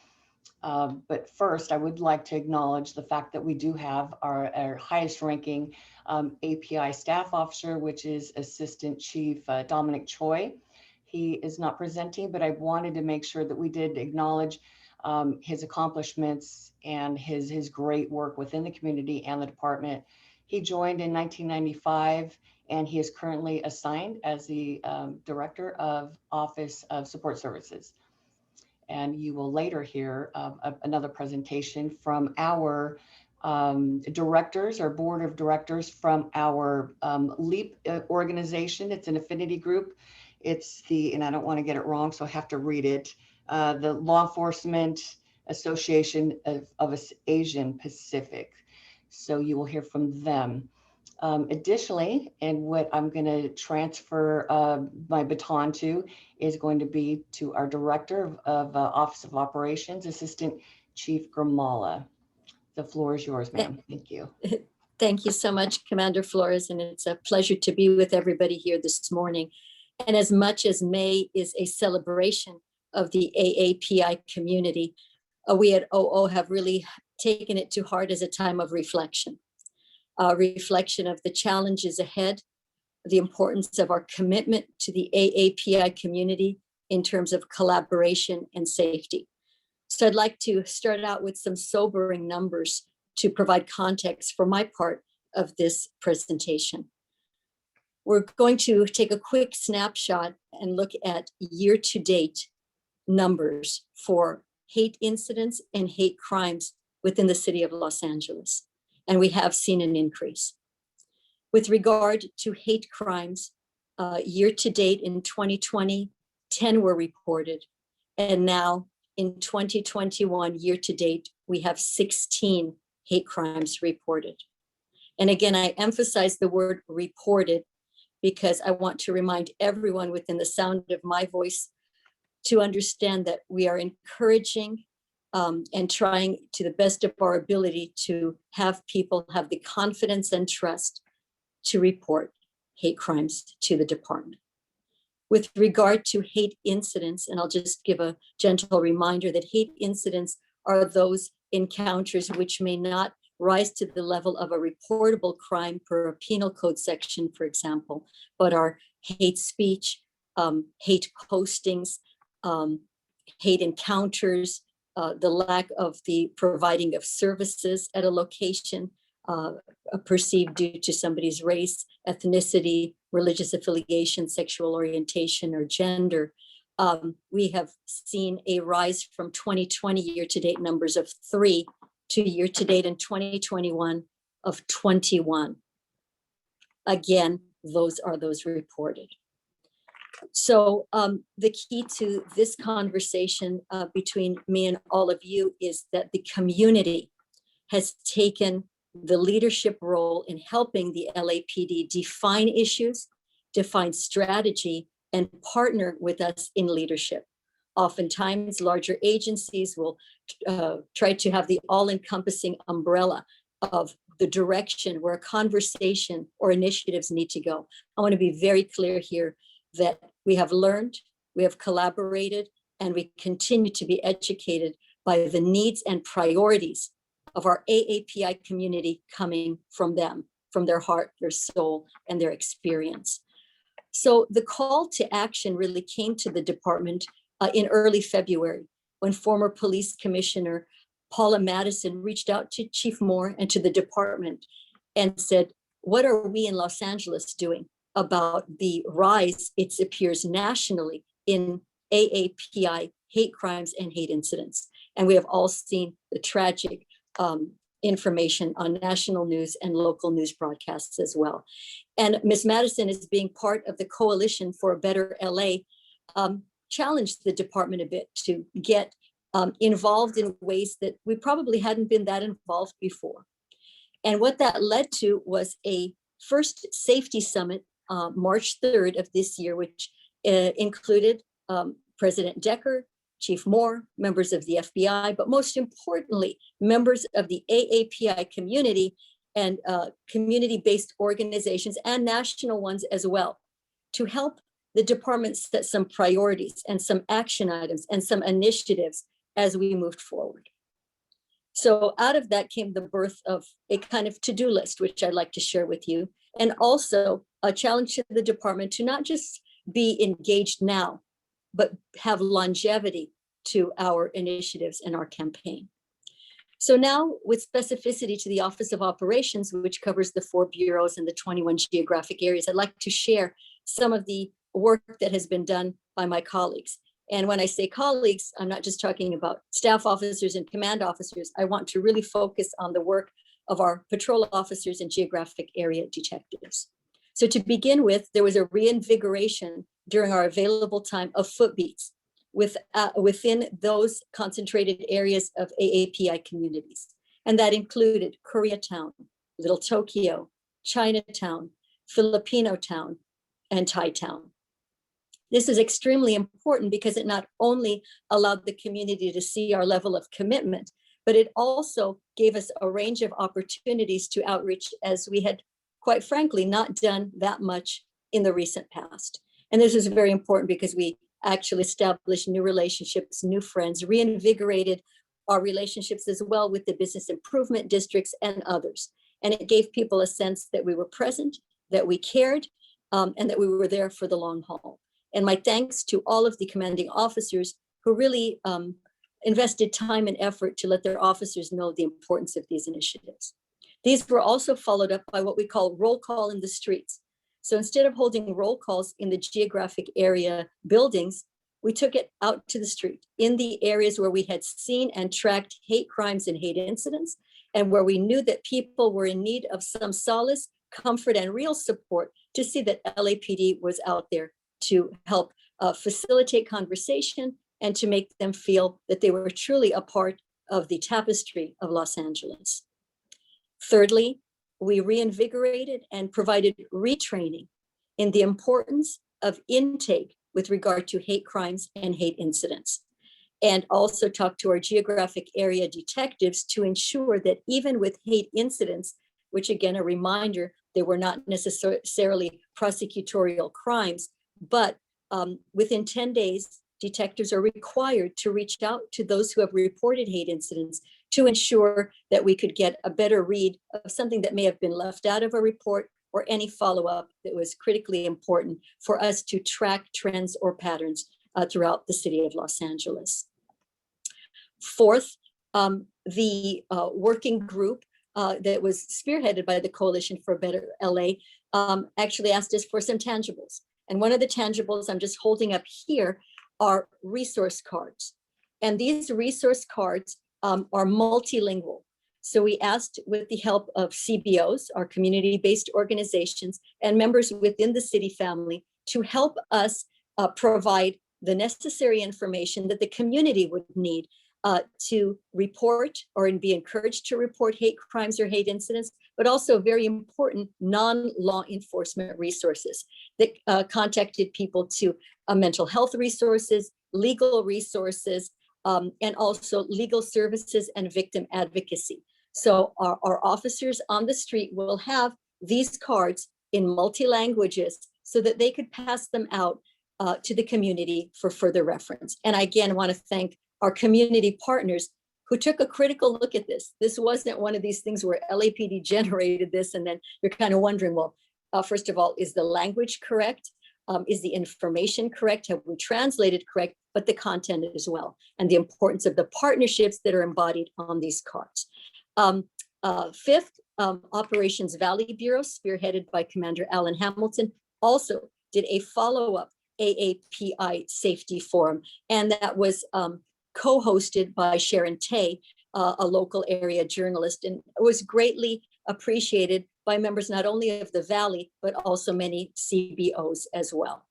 [SPEAKER 14] But first, I would like to acknowledge the fact that we do have our highest ranking API staff officer, which is Assistant Chief Dominic Choi. He is not presenting, but I wanted to make sure that we did acknowledge his accomplishments and his great work within the community and the department. He joined in 1995, and he is currently assigned as the Director of Office of Support Services. And you will later hear another presentation from our directors, our board of directors from our LEAP organization. It's an affinity group. It's and I don't want to get it wrong, so I have to read it. The Law Enforcement Association of Asian Pacific. So you will hear from them. Additionally, and what I'm going to transfer my baton to is going to be to our Director of Office of Operations, Assistant Chief Grimala. The floor is yours, ma'am. Thank you.
[SPEAKER 15] Thank you so much, Commander Flores, and it's a pleasure to be with everybody here this morning. And as much as May is a celebration of the AAPI community, we at OO have really taken it to heart as a time of reflection. Reflection of the challenges ahead, the importance of our commitment to the AAPI community in terms of collaboration and safety. So I'd like to start out with some sobering numbers to provide context for my part of this presentation. We're going to take a quick snapshot and look at year-to-date numbers for hate incidents and hate crimes within the city of Los Angeles. And we have seen an increase. With regard to hate crimes, year-to-date in 2020, 10 were reported. And now in 2021, year-to-date, we have 16 hate crimes reported. And again, I emphasize the word reported because I want to remind everyone within the sound of my voice to understand that we are encouraging and trying to the best of our ability to have people have the confidence and trust to report hate crimes to the department. With regard to hate incidents, and I'll just give a gentle reminder that hate incidents are those encounters which may not rise to the level of a reportable crime per a penal code section, for example, but are hate speech, hate postings, hate encounters, the lack of the providing of services at a location perceived due to somebody's race, ethnicity, religious affiliation, sexual orientation, or gender. We have seen a rise from 2020 year-to-date numbers of 3 to year-to-date in 2021 of 21. Again, those are those reported. So the key to this conversation between me and all of you is that the community has taken the leadership role in helping the LAPD define issues, define strategy, and partner with us in leadership. Oftentimes, larger agencies will try to have the all-encompassing umbrella of the direction where a conversation or initiatives need to go. I want to be very clear here that we have learned, we have collaborated, and we continue to be educated by the needs and priorities of our AAPI community coming from them, from their heart, their soul, and their experience. So the call to action really came to the department in early February when former police commissioner Paula Madison reached out to Chief Moore and to the department and said, what are we in Los Angeles doing about the rise, it appears nationally, in AAPI hate crimes and hate incidents? And we have all seen the tragic information on national news and local news broadcasts as well. And Ms. Madison, is being part of the Coalition for a Better LA, challenged the department a bit to get involved in ways that we probably hadn't been that involved before. And what that led to was a first safety summit, March 3rd of this year, which included President Decker, Chief Moore, members of the FBI, but most importantly, members of the AAPI community and community-based organizations and national ones as well, to help the department set some priorities and some action items and some initiatives as we moved forward. So out of that came the birth of a kind of to-do list, which I'd like to share with you, and also a challenge to the department to not just be engaged now, but have longevity to our initiatives and our campaign. So now, with specificity to the Office of Operations, which covers the 4 bureaus and the 21 geographic areas, I'd like to share some of the work that has been done by my colleagues. And when I say colleagues, I'm not just talking about staff officers and command officers. I want to really focus on the work of our patrol officers and geographic area detectives. So to begin with, there was a reinvigoration during our available time of footbeats within those concentrated areas of AAPI communities. And that included Koreatown, Little Tokyo, Chinatown, Filipino Town, and Thai Town. This is extremely important because it not only allowed the community to see our level of commitment, but it also gave us a range of opportunities to outreach, as we had, quite frankly, not done that much in the recent past. And this is very important because we actually established new relationships, new friends, reinvigorated our relationships as well with the business improvement districts and others. And it gave people a sense that we were present, that we cared, and that we were there for the long haul. And my thanks to all of the commanding officers who really invested time and effort to let their officers know the importance of these initiatives. These were also followed up by what we call roll call in the streets. So instead of holding roll calls in the geographic area buildings, we took it out to the street in the areas where we had seen and tracked hate crimes and hate incidents, and where we knew that people were in need of some solace, comfort, and real support to see that LAPD was out there to help facilitate conversation and to make them feel that they were truly a part of the tapestry of Los Angeles. Thirdly, we reinvigorated and provided retraining in the importance of intake with regard to hate crimes and hate incidents, and also talked to our geographic area detectives to ensure that even with hate incidents, which again, a reminder, they were not necessarily prosecutorial crimes, but within 10 days, detectives are required to reach out to those who have reported hate incidents to ensure that we could get a better read of something that may have been left out of a report or any follow-up that was critically important for us to track trends or patterns throughout the city of Los Angeles. Fourth, the working group that was spearheaded by the Coalition for a Better LA actually asked us for some tangibles. And one of the tangibles I'm just holding up here are resource cards. And these resource cards are multilingual. So we asked, with the help of CBOs, our community-based organizations, and members within the city family, to help us provide the necessary information that the community would need to report or be encouraged to report hate crimes or hate incidents, but also very important non-law enforcement resources that contacted people to mental health resources, legal resources, and also legal services and victim advocacy. So our officers on the street will have these cards in multi-languages so that they could pass them out to the community for further reference. And I again want to thank our community partners who took a critical look at this. This wasn't one of these things where LAPD generated this and then you're kind of wondering, well, first of all, is the language correct? Is the information correct? Have we translated correct? But the content as well, and the importance of the partnerships that are embodied on these cards. Fifth, Operations Valley Bureau, spearheaded by Commander Alan Hamilton, also did a follow-up AAPI safety forum, and that was co-hosted by Sharon Tay, a local area journalist, and it was greatly appreciated by members not only of the Valley, but also many CBOs as well.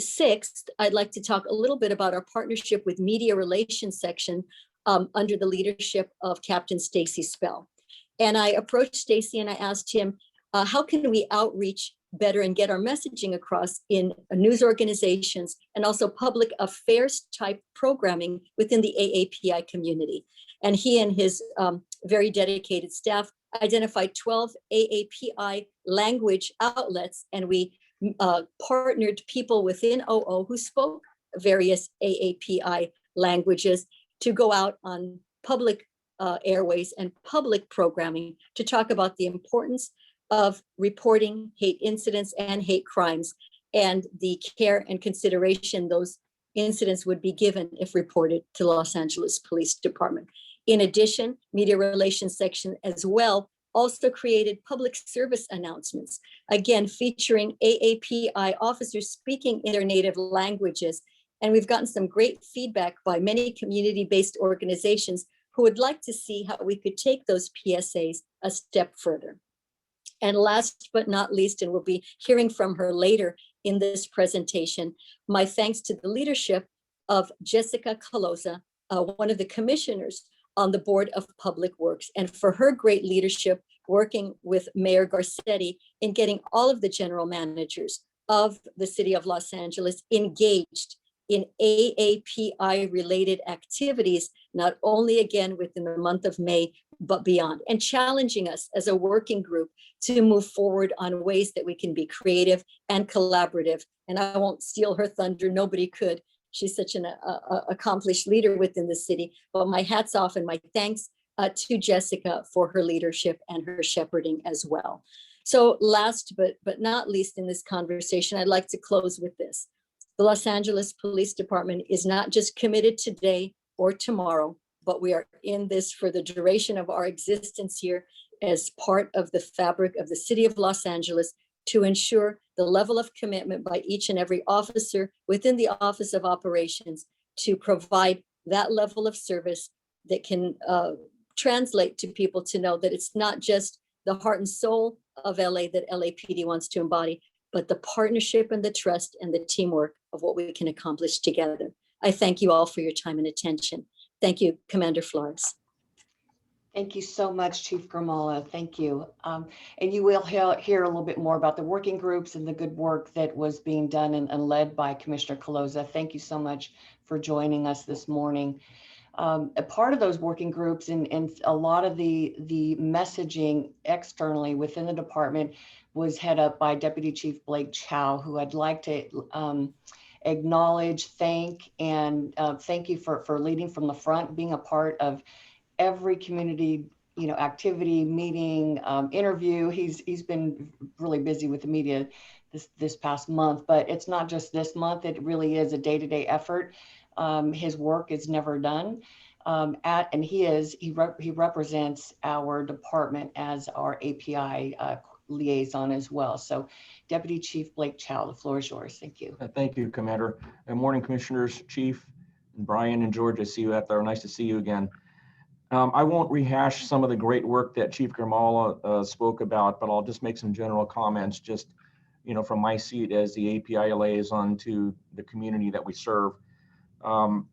[SPEAKER 15] Sixth, I'd like to talk a little bit about our partnership with Media Relations Section under the leadership of Captain Stacy Spell. And I approached Stacy and I asked him, how can we outreach better and get our messaging across in news organizations and also public affairs type programming within the AAPI community? And he and his very dedicated staff identified 12 AAPI language outlets, and we partnered people within OO who spoke various AAPI languages to go out on public airways and public programming to talk about the importance of reporting hate incidents and hate crimes and the care and consideration those incidents would be given if reported to Los Angeles Police Department. In addition, Media Relations section as well also created public service announcements, again, featuring AAPI officers speaking in their native languages. And we've gotten some great feedback by many community-based organizations who would like to see how we could take those PSAs a step further. And last but not least, and we'll be hearing from her later in this presentation, my thanks to the leadership of Jessica Caloza, one of the commissioners on the Board of Public Works, and for her great leadership working with Mayor Garcetti in getting all of the general managers of the city of Los Angeles engaged in AAPI related activities, not only again within the month of May, but beyond, and challenging us as a working group to move forward on ways that we can be creative and collaborative. And I won't steal her thunder, nobody could. She's such an accomplished leader within the city, but my hats off and my thanks to Jessica for her leadership and her shepherding as well. So last but not least in this conversation, I'd like to close with this. The Los Angeles Police Department is not just committed today or tomorrow, but we are in this for the duration of our existence here as part of the fabric of the city of Los Angeles to ensure the level of commitment by each and every officer within the Office of Operations to provide that level of service that can translate to people to know that it's not just the heart and soul of LA that LAPD wants to embody, but the partnership and the trust and the teamwork of what we can accomplish together. I thank you all for your time and attention. Thank you, Commander Flores.
[SPEAKER 14] Thank you so much, Chief Grimala. Thank you. And you will hear a little bit more about the working groups and the good work that was being done and led by Commissioner Caloza. Thank you so much for joining us this morning. A part of those working groups and a lot of the messaging externally within the department was head up by Deputy Chief Blake Chow, who I'd like to acknowledge, thank you for leading from the front, being a part of every community, activity, meeting, interview. He's been really busy with the media this past month, but it's not just this month. It really is a day-to-day effort. His work is never done. And he represents our department as our API liaison as well. So Deputy Chief Blake Chow, the floor is yours. Thank you.
[SPEAKER 16] Thank you, Commander. Good morning, Commissioners, Chief, and Brian and George. I see you out there. Nice to see you again. I won't rehash some of the great work that Chief Grimala spoke about, but I'll just make some general comments just, from my seat as the API liaison to the community that we serve. We're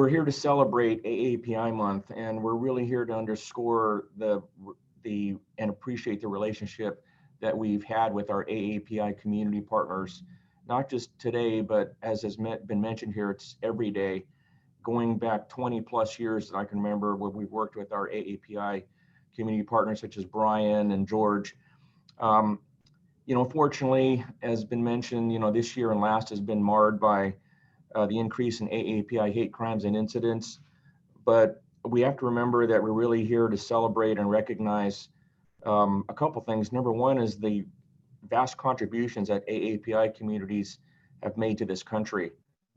[SPEAKER 16] here to celebrate AAPI month, and we're really here to underscore and appreciate the relationship that we've had with our AAPI community partners, not just today, but as has been mentioned here, it's every day, going back 20 plus years that I can remember where we've worked with our AAPI community partners such as Brian and George. Unfortunately, as been mentioned, this year and last has been marred by the increase in AAPI hate crimes and incidents. But we have to remember that we're really here to celebrate and recognize a couple things. Number one is the vast contributions that AAPI communities have made to this country.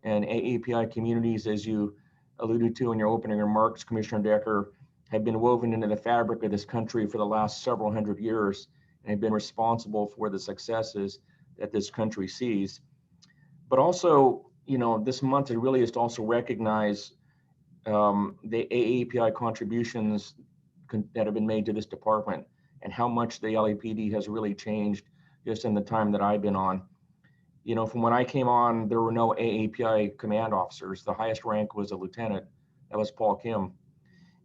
[SPEAKER 16] And AAPI communities, as you alluded to in your opening remarks, Commissioner Decker, have been woven into the fabric of this country for the last several hundred years and have been responsible for the successes that this country sees. But also, this month it really is to also recognize the AAPI contributions that have been made to this department and how much the LAPD has really changed just in the time that I've been on. From when I came on, there were no AAPI command officers. The highest rank was a lieutenant. That was Paul Kim.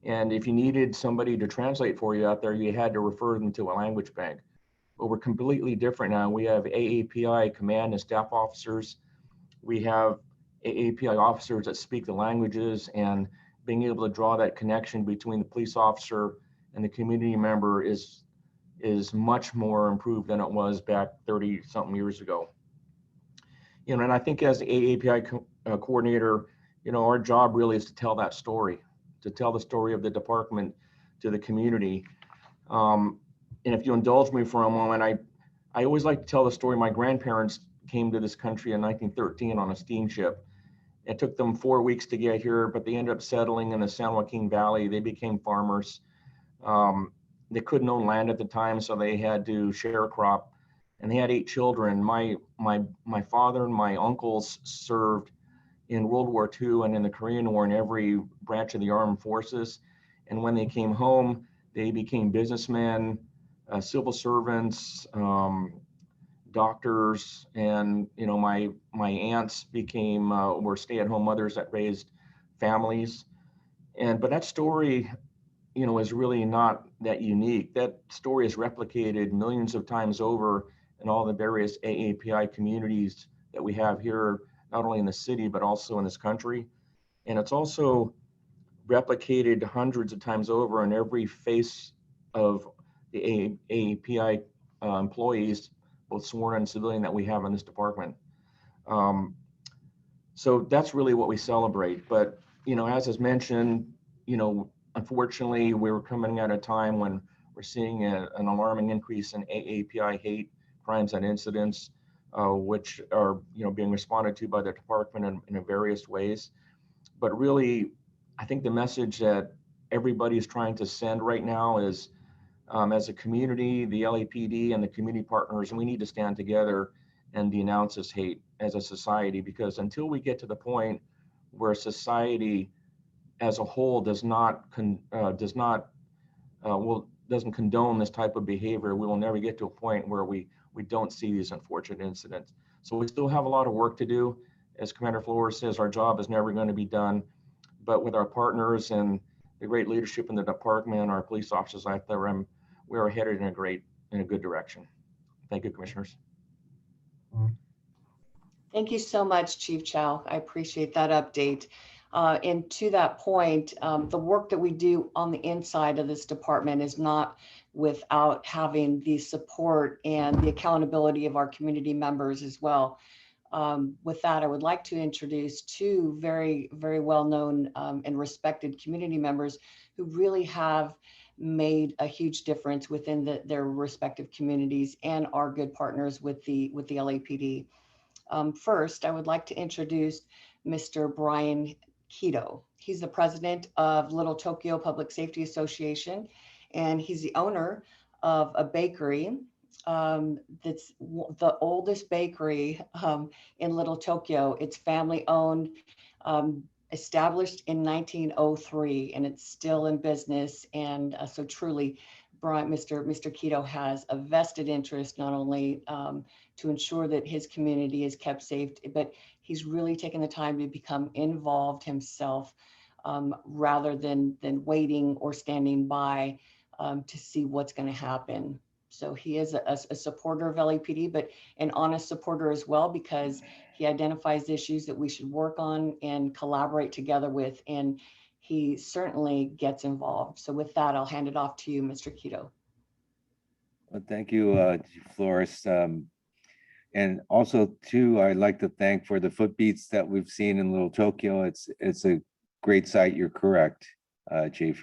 [SPEAKER 16] And if you needed somebody to translate for you out there, you had to refer them to a language bank. But we're completely different now. We have AAPI command and staff officers. We have AAPI officers that speak the languages, and being able to draw that connection between the police officer and the community member is much more improved than it was back 30 something years ago. And I think as the AAPI coordinator, our job really is to tell that story, to tell the story of the department to the community. And if you indulge me for a moment, I always like to tell the story. My grandparents came to this country in 1913 on a steamship. It took them 4 weeks to get here, but they ended up settling in the San Joaquin Valley. They became farmers. They couldn't own land at the time, so they had to share a crop. And they had 8 children. My father and my uncles served in World War II and in the Korean War in every branch of the armed forces. And when they came home, they became businessmen, civil servants, doctors, and my aunts became were stay-at-home mothers that raised families. But that story, is really not that unique. That story is replicated millions of times over in all the various AAPI communities that we have here, not only in the city, but also in this country. And it's also replicated hundreds of times over in every face of the AAPI employees, both sworn and civilian, that we have in this department. So that's really what we celebrate. But, as is mentioned, unfortunately, we're coming at a time when we're seeing an alarming increase in AAPI hate crimes and incidents, which are being responded to by the department in various ways. But really, I think the message that everybody is trying to send right now is, as a community, the LAPD and the community partners, we need to stand together and denounce this hate as a society, because until we get to the point where society as a whole doesn't condone this type of behavior, we will never get to a point where we don't see these unfortunate incidents. So we still have a lot of work to do. As Commander Flores says, our job is never going to be done, but with our partners and the great leadership in the department, our police officers out there, we are headed in a good direction. Thank you, commissioners.
[SPEAKER 14] Thank you so much, Chief Chow. I appreciate that update. And to that point, the work that we do on the inside of this department is not without having the support and the accountability of our community members as well. With that, I would like to introduce 2 very, very well-known and respected community members who really have made a huge difference within their respective communities and are good partners with the LAPD. First, I would like to introduce Mr. Brian Keto. He's the president of Little Tokyo Public Safety Association, and he's the owner of a bakery that's the oldest bakery in Little Tokyo. It's family owned, established in 1903, and it's still in business. And so truly, Mr. Keto has a vested interest, not only to ensure that his community is kept safe, but he's really taken the time to become involved himself rather than waiting or standing by to see what's going to happen. So he is a supporter of LAPD, but an honest supporter as well, because he identifies issues that we should work on and collaborate together with, and he certainly gets involved. So with that, I'll hand it off to you, Mr. Keto.
[SPEAKER 17] Well, thank you, Flores. And also, too, I'd like to thank for the footbeats that we've seen in Little Tokyo. It's a great site. You're correct, Chief.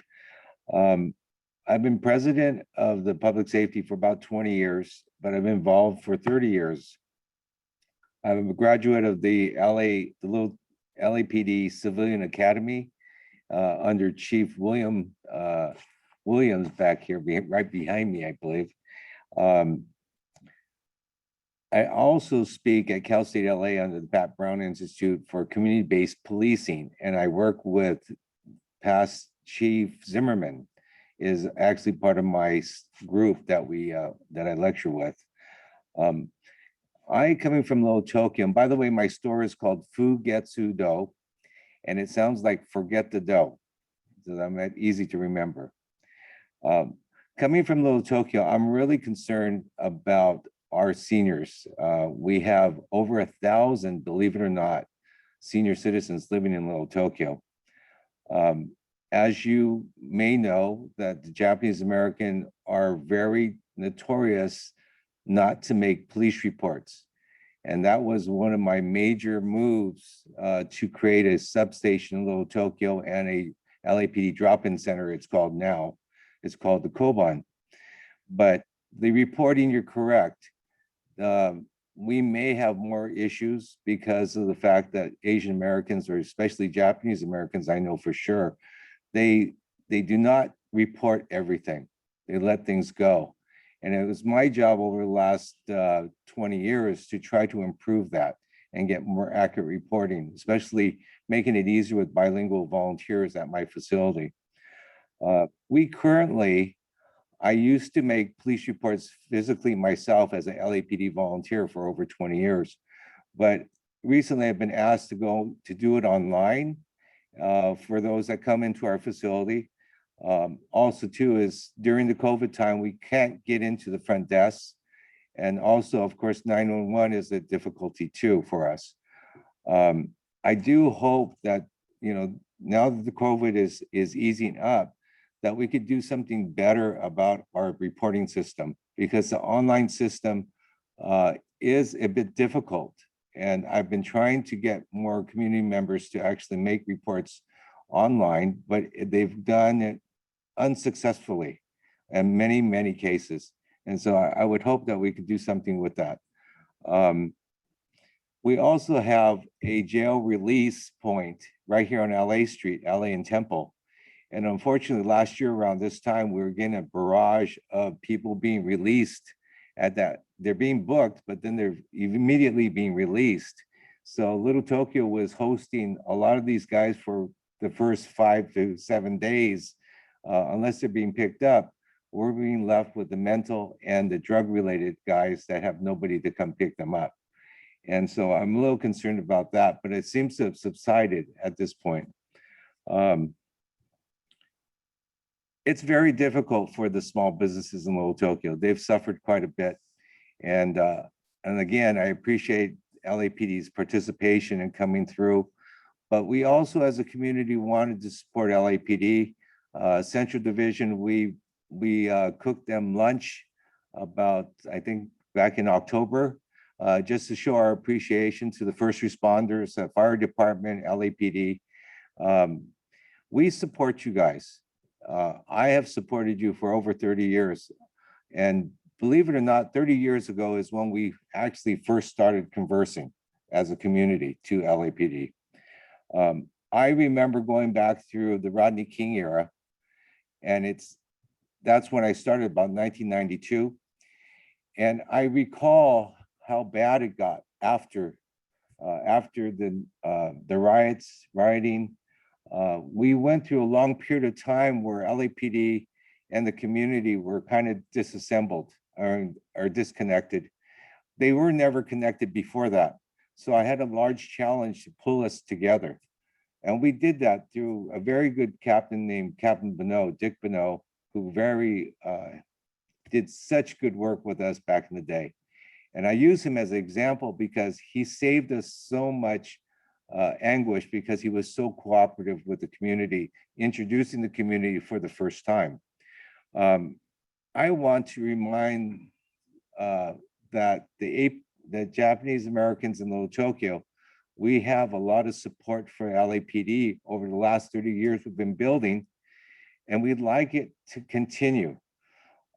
[SPEAKER 17] I've been president of the public safety for about 20 years, but I've been involved for 30 years. I'm a graduate of the Little LAPD Civilian Academy under Chief Williams back here, right behind me, I believe. I also speak at Cal State LA under the Pat Brown Institute for community-based policing, and I work with past Chief Zimmerman, is actually part of my group that I lecture with. I coming from Little Tokyo, and by the way, my store is called Fugetsu Do, and it sounds like forget the dough, so that's easy to remember. Coming from Little Tokyo, I'm really concerned about our seniors. We have over 1,000, believe it or not, senior citizens living in Little Tokyo. As you may know, that the Japanese American are very notorious not to make police reports. And that was one of my major moves to create a substation in Little Tokyo and a LAPD drop-in center, it's called now. It's called the Koban. But the reporting, you're correct. we may have more issues because of the fact that Asian Americans, or especially Japanese Americans, I know for sure, they do not report everything. They let things go. And it was my job over the last 20 years to try to improve that and get more accurate reporting, especially making it easier with bilingual volunteers at my facility. We currently, I used to make police reports physically myself as an LAPD volunteer for over 20 years. But recently I've been asked to do it online for those that come into our facility. Also too is during the COVID time, we can't get into the front desk. And also, of course, 911 is a difficulty too for us. I do hope that, now that the COVID is easing up, that we could do something better about our reporting system, because the online system is a bit difficult. And I've been trying to get more community members to actually make reports online, but they've done it unsuccessfully in many, many cases. And so I would hope that we could do something with that. We also have a jail release point right here on LA Street, LA and Temple. And unfortunately, last year around this time, we were getting a barrage of people being released at that. They're being booked, but then they're immediately being released. So Little Tokyo was hosting a lot of these guys for the first 5 to 7 days, unless they're being picked up. We're being left with the mental and the drug-related guys that have nobody to come pick them up. And so I'm a little concerned about that, but it seems to have subsided at this point. It's very difficult for the small businesses in Little Tokyo. They've suffered quite a bit. And again, I appreciate LAPD's participation in coming through, but we also as a community wanted to support LAPD. Central Division, we cooked them lunch about, I think, back in October, just to show our appreciation to the first responders, the fire department, LAPD. We support you guys. I have supported you for over 30 years. And believe it or not, 30 years ago is when we actually first started conversing as a community to LAPD. I remember going back through the Rodney King era, and that's when I started, about 1992. And I recall how bad it got after the rioting. We went through a long period of time where LAPD and the community were kind of disassembled or disconnected. They were never connected before that. So I had a large challenge to pull us together. And we did that through a very good captain named Captain Bonneau, Dick Bonneau, who did such good work with us back in the day. And I use him as an example because he saved us so much anguish, because he was so cooperative with the community, introducing the community for the first time. I want to remind that the Japanese Americans in Little Tokyo, we have a lot of support for LAPD over the last 30 years we've been building, and we'd like it to continue.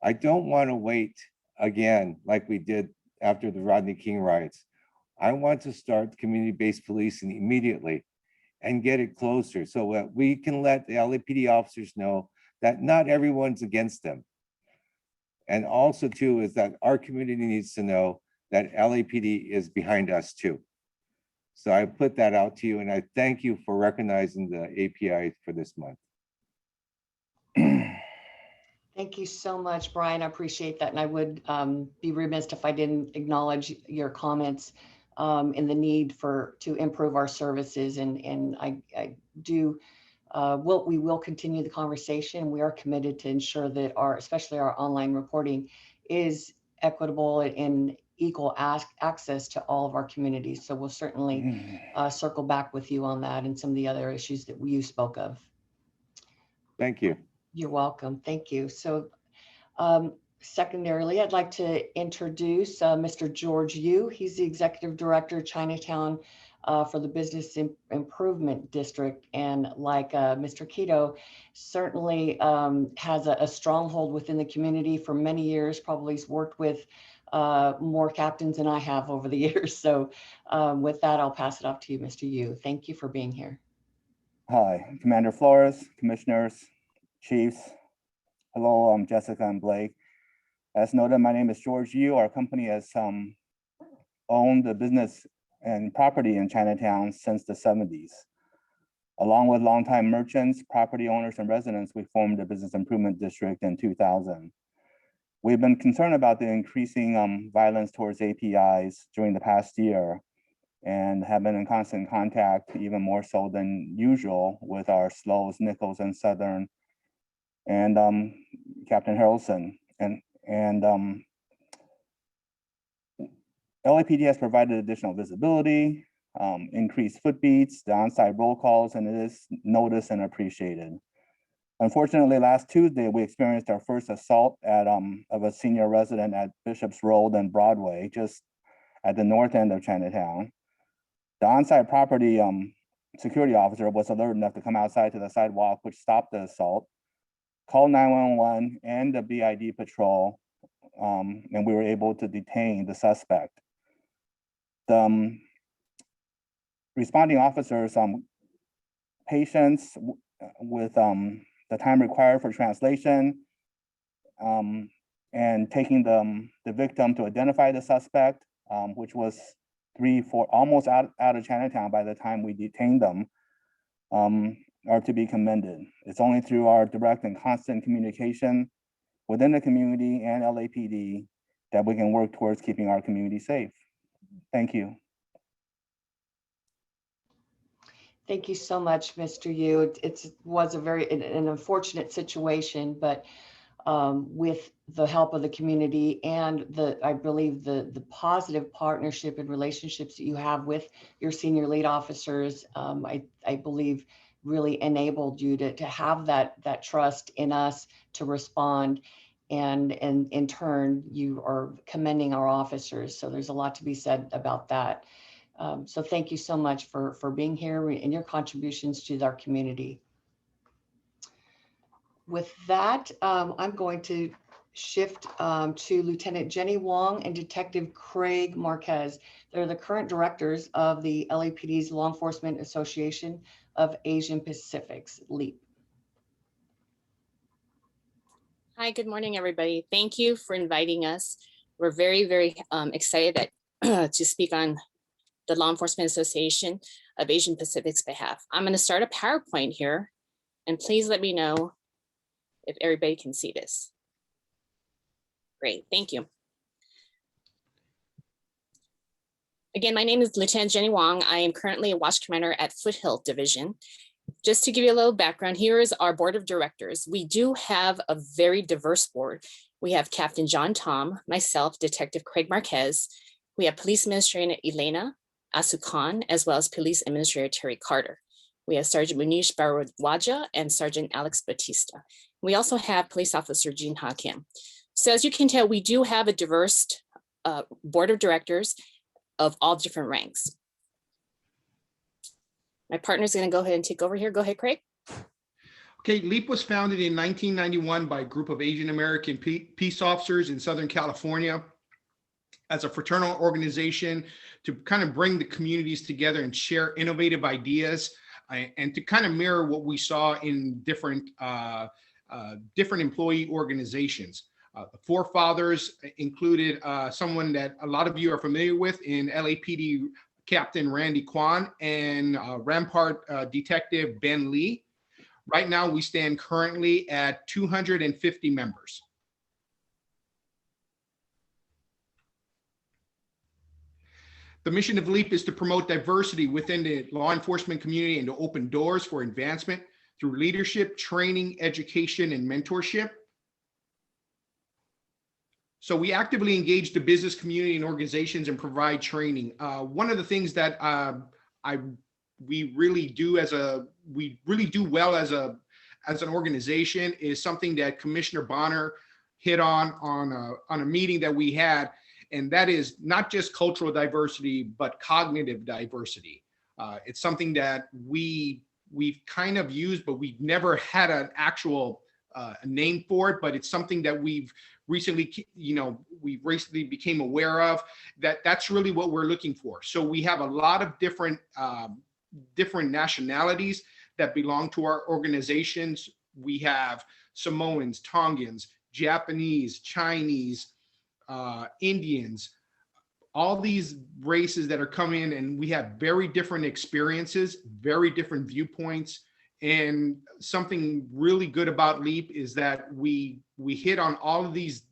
[SPEAKER 17] I don't want to wait again like we did after the Rodney King riots. I want to start community-based policing immediately and get it closer so that we can let the LAPD officers know that not everyone's against them. And also too is that our community needs to know that LAPD is behind us too. So I put that out to you, and I thank you for recognizing the API for this month.
[SPEAKER 14] Thank you so much, Brian. I appreciate that. And I would be remiss if I didn't acknowledge your comments in the need to improve our services. And I do, we will continue the conversation. We are committed to ensure that especially our online reporting is equitable and equal access to all of our communities. So we'll certainly circle back with you on that and some of the other issues that you spoke of.
[SPEAKER 17] Thank you.
[SPEAKER 14] You're welcome. Thank you. So secondarily, I'd like to introduce Mr. George Yu. He's the Executive Director of Chinatown for the Business Improvement District. And like Mr. Keto, certainly has a stronghold within the community for many years. Probably has worked with more captains than I have over the years. So with that, I'll pass it off to you, Mr. Yu. Thank you for being here.
[SPEAKER 18] Hi, Commander Flores, commissioners, chiefs. Hello, Jessica and Blake. As noted, my name is George Yu. Our company has owned the business and property in Chinatown since the 70s. Along with longtime merchants, property owners, and residents, we formed the Business Improvement District in 2000. We've been concerned about the increasing violence towards APIs during the past year and have been in constant contact, even more so than usual, with our SLOs, Nichols, and Southern, and Captain Harrelson. And LAPD has provided additional visibility, increased foot beats, the on-site roll calls, and it is noticed and appreciated. Unfortunately, last Tuesday, we experienced our first assault of a senior resident at Bishop's Road and Broadway, just at the north end of Chinatown. The on-site property security officer was alert enough to come outside to the sidewalk, which stopped the assault, called 911 and the BID patrol, and we were able to detain the suspect. The responding officers, patience with the time required for translation, and taking the victim to identify the suspect, which was 3-4, almost out of Chinatown by the time we detained them, are to be commended. It's only through our direct and constant communication within the community and LAPD that we can work towards keeping our community safe. Thank you.
[SPEAKER 14] Thank you so much, Mr. Yu. It was a very an unfortunate situation, but with the help of the community and I believe the positive partnership and relationships that you have with your senior lead officers, I believe really enabled you to have that trust in us to respond. And in turn, you are commending our officers. So there's a lot to be said about that. So thank you so much for being here and your contributions to our community. With that, I'm going to shift to Lieutenant Jenny Wong and Detective Craig Marquez. They're the current directors of the LAPD's Law Enforcement Association of Asian Pacifics, LEAP.
[SPEAKER 19] Hi, good morning, everybody. Thank you for inviting us. We're very, very excited to speak on the Law Enforcement Association of Asian Pacific's behalf. I'm going to start a PowerPoint here, and please let me know if everybody can see this. Great, thank you. Again, my name is Lieutenant Jenny Wong. I am currently a watch commander at Foothill Division. Just to give you a little background, here is our board of directors. We do have a very diverse board. We have Captain John Tom, myself, Detective Craig Marquez. We have Police Administrator Elena Asukan, as well as Police Administrator Terry Carter. We have Sergeant Munish Barwadja and Sergeant Alex Batista. We also have Police Officer Jean Ha Kim. So as you can tell, we do have a diverse board of directors of all different ranks. My partner is going to go ahead and take over here. Go ahead, Craig.
[SPEAKER 2] Okay, LEAP was founded in 1991 by a group of Asian American peace officers in Southern California as a fraternal organization to kind of bring the communities together and share innovative ideas and to kind of mirror what we saw in different employee organizations. The forefathers included someone that a lot of you are familiar with in LAPD, Captain Randy Kwan, and Rampart Detective Ben Lee. Right now, we stand currently at 250 members. The mission of LEAP is to promote diversity within the law enforcement community and to open doors for advancement through leadership, training, education, and mentorship. So we actively engage the business community and organizations and provide training. One of the things that we really do well as an organization is something that Commissioner Bonner hit on a meeting that we had, and that is not just cultural diversity, but cognitive diversity. It's something that we've kind of used, but we've never had an actual name for it, but it's something that we've recently, we recently became aware of, that's really what we're looking for. So we have a lot of different nationalities that belong to our organizations. We have Samoans, Tongans, Japanese, Chinese, Indians, all these races that are coming in, and we have very different experiences, very different viewpoints. And something really good about LEAP is that we hit on all of these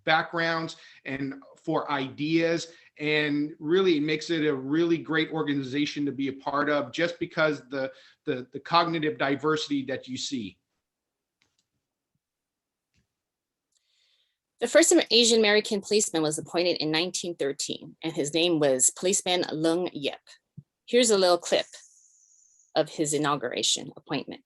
[SPEAKER 2] backgrounds and for ideas, and really it makes it a really great organization to be a part of, just because the cognitive diversity that you see.
[SPEAKER 19] The first Asian American policeman was appointed in 1913, and his name was Policeman Lung Yep. Here's a little clip of his inauguration appointment.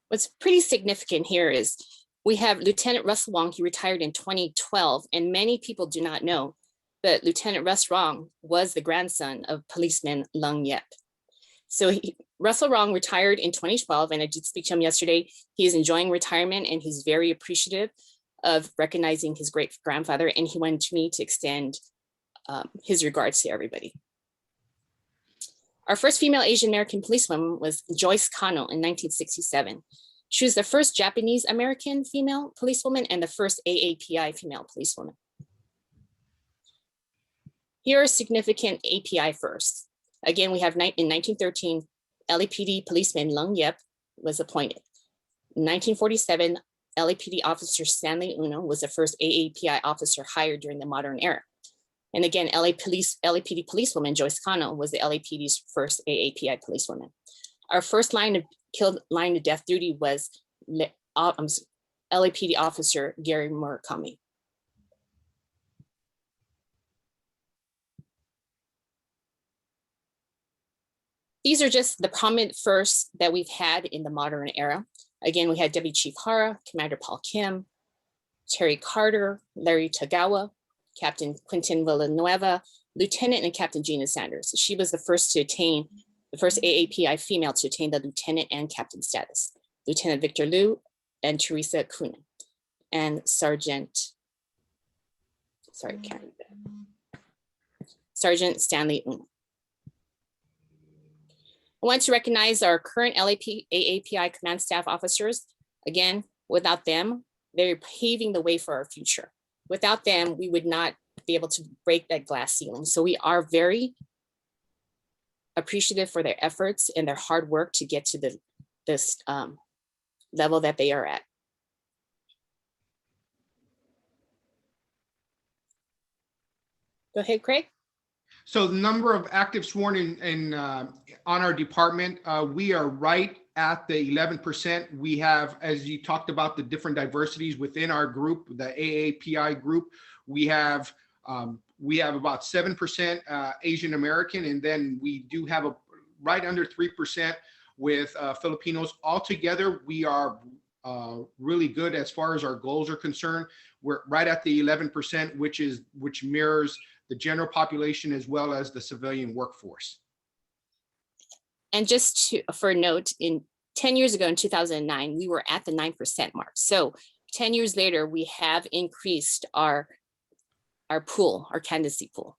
[SPEAKER 19] What's pretty significant here is we have Lieutenant Russ Wong. He retired in 2012, and many people do not know that Lieutenant Russ Wong was the grandson of policeman Lung Yep. So Russell Wong retired in 2012, and I did speak to him yesterday. He is enjoying retirement, and he's very appreciative of recognizing his great grandfather, and he wanted me to extend his regards to everybody. Our first female Asian American policewoman was Joyce Kano in 1967. She was the first Japanese American female policewoman and the first AAPI female policewoman. Here are significant API firsts. Again, we have in 1913, LAPD policeman Lung Yep was appointed. In 1947, LAPD officer Stanley Uno was the first AAPI officer hired during the modern era. And again, LAPD policewoman Joyce Kano was the LAPD's first AAPI policewoman. Our first line of death duty was LAPD officer Gary Murakami. These are just the prominent firsts that we've had in the modern era. Again, we had Deputy Chief Hara, Commander Paul Kim, Terry Carter, Larry Tagawa, Captain Quentin Villanueva, Lieutenant and Captain Gina Sanders. She was the first AAPI female to attain the lieutenant and captain status. Lieutenant Victor Liu and Teresa Kuhn, and Sergeant Stanley Un. I want to recognize our current AAPI command staff officers. Again, without them, they're paving the way for our future. Without them, we would not be able to break that glass ceiling. So we are very appreciative for their efforts and their hard work to get to this level that they are at. Go ahead, Craig.
[SPEAKER 2] So the number of active sworn in on our department, we are right at the 11%. We have, as you talked about, the different diversities within our group, the AAPI group. We have about 7% Asian American, and then we do have right under 3% with Filipinos. Altogether, we are really good as far as our goals are concerned. We're right at the 11%, which mirrors the general population as well as the civilian workforce.
[SPEAKER 19] And just for a note, 10 years ago in 2009, we were at the 9% mark. So 10 years later, we have increased our pool, our candidacy pool.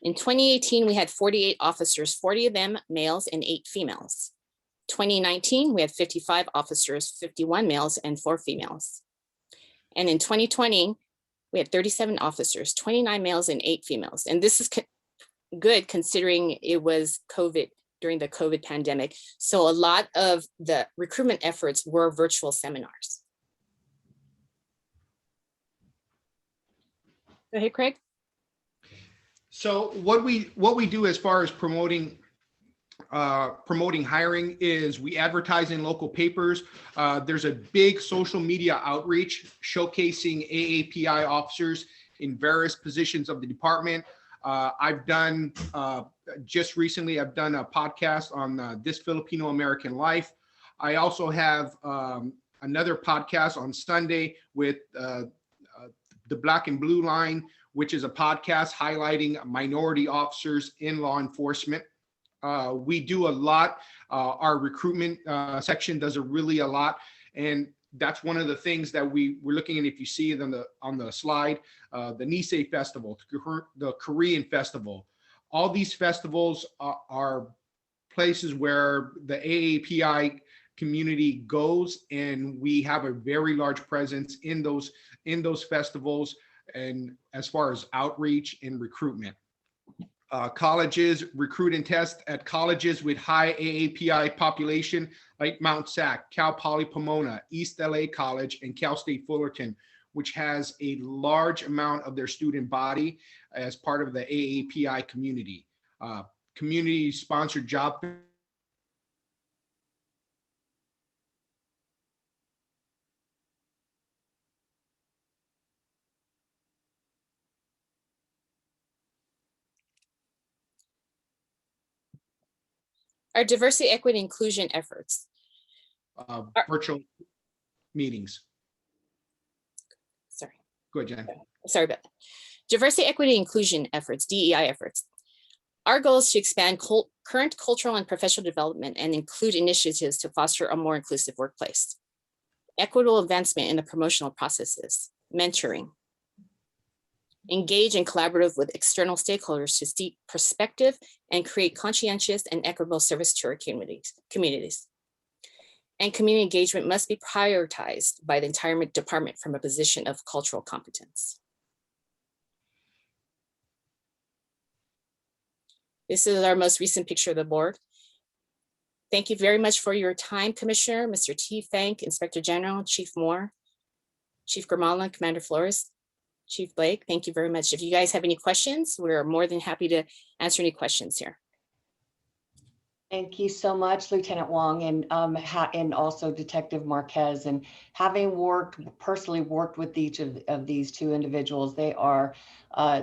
[SPEAKER 19] In 2018, we had 48 officers, 40 of them males and 8 females. 2019, we had 55 officers, 51 males and 4 females. And in 2020, we had 37 officers, 29 males and 8 females. And this is good considering it was COVID, during the COVID pandemic. So a lot of the recruitment efforts were virtual seminars. Go ahead, Craig.
[SPEAKER 4] So what we do as far as promoting hiring is we advertise in local papers. There's a big social media outreach showcasing AAPI officers in various positions of the department. I've done just recently, I've done a podcast on This Filipino American Life. I also have another podcast on Sunday with the Black and Blue Line, which is a podcast highlighting minority officers in law enforcement. We do a lot. Our recruitment section does a lot. And that's one of the things that we're looking at. If you see it on the slide, the Nisei Festival, the Korean Festival, all these festivals are places where the AAPI community goes, and we have a very large presence in those festivals. And as far as outreach and recruitment, colleges recruit and test at colleges with high AAPI population like Mount SAC, Cal Poly Pomona, East LA College, and Cal State Fullerton, which has a large amount of their student body as part of the AAPI community. Community-sponsored job
[SPEAKER 19] Our diversity, equity, inclusion efforts.
[SPEAKER 4] virtual meetings.
[SPEAKER 19] Sorry.
[SPEAKER 4] Go ahead, Jen.
[SPEAKER 19] Sorry about that. Diversity, equity, inclusion efforts, DEI efforts. Our goal is to expand current cultural and professional development and include initiatives to foster a more inclusive workplace. Equitable advancement in the promotional processes, mentoring. Engage and collaborative with external stakeholders to seek perspective and create conscientious and equitable service to our communities. And community engagement must be prioritized by the entire department from a position of cultural competence. This is our most recent picture of the board. Thank you very much for your time, Commissioner, Mr. T. Fank, Inspector General, Chief Moore, Chief Grimala, Commander Flores, Chief Blake, thank you very much. If you guys have any questions, we're more than happy to answer any questions here.
[SPEAKER 14] Thank you so much, Lieutenant Wong, and also Detective Marquez. And having personally worked with each of these two individuals, they are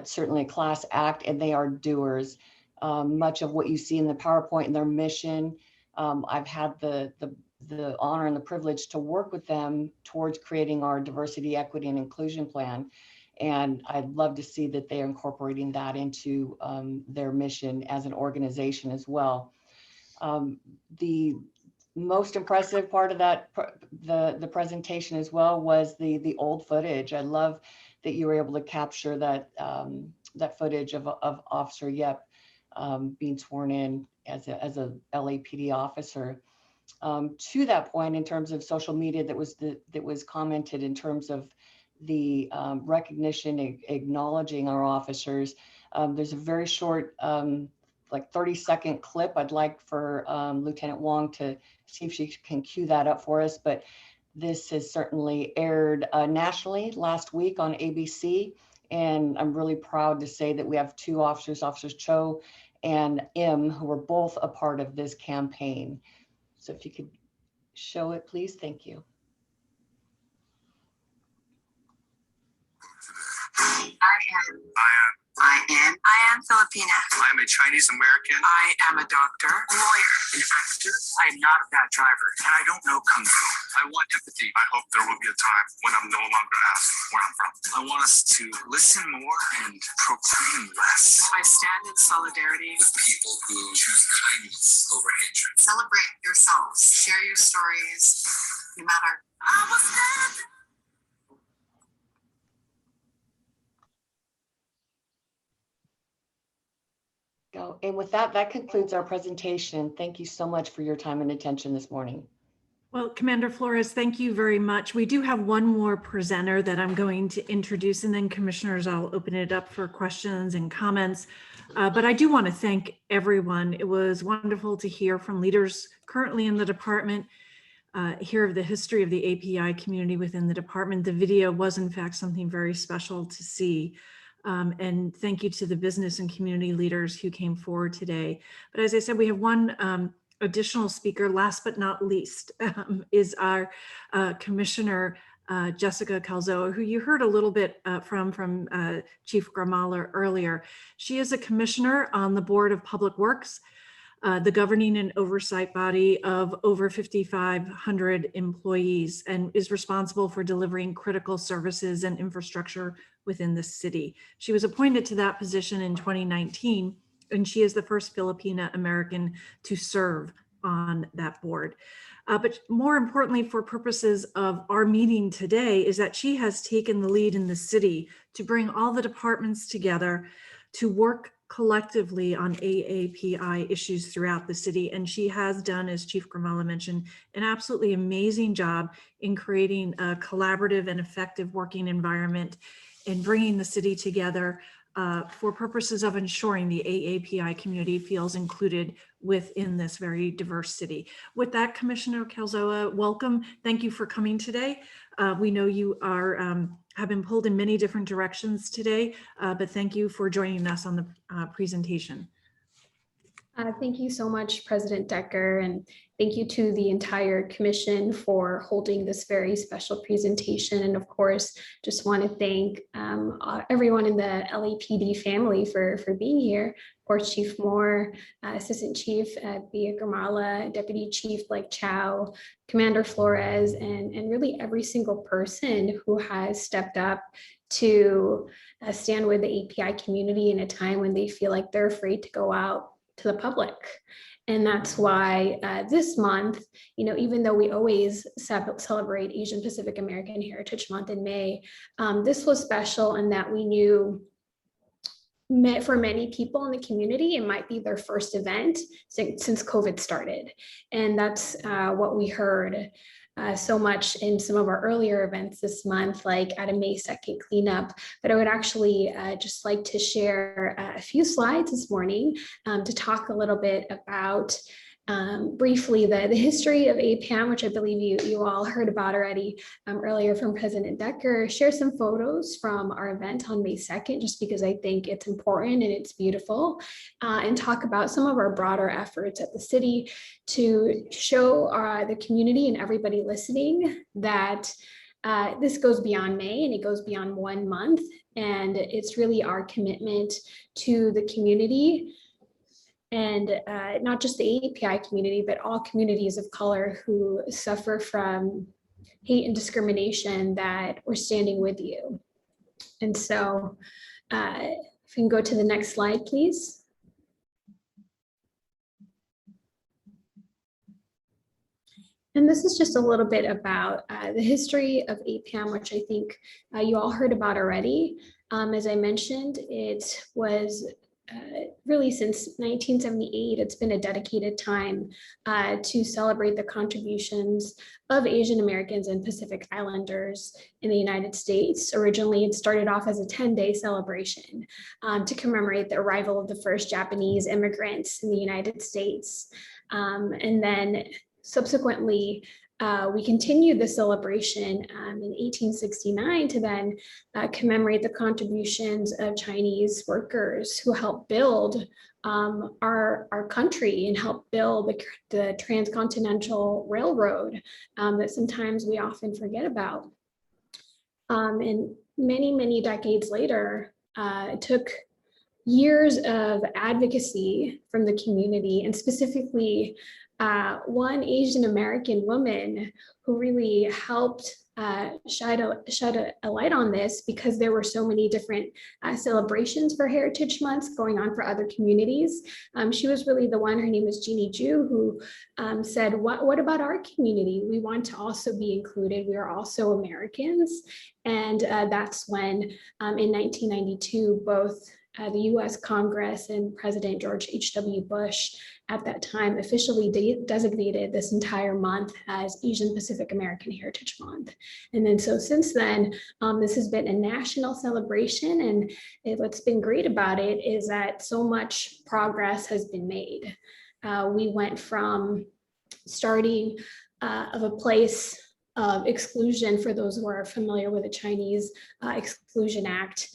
[SPEAKER 14] certainly a class act, and they are doers. Much of what you see in the PowerPoint and their mission, I've had the honor and the privilege to work with them towards creating our diversity, equity, and inclusion plan. And I'd love to see that they are incorporating that into their mission as an organization as well. The most impressive part of that, the presentation as well, was the old footage. I love that you were able to capture that footage of Officer Yep being sworn in as a LAPD officer. To that point, in terms of social media, that was commented in terms of the recognition, acknowledging our officers. There's a very short, like 30-second clip. I'd like for Lieutenant Wong to see if she can cue that up for us. But this has certainly aired nationally last week on ABC. And I'm really proud to say that we have two officers, Officers Cho and M, who were both a part of this campaign. So if you could show it, please. Thank you.
[SPEAKER 20] I am Filipina. I'm a Chinese American. I am a doctor, a lawyer, an actor. I am not a bad driver, and I don't know Kung Fu. I want empathy. I hope there will be a time when I'm no longer asked where I'm from. I want us to listen more and proclaim less. I stand in solidarity with people who choose kindness over hatred. Celebrate yourselves. Share your stories. You matter. I will stand.
[SPEAKER 14] And with that, that concludes our presentation. Thank you so much for your time and attention this morning.
[SPEAKER 3] Well, Commander Flores, thank you very much. We do have one more presenter that I'm going to introduce, and then commissioners, I'll open it up for questions and comments. But I do want to thank everyone. It was wonderful to hear from leaders currently in the department, hear of the history of the API community within the department. The video was in fact something very special to see. And thank you to the business and community leaders who came forward today. But as I said, we have one additional speaker, last but not least, is our Commissioner Jessica Calzoa, who you heard a little bit from Chief Gramala earlier. She is a commissioner on the Board of Public Works, the governing and oversight body of over 5,500 employees, and is responsible for delivering critical services and infrastructure within the city. She was appointed to that position in 2019, and she is the first Filipina American to serve on that board. But more importantly, for purposes of our meeting today, is that she has taken the lead in the city to bring all the departments together to work collectively on AAPI issues throughout the city. And she has done, as Chief Gramala mentioned, an absolutely amazing job in creating a collaborative and effective working environment and bringing the city together for purposes of ensuring the AAPI community feels included within this very diverse city. With that, Commissioner Calzoa, welcome. Thank you for coming today. We know you are have been pulled in many different directions today, but thank you for joining us on the presentation.
[SPEAKER 5] Thank you so much, President Decker, and thank you to the entire commission for holding this very special presentation. And of course, just want to thank everyone in the LAPD family for being here. Of course, Chief Moore, Assistant Chief Bia Gramala, Deputy Chief Blake Chow, Commander Flores, and really every single person who has stepped up to stand with the API community in a time when they feel like they're afraid to go out to the public. And that's why this month, even though we always celebrate Asian Pacific American Heritage Month in May, this was special in that we knew for many people in the community, it might be their first event since COVID started. And that's what we heard so much in some of our earlier events this month, like at a May 2nd cleanup. But I would actually just like to share a few slides this morning to talk a little bit about briefly the history of APAM, which I believe you all heard about already earlier from President Decker, share some photos from our event on May 2nd, just because I think it's important and it's beautiful, and talk about some of our broader efforts at the city to show the community and everybody listening that this goes beyond May and it goes beyond 1 month. And it's really our commitment to the community, and not just the API community, but all communities of color who suffer from hate and discrimination, that we're standing with you. And so if we can go to the next slide, please. And this is just a little bit about the history of APAM, which I think you all heard about already. As I mentioned, it was really since 1978, it's been a dedicated time to celebrate the contributions of Asian Americans and Pacific Islanders in the United States. Originally, it started off as a 10-day celebration to commemorate the arrival of the first Japanese immigrants in the United States. And then subsequently, we continued the celebration in 1869 to then commemorate the contributions of Chinese workers who helped build our country and helped build the transcontinental railroad that sometimes we often forget about. And many, many decades later, it took years of advocacy from the community, and specifically one Asian American woman who really helped shed a light on this, because there were so many different celebrations for Heritage Months going on for other communities. She was really the one, her name is Jeannie Ju, who said, what about our community? We want to also be included. We are also Americans. And that's when in 1992, both the US Congress and President George H.W. Bush at that time officially designated this entire month as Asian Pacific American Heritage Month. And then so since then, this has been a national celebration, and what's been great about it is that so much progress has been made. We went from starting of a place of exclusion, for those who are familiar with the Chinese Exclusion Act,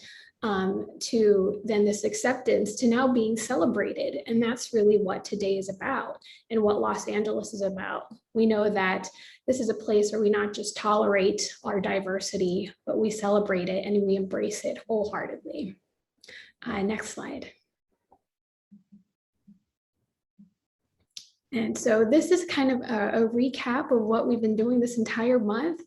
[SPEAKER 5] to then this acceptance to now being celebrated. And that's really what today is about and what Los Angeles is about. We know that this is a place where we not just tolerate our diversity, but we celebrate it and we embrace it wholeheartedly. Next slide. And so this is kind of a recap of what we've been doing this entire month.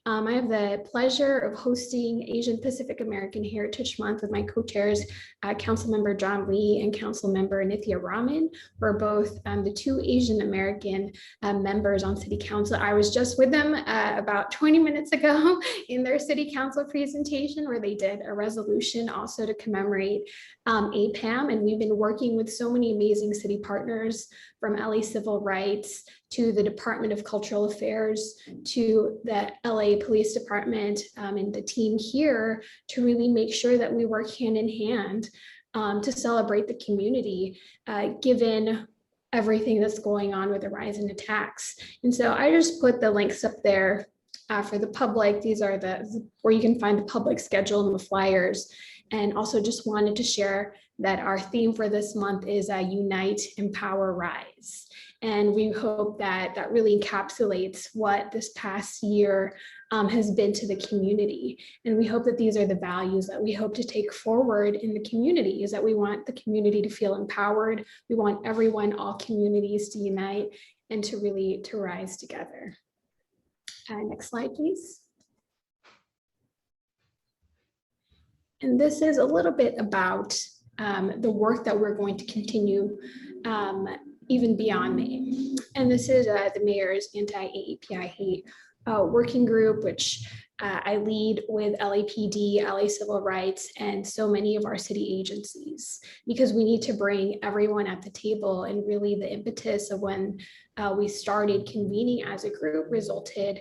[SPEAKER 5] I have the pleasure of hosting Asian Pacific American Heritage Month with my co-chairs, Councilmember John Lee and Councilmember Nithya Raman. We're both the two Asian American members on City Council. I was just with them about 20 minutes ago in their City Council presentation where they did a resolution also to commemorate APAM. And we've been working with so many amazing city partners from LA Civil Rights to the Department of Cultural Affairs to the LA Police Department and the team here to really make sure that we work hand in hand to celebrate the community, given everything that's going on with the rise in attacks. And so I just put the links up there for the public. These are where you can find the public schedule and the flyers. And also just wanted to share that our theme for this month is Unite, Empower, Rise. And we hope that that really encapsulates what this past year has been to the community. And we hope that these are the values that we hope to take forward in the community, is that we want the community to feel empowered. We want everyone, all communities to unite and to rise together. Next slide, please. And this is a little bit about the work that we're going to continue even beyond May. And this is the Mayor's Anti-AAPI Hate Working Group, which I lead with LAPD, LA Civil Rights, and so many of our city agencies, because we need to bring everyone at the table. And really the impetus of when we started convening as a group resulted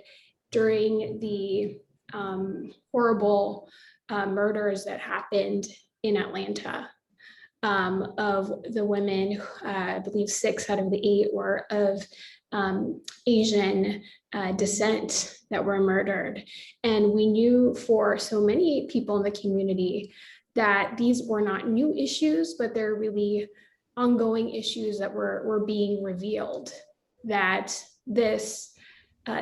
[SPEAKER 5] during the horrible murders that happened in Atlanta of the women. I believe 6 out of the 8 were of Asian descent that were murdered. And we knew for so many people in the community that these were not new issues, but they're really ongoing issues that were being revealed, that this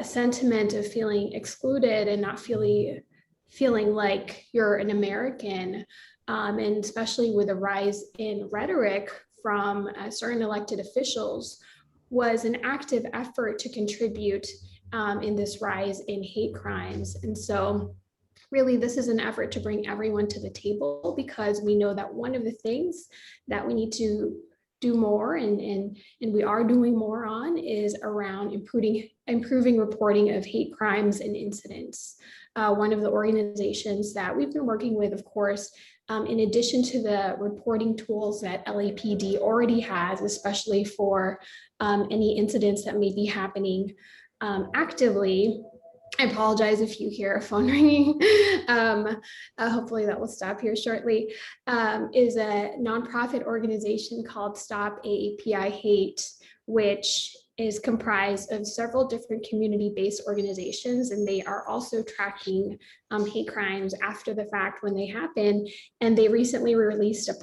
[SPEAKER 5] sentiment of feeling excluded and not feeling like you're an American, and especially with a rise in rhetoric from certain elected officials, was an active effort to contribute in this rise in hate crimes. And so really this is an effort to bring everyone to the table, because we know that one of the things that we need to do more and we are doing more on is around improving reporting of hate crimes and incidents. One of the organizations that we've been working with, of course, in addition to the reporting tools that LAPD already has, especially for any incidents that may be happening actively. I apologize if you hear a phone ringing. Hopefully that will stop here shortly. Is a nonprofit organization called Stop AAPI Hate, which is comprised of several different community-based organizations, and they are also tracking hate crimes after the fact when they happen. And they recently released a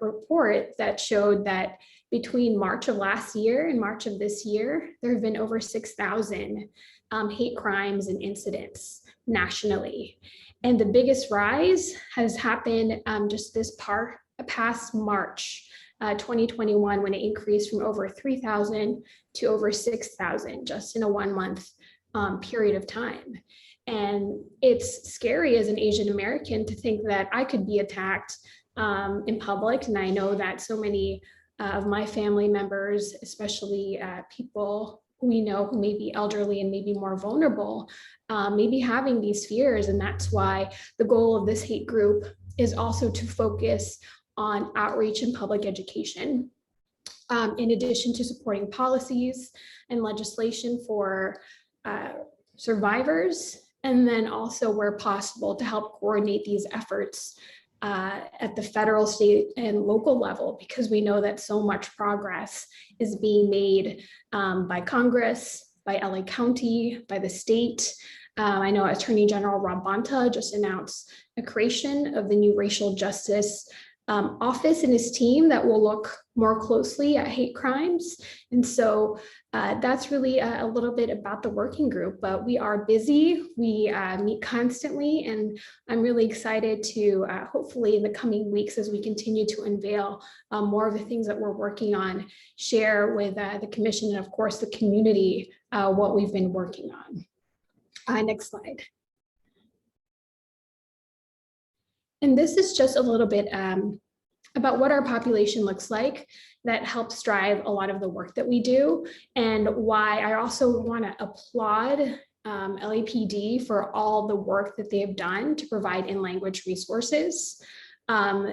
[SPEAKER 5] report that showed that between March of last year and March of this year, there have been over 6,000 hate crimes and incidents nationally. And the biggest rise has happened just this past March 2021, when it increased from over 3,000 to over 6,000 just in a 1-month period of time. And it's scary as an Asian American to think that I could be attacked in public. And I know that so many of my family members, especially people we know who may be elderly and maybe more vulnerable, may be having these fears. And that's why the goal of this hate group is also to focus on outreach and public education, in addition to supporting policies and legislation for survivors, and then also where possible to help coordinate these efforts at the federal, state, and local level, because we know that so much progress is being made by Congress, by LA County, by the state, I know Attorney General Rob Bonta just announced the creation of the new racial justice office in his team that will look more closely at hate crimes. And so that's really a little bit about the working group, but we are busy. We meet constantly, and I'm really excited to hopefully in the coming weeks, as we continue to unveil more of the things that we're working on, share with the commission and of course the community what we've been working on. Next slide. And this is just a little bit about what our population looks like that helps drive a lot of the work that we do, and why I also want to applaud LAPD for all the work that they have done to provide in-language resources.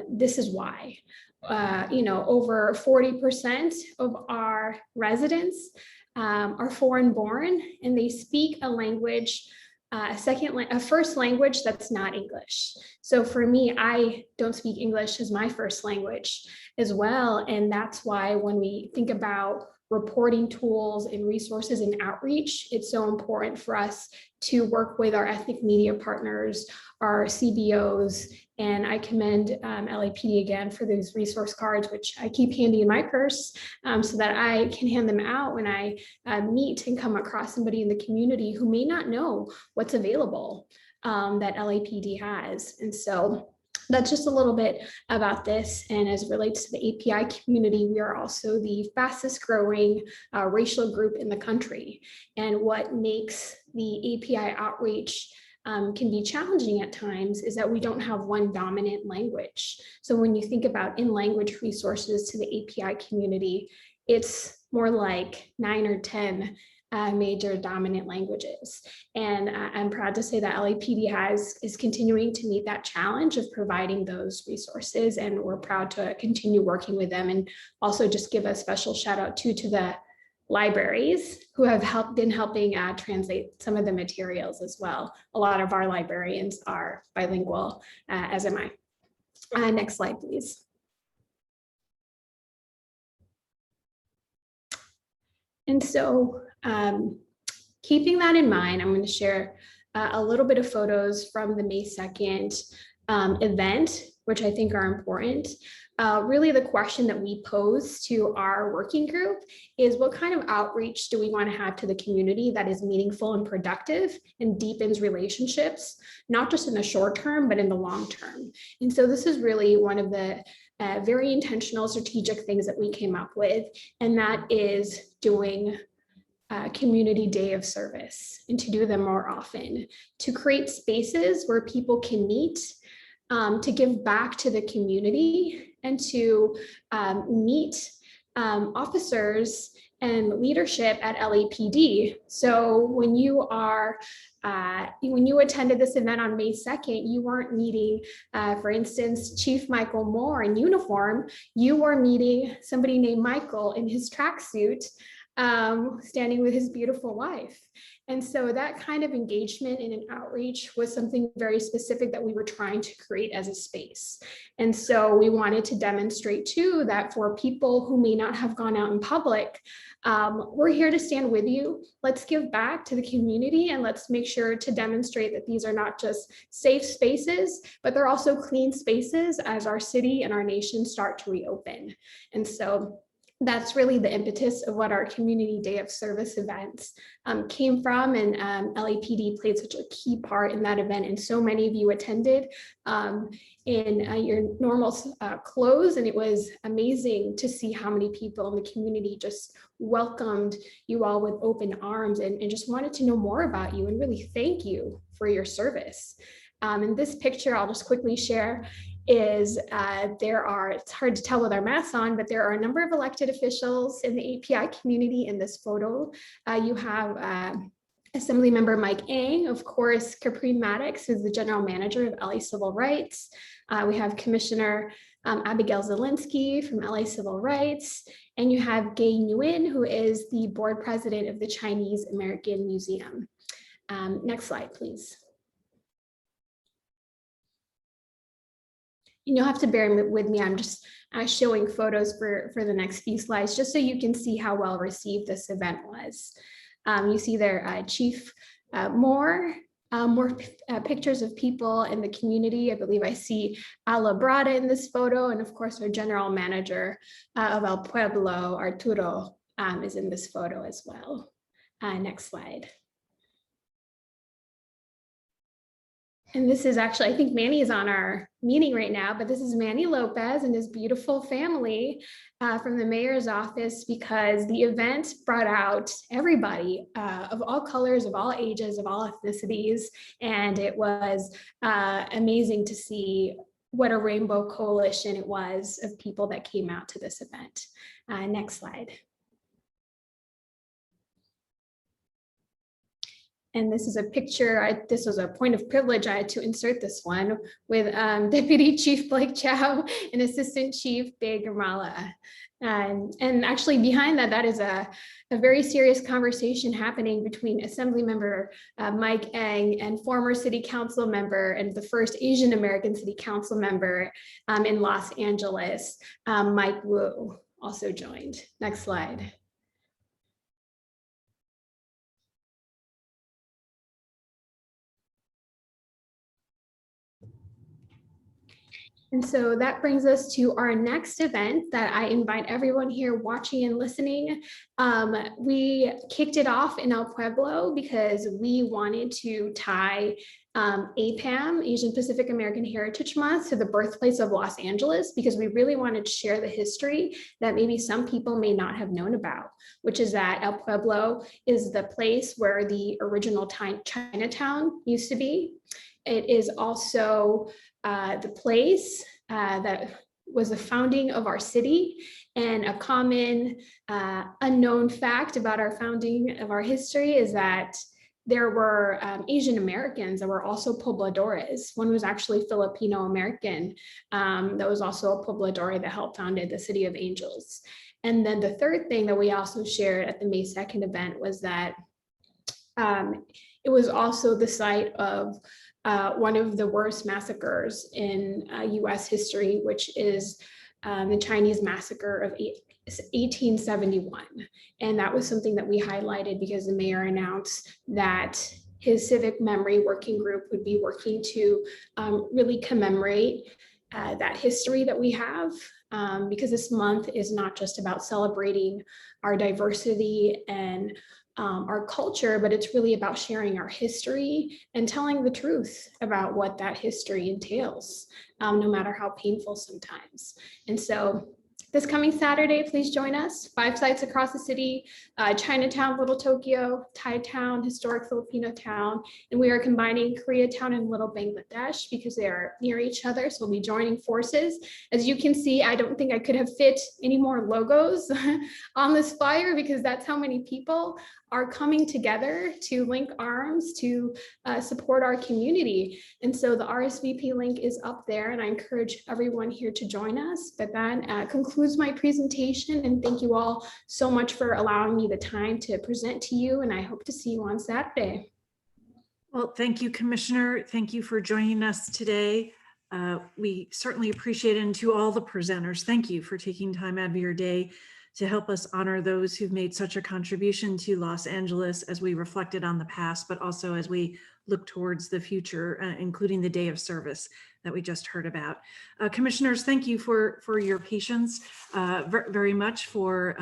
[SPEAKER 5] This is why. Over 40% of our residents are foreign born, and they speak a language, a first language that's not English. So for me, I don't speak English as my first language as well. And that's why when we think about reporting tools and resources and outreach, it's so important for us to work with our ethnic media partners, our CBOs, and I commend LAPD again for those resource cards, which I keep handy in my purse so that I can hand them out when I meet and come across somebody in the community who may not know what's available that LAPD has. And so that's just a little bit about this. And as it relates to the API community, we are also the fastest growing racial group in the country. And what makes the API outreach can be challenging at times is that we don't have one dominant language. So when you think about in-language resources to the API community, it's more like 9 or 10 major dominant languages. And I'm proud to say that LAPD is continuing to meet that challenge of providing those resources. And we're proud to continue working with them, and also just give a special shout out to the libraries who have been helping translate some of the materials as well. A lot of our librarians are bilingual, as am I. Next slide, please. And so keeping that in mind, I'm going to share a little bit of photos from the May 2nd event, which I think are important. Really the question that we pose to our working group is, what kind of outreach do we want to have to the community that is meaningful and productive and deepens relationships, not just in the short term, but in the long term? And so this is really one of the very intentional strategic things that we came up with, and that is doing community day of service, and to do them more often, to create spaces where people can meet, to give back to the community, and to meet officers and leadership at LAPD. So when you attended this event on May 2nd, you weren't meeting, for instance, Chief Michael Moore in uniform. You were meeting somebody named Michael in his tracksuit, standing with his beautiful wife. And so that kind of engagement and an outreach was something very specific that we were trying to create as a space. And so we wanted to demonstrate too that for people who may not have gone out in public, we're here to stand with you. Let's give back to the community, and let's make sure to demonstrate that these are not just safe spaces, but they're also clean spaces as our city and our nation start to reopen. And so that's really the impetus of what our Community Day of Service events came from, and LAPD played such a key part in that event. And so many of you attended in your normal clothes, and it was amazing to see how many people in the community just welcomed you all with open arms and just wanted to know more about you and really thank you for your service. And this picture I'll just quickly share is it's hard to tell with our masks on, but there are a number of elected officials in the API community in this photo. You have Assemblymember Mike Ang, of course, Caprine Maddox, who's the general manager of LA Civil Rights. We have Commissioner Abigail Zielinski from LA Civil Rights, and you have Gay Nguyen, who is the board president of the Chinese American Museum. Next slide, please. You'll have to bear with me. I'm just showing photos for the next few slides, just so you can see how well received this event was. You see there Chief Moore, more pictures of people in the community. I believe I see Ala Brada in this photo, and of course our general manager of El Pueblo, Arturo, is in this photo as well. Next slide. And this is actually, I think Manny is on our meeting right now, but this is Manny Lopez and his beautiful family from the mayor's office, because the event brought out everybody of all colors, of all ages, of all ethnicities. And it was amazing to see what a rainbow coalition it was of people that came out to this event. Next slide. And this is a picture, this was a point of privilege, I had to insert this one, with Deputy Chief Blake Chow and Assistant Chief Big Ramala. And actually behind that, that is a very serious conversation happening between Assembly Member Mike Eng and former City Council member and the first Asian American City Council member in Los Angeles, Mike Wu, also joined. Next slide. And so that brings us to our next event that I invite everyone here watching and listening. We kicked it off in El Pueblo because we wanted to tie APAM, Asian Pacific American Heritage Month, to the birthplace of Los Angeles, because we really wanted to share the history that maybe some people may not have known about, which is that El Pueblo is the place where the original Chinatown used to be. It is also the place that was the founding of our city. And a common unknown fact about our founding of our history is that there were Asian Americans that were also pobladores. One was actually Filipino American that was also a poblador that helped founded the City of Angels. And then the third thing that we also shared at the May 2nd event was that it was also the site of one of the worst massacres in US history, which is the Chinese massacre of 1871. And that was something that we highlighted because the mayor announced that his civic memory working group would be working to really commemorate that history that we have, because this month is not just about celebrating our diversity and our culture, but it's really about sharing our history and telling the truth about what that history entails, no matter how painful sometimes. And so this coming Saturday, please join us. 5 sites across the city, Chinatown, Little Tokyo, Thai Town, historic Filipino town, and we are combining Koreatown and Little Bangladesh because they are near each other. So we'll be joining forces. As you can see, I don't think I could have fit any more logos on this flyer because that's how many people are coming together to link arms to support our community. And so the RSVP link is up there, and I encourage everyone here to join us. But that concludes my presentation, and thank you all so much for allowing me the time to present to you, and I hope to see you on Saturday.
[SPEAKER 3] Well, thank you, Commissioner. Thank you for joining us today. We certainly appreciate it, and to all the presenters, thank you for taking time out of your day to help us honor those who've made such a contribution to Los Angeles as we reflected on the past, but also as we look towards the future, including the day of service that we just heard about. Commissioners, thank you for your patience very much. But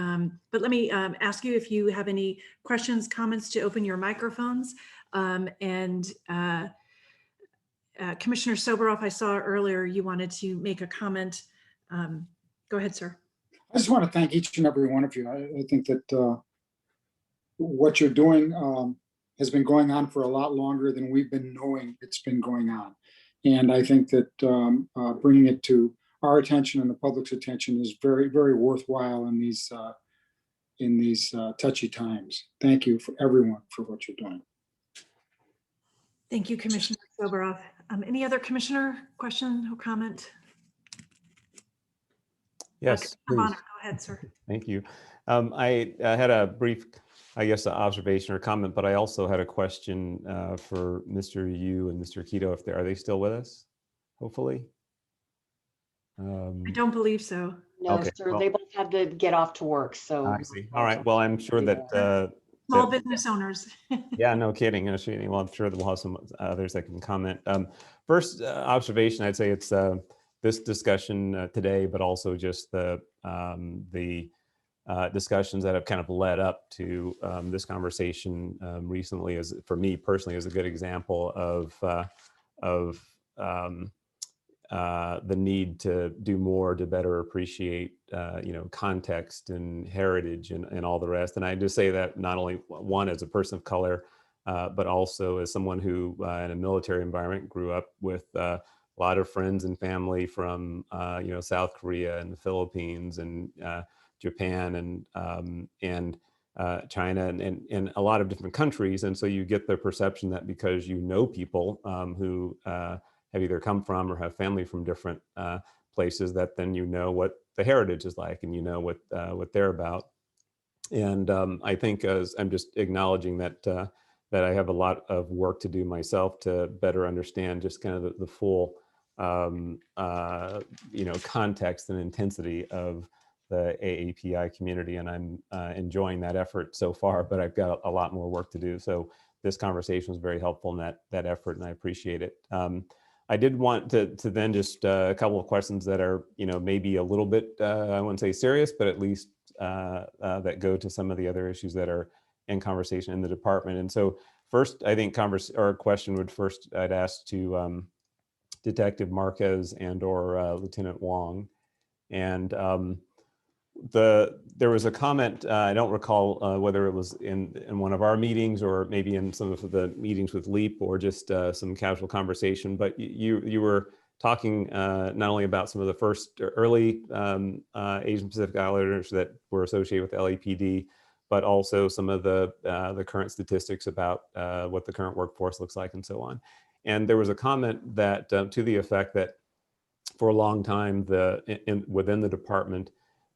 [SPEAKER 3] let me ask you if you have any questions, comments, to open your microphones. Commissioner Soboroff, I saw earlier you wanted to make a comment. Go ahead, sir.
[SPEAKER 13] I just want to thank each and every one of you. I think that what you're doing has been going on for a lot longer than we've been knowing it's been going on. And I think that bringing it to our attention and the public's attention is very, very worthwhile in these touchy times. Thank you for everyone for what you're doing.
[SPEAKER 3] Thank you, Commissioner Soboroff. Any other commissioner question or comment?
[SPEAKER 22] Yes, please.
[SPEAKER 3] Go ahead, sir.
[SPEAKER 22] Thank you. I had a brief, I guess, observation or comment, but I also had a question for Mr. Yu and Mr. Quito. If are they still with us? Hopefully.
[SPEAKER 3] I don't believe so.
[SPEAKER 14] No,
[SPEAKER 22] okay,
[SPEAKER 14] sir.
[SPEAKER 22] well,
[SPEAKER 14] They both had to get off to work. So
[SPEAKER 22] I see. All right. Well, I'm sure that
[SPEAKER 3] Small business owners.
[SPEAKER 22] Yeah, no kidding. No kidding. Well, I'm sure that we'll have some others that can comment. First observation, I'd say it's this discussion today, but also just the discussions that have kind of led up to this conversation recently, as for me personally, is a good example of the need to do more to better appreciate, context and heritage and all the rest. And I just say that not only one as a person of color, but also as someone who in a military environment grew up with a lot of friends and family from, South Korea and the Philippines and Japan and China and a lot of different countries. And so you get the perception that because you know people who have either come from or have family from different places, that then you know what the heritage is like and you know what they're about. And I think as I'm just acknowledging that that I have a lot of work to do myself to better understand just kind of the full context and intensity of the AAPI community, and I'm enjoying that effort so far, but I've got a lot more work to do. So this conversation was very helpful in that effort, and I appreciate it. I did want to then just a couple of questions that are, maybe a little bit, I wouldn't say serious, but at least that go to some of the other issues that are in conversation in the department. And so first, I think question would first, I'd ask to Detective Marquez and or Lieutenant Wong. And there was a comment, I don't recall whether it was in one of our meetings or maybe in some of the meetings with LEAP or just some casual conversation, but you were talking not only about some of the first early Asian Pacific Islanders that were associated with LAPD, but also some of the current statistics about what the current workforce looks like and so on. And there was a comment that to the effect that for a long time within the department,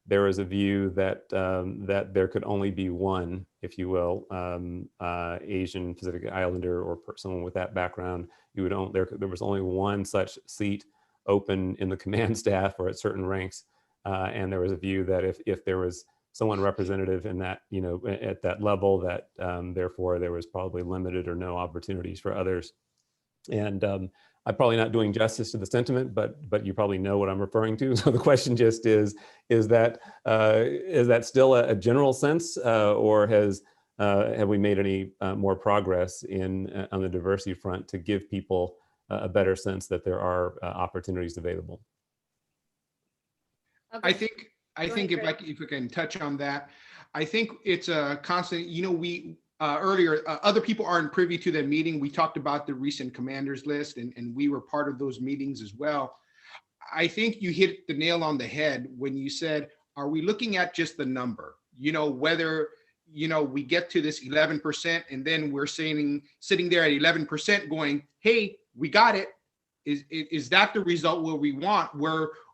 [SPEAKER 22] there was a view that that there could only be one, if you will, Asian Pacific Islander or someone with that background. There was only one such seat open in the command staff or at certain ranks, and there was a view that if there was someone representative in that, at that level, that therefore there was probably limited or no opportunities for others. And I'm probably not doing justice to the sentiment, but you probably know what I'm referring to. So the question just is that still a general sense, or have we made any more progress on the diversity front to give people a better sense that there are opportunities available?
[SPEAKER 5] Okay.
[SPEAKER 4] I think if I can touch on that, I think it's a constant, earlier, other people aren't privy to that meeting. We talked about the recent commanders list and we were part of those meetings as well. I think you hit the nail on the head when you said, are we looking at just the number? Whether, we get to this 11% and then we're sitting there at 11% going, hey, we got it. Is that the result where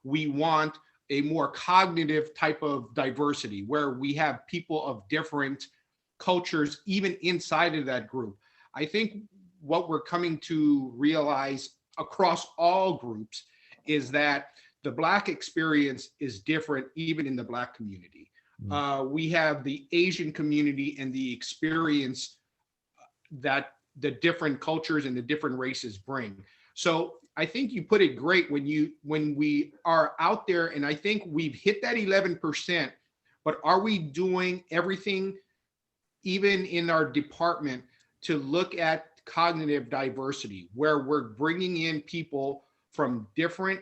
[SPEAKER 4] we want a more cognitive type of diversity, where we have people of different cultures even inside of that group? I think what we're coming to realize across all groups is that the Black experience is different even in the Black community. We have the Asian community and the experience that the different cultures and the different races bring. So I think you put it great when we are out there, and I think we've hit that 11%, but are we doing everything even in our department to look at cognitive diversity, where we're bringing in people from different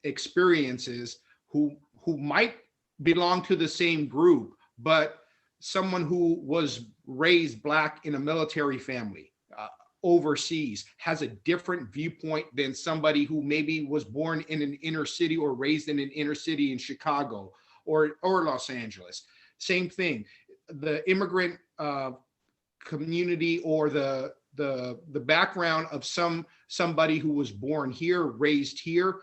[SPEAKER 4] experiences who might belong to the same group, but someone who was raised Black in a military family overseas has a different viewpoint than somebody who maybe was born in an inner city or raised in an inner city in Chicago or Los Angeles. Same thing. The immigrant community or the background of somebody who was born here, raised here,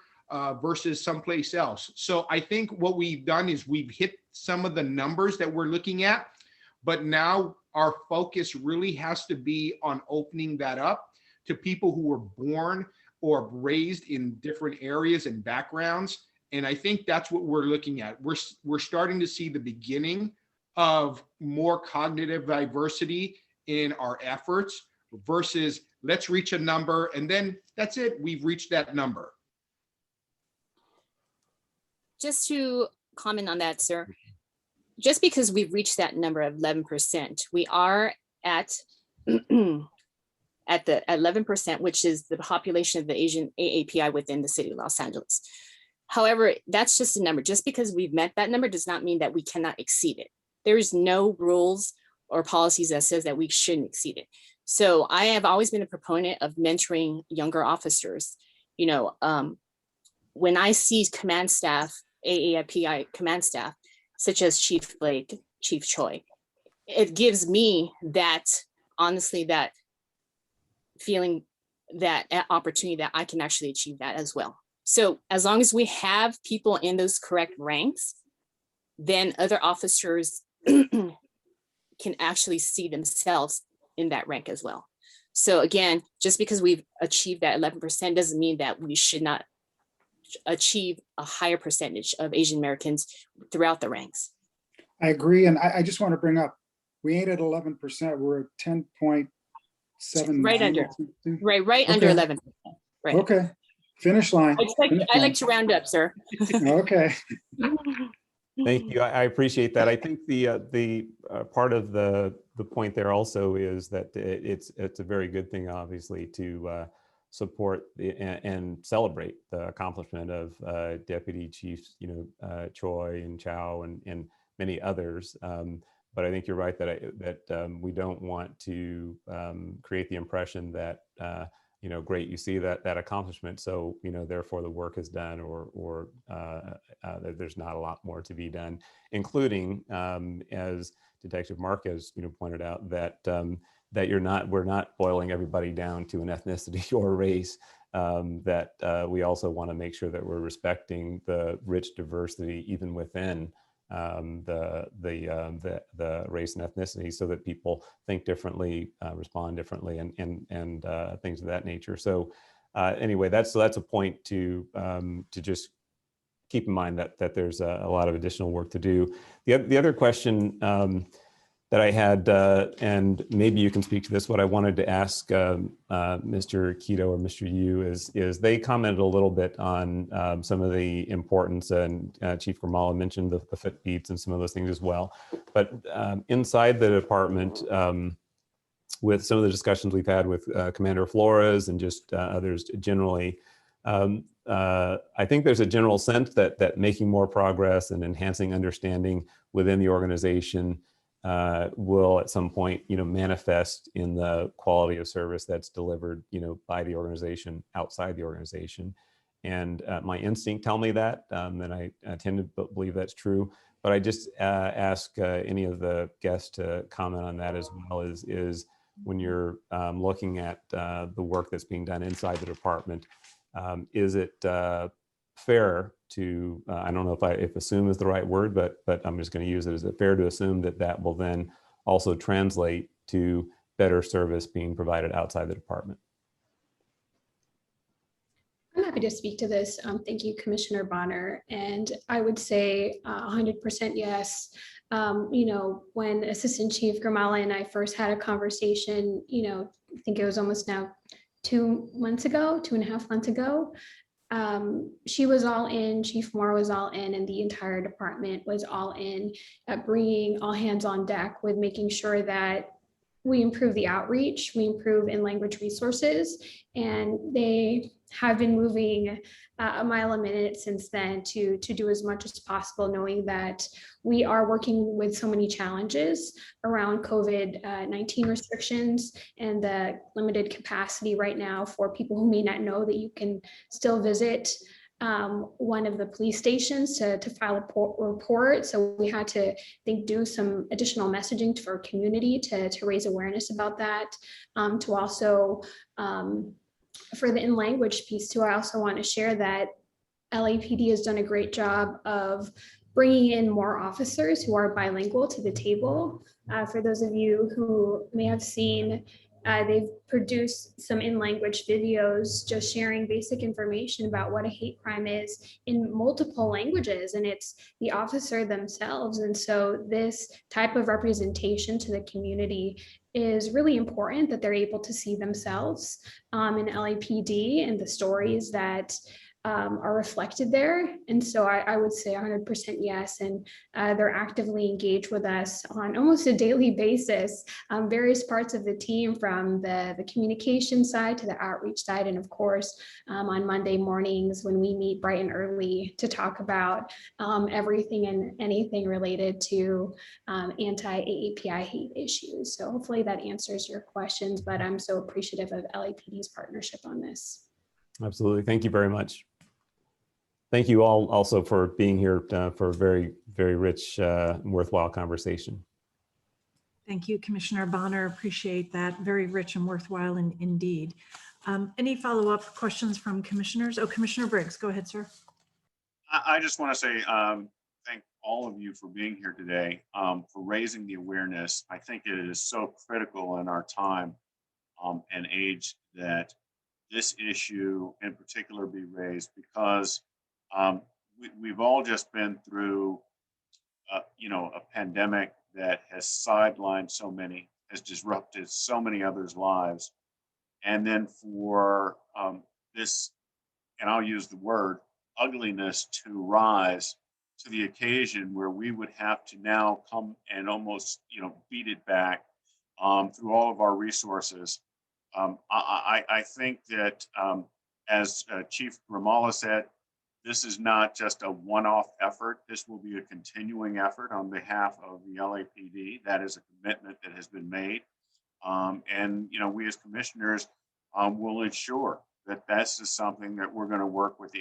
[SPEAKER 4] versus someplace else. So I think what we've done is we've hit some of the numbers that we're looking at, but now our focus really has to be on opening that up to people who were born or raised in different areas and backgrounds. And I think that's what we're looking at. We're starting to see the beginning of more cognitive diversity in our efforts versus let's reach a number and then that's it, we've reached that number.
[SPEAKER 19] Just to comment on that, sir, just because we've reached that number of 11%, we are at at the 11%, which is the population of the Asian AAPI within the city of Los Angeles. However, that's just a number. Just because we've met that number does not mean that we cannot exceed it. There is no rules or policies that says that we shouldn't exceed it. So I have always been a proponent of mentoring younger officers. You know, when I see command staff, AAPI command staff, such as Chief Blake, Chief Choi, it gives me that, honestly, that feeling, that opportunity that I can actually achieve that as well. So as long as we have people in those correct ranks, then other officers can actually see themselves in that rank as well. So again, just because we've achieved that 11% doesn't mean that we should not achieve a higher percentage of Asian Americans throughout the ranks.
[SPEAKER 13] I agree. And I just want to bring up, we ain't at 11%, we're at 10.7.
[SPEAKER 19] Right under, right under 11%. Right.
[SPEAKER 13] Okay. Finish line.
[SPEAKER 19] I like to round up, sir.
[SPEAKER 13] Okay.
[SPEAKER 22] Thank you. I appreciate that. I think the part of the point there also is that it's a very good thing, obviously, to support and celebrate the accomplishment of Deputy Chiefs, Choi and Chow and many others. But I think you're right that we don't want to create the impression that great, you see that accomplishment, so therefore the work is done, or there's not a lot more to be done, including as Detective Marquez pointed out that we're not boiling everybody down to an ethnicity or race. That we also want to make sure that we're respecting the rich diversity even within the race and ethnicity, so that people think differently, respond differently, and things of that nature. So anyway, that's a point to just keep in mind that there's a lot of additional work to do. The other question that I had, and maybe you can speak to this, what I wanted to ask Mr. Quito or Mr. Yu is they commented a little bit on some of the importance, and Chief Grimala mentioned the fit beats and some of those things as well. But inside the department, with some of the discussions we've had with Commander Flores and just others generally, I think there's a general sense that making more progress and enhancing understanding within the organization will at some point, manifest in the quality of service that's delivered, by the organization, outside the organization. And my instinct tell me that, and I tend to believe that's true. But I just ask any of the guests to comment on that as well, is when you're looking at the work that's being done inside the department, is it fair to, I don't know if assume is the right word, but I'm just going to use it. Is it fair to assume that will then also translate to better service being provided outside the department?
[SPEAKER 5] I'm happy to speak to this. Thank you, Commissioner Bonner. And I would say 100% yes. When Assistant Chief Grimala and I first had a conversation, I think it was almost now 2.5 months ago, she was all in, Chief Moore was all in, and the entire department was all in at bringing all hands on deck with making sure that we improve the outreach, we improve in language resources, and they have been moving a mile a minute since then to do as much as possible, knowing that we are working with so many challenges around COVID-19 restrictions and the limited capacity right now for people who may not know that you can still visit one of the police stations to file a report. So we had to do some additional messaging for our community to raise awareness about that, to also for the in-language piece too. I also want to share that LAPD has done a great job of bringing in more officers who are bilingual to the table. For those of you who may have seen They've produced some in-language videos just sharing basic information about what a hate crime is in multiple languages, and it's the officer themselves. And so this type of representation to the community is really important, that they're able to see themselves in LAPD and the stories that are reflected there. And so I would say 100% yes. And they're actively engaged with us on almost a daily basis, various parts of the team, from the communication side to the outreach side. And of course, on Monday mornings when we meet bright and early to talk about everything and anything related to anti-AAPI hate issues. So hopefully that answers your questions, but I'm so appreciative of LAPD's partnership on this.
[SPEAKER 22] Absolutely. Thank you very much. Thank you all also for being here for a very, very rich, worthwhile conversation.
[SPEAKER 3] Thank you, Commissioner Bonner. Appreciate that. Very rich and worthwhile indeed. Any follow-up questions from commissioners? Oh, Commissioner Briggs, go ahead, sir.
[SPEAKER 6] I just want to say thank all of you for being here today, for raising the awareness. I think it is so critical in our time and age that this issue in particular be raised, because we've all just been through, a pandemic that has sidelined so many, has disrupted so many others' lives. And then for this, and I'll use the word, ugliness to rise to the occasion where we would have to now come and almost, beat it back through all of our resources. I think that as Chief Ramallah said, this is not just a one-off effort. This will be a continuing effort on behalf of the LAPD. That is a commitment that has been made. And we as commissioners will ensure that this is something that we're going to work with the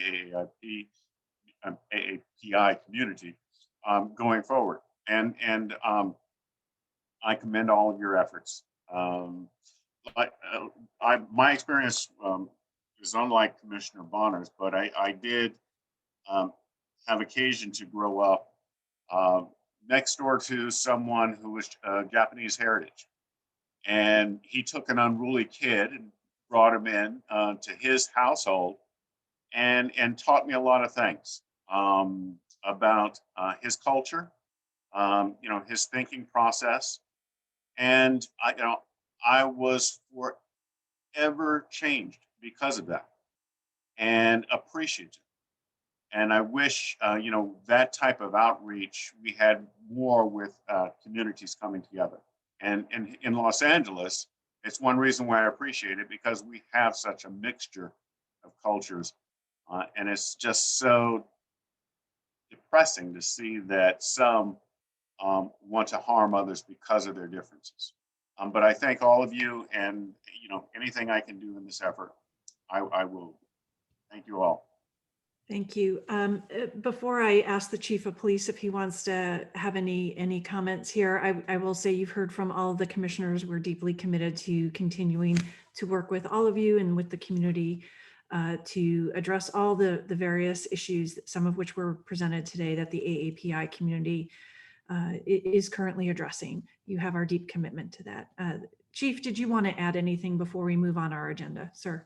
[SPEAKER 6] AAPI community going forward. And I commend all of your efforts. My experience is unlike Commissioner Bonner's, but I did have occasion to grow up next door to someone who was Japanese heritage. And he took an unruly kid and brought him in to his household and taught me a lot of things about his culture, his thinking process. And I was forever changed because of that, and appreciative. And I wish, that type of outreach, we had more with communities coming together. And in Los Angeles, it's one reason why I appreciate it, because we have such a mixture of cultures. And it's just so depressing to see that some want to harm others because of their differences. But I thank all of you, and anything I can do in this effort, I will. Thank you all.
[SPEAKER 3] Thank you. Before I ask the Chief of Police if he wants to have any comments here, I will say you've heard from all of the commissioners. We're deeply committed to continuing to work with all of you and with the community to address all the various issues, some of which were presented today, that the AAPI community is currently addressing. You have our deep commitment to that. Chief, did you want to add anything before we move on our agenda, sir?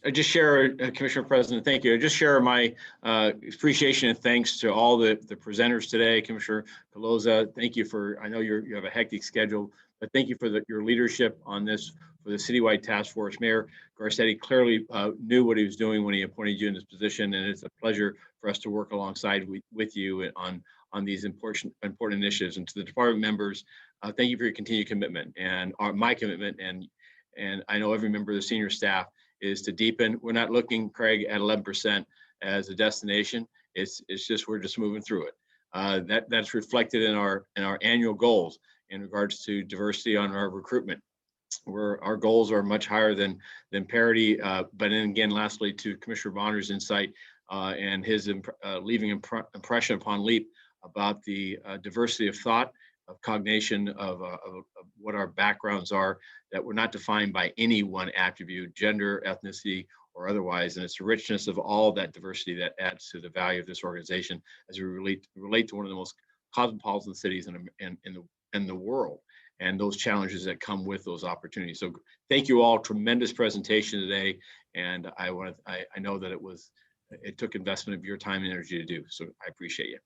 [SPEAKER 16] I just share, Commissioner President, thank you. I just share my appreciation and thanks to all the presenters today. Commissioner Caloza, thank you for, I know you have a hectic schedule, but thank you for your leadership on this for the citywide task force. Mayor Garcetti clearly knew what he was doing when he appointed you in this position, and it's a pleasure for us to work alongside with you on these important initiatives. And to the department members, thank you for your continued commitment, and my commitment, and I know every member of the senior staff is to deepen. We're not looking, Craig, at 11% as a destination. It's just, we're just moving through it. That's reflected in our annual goals in regards to diversity on our recruitment, where our goals are much higher than parity. But then again, lastly, to Commissioner Bonner's insight and his leaving impression upon LEAP about the diversity of thought, of cognition, of what our backgrounds are, that we're not defined by any one attribute, gender, ethnicity, or otherwise. And it's the richness of all that diversity that adds to the value of this organization as we relate to one of the most cosmopolitan cities in the world.
[SPEAKER 1] and those challenges that come with those opportunities. So thank you all. Tremendous presentation today. And I know that it took investment of your time and energy to do. So I appreciate you.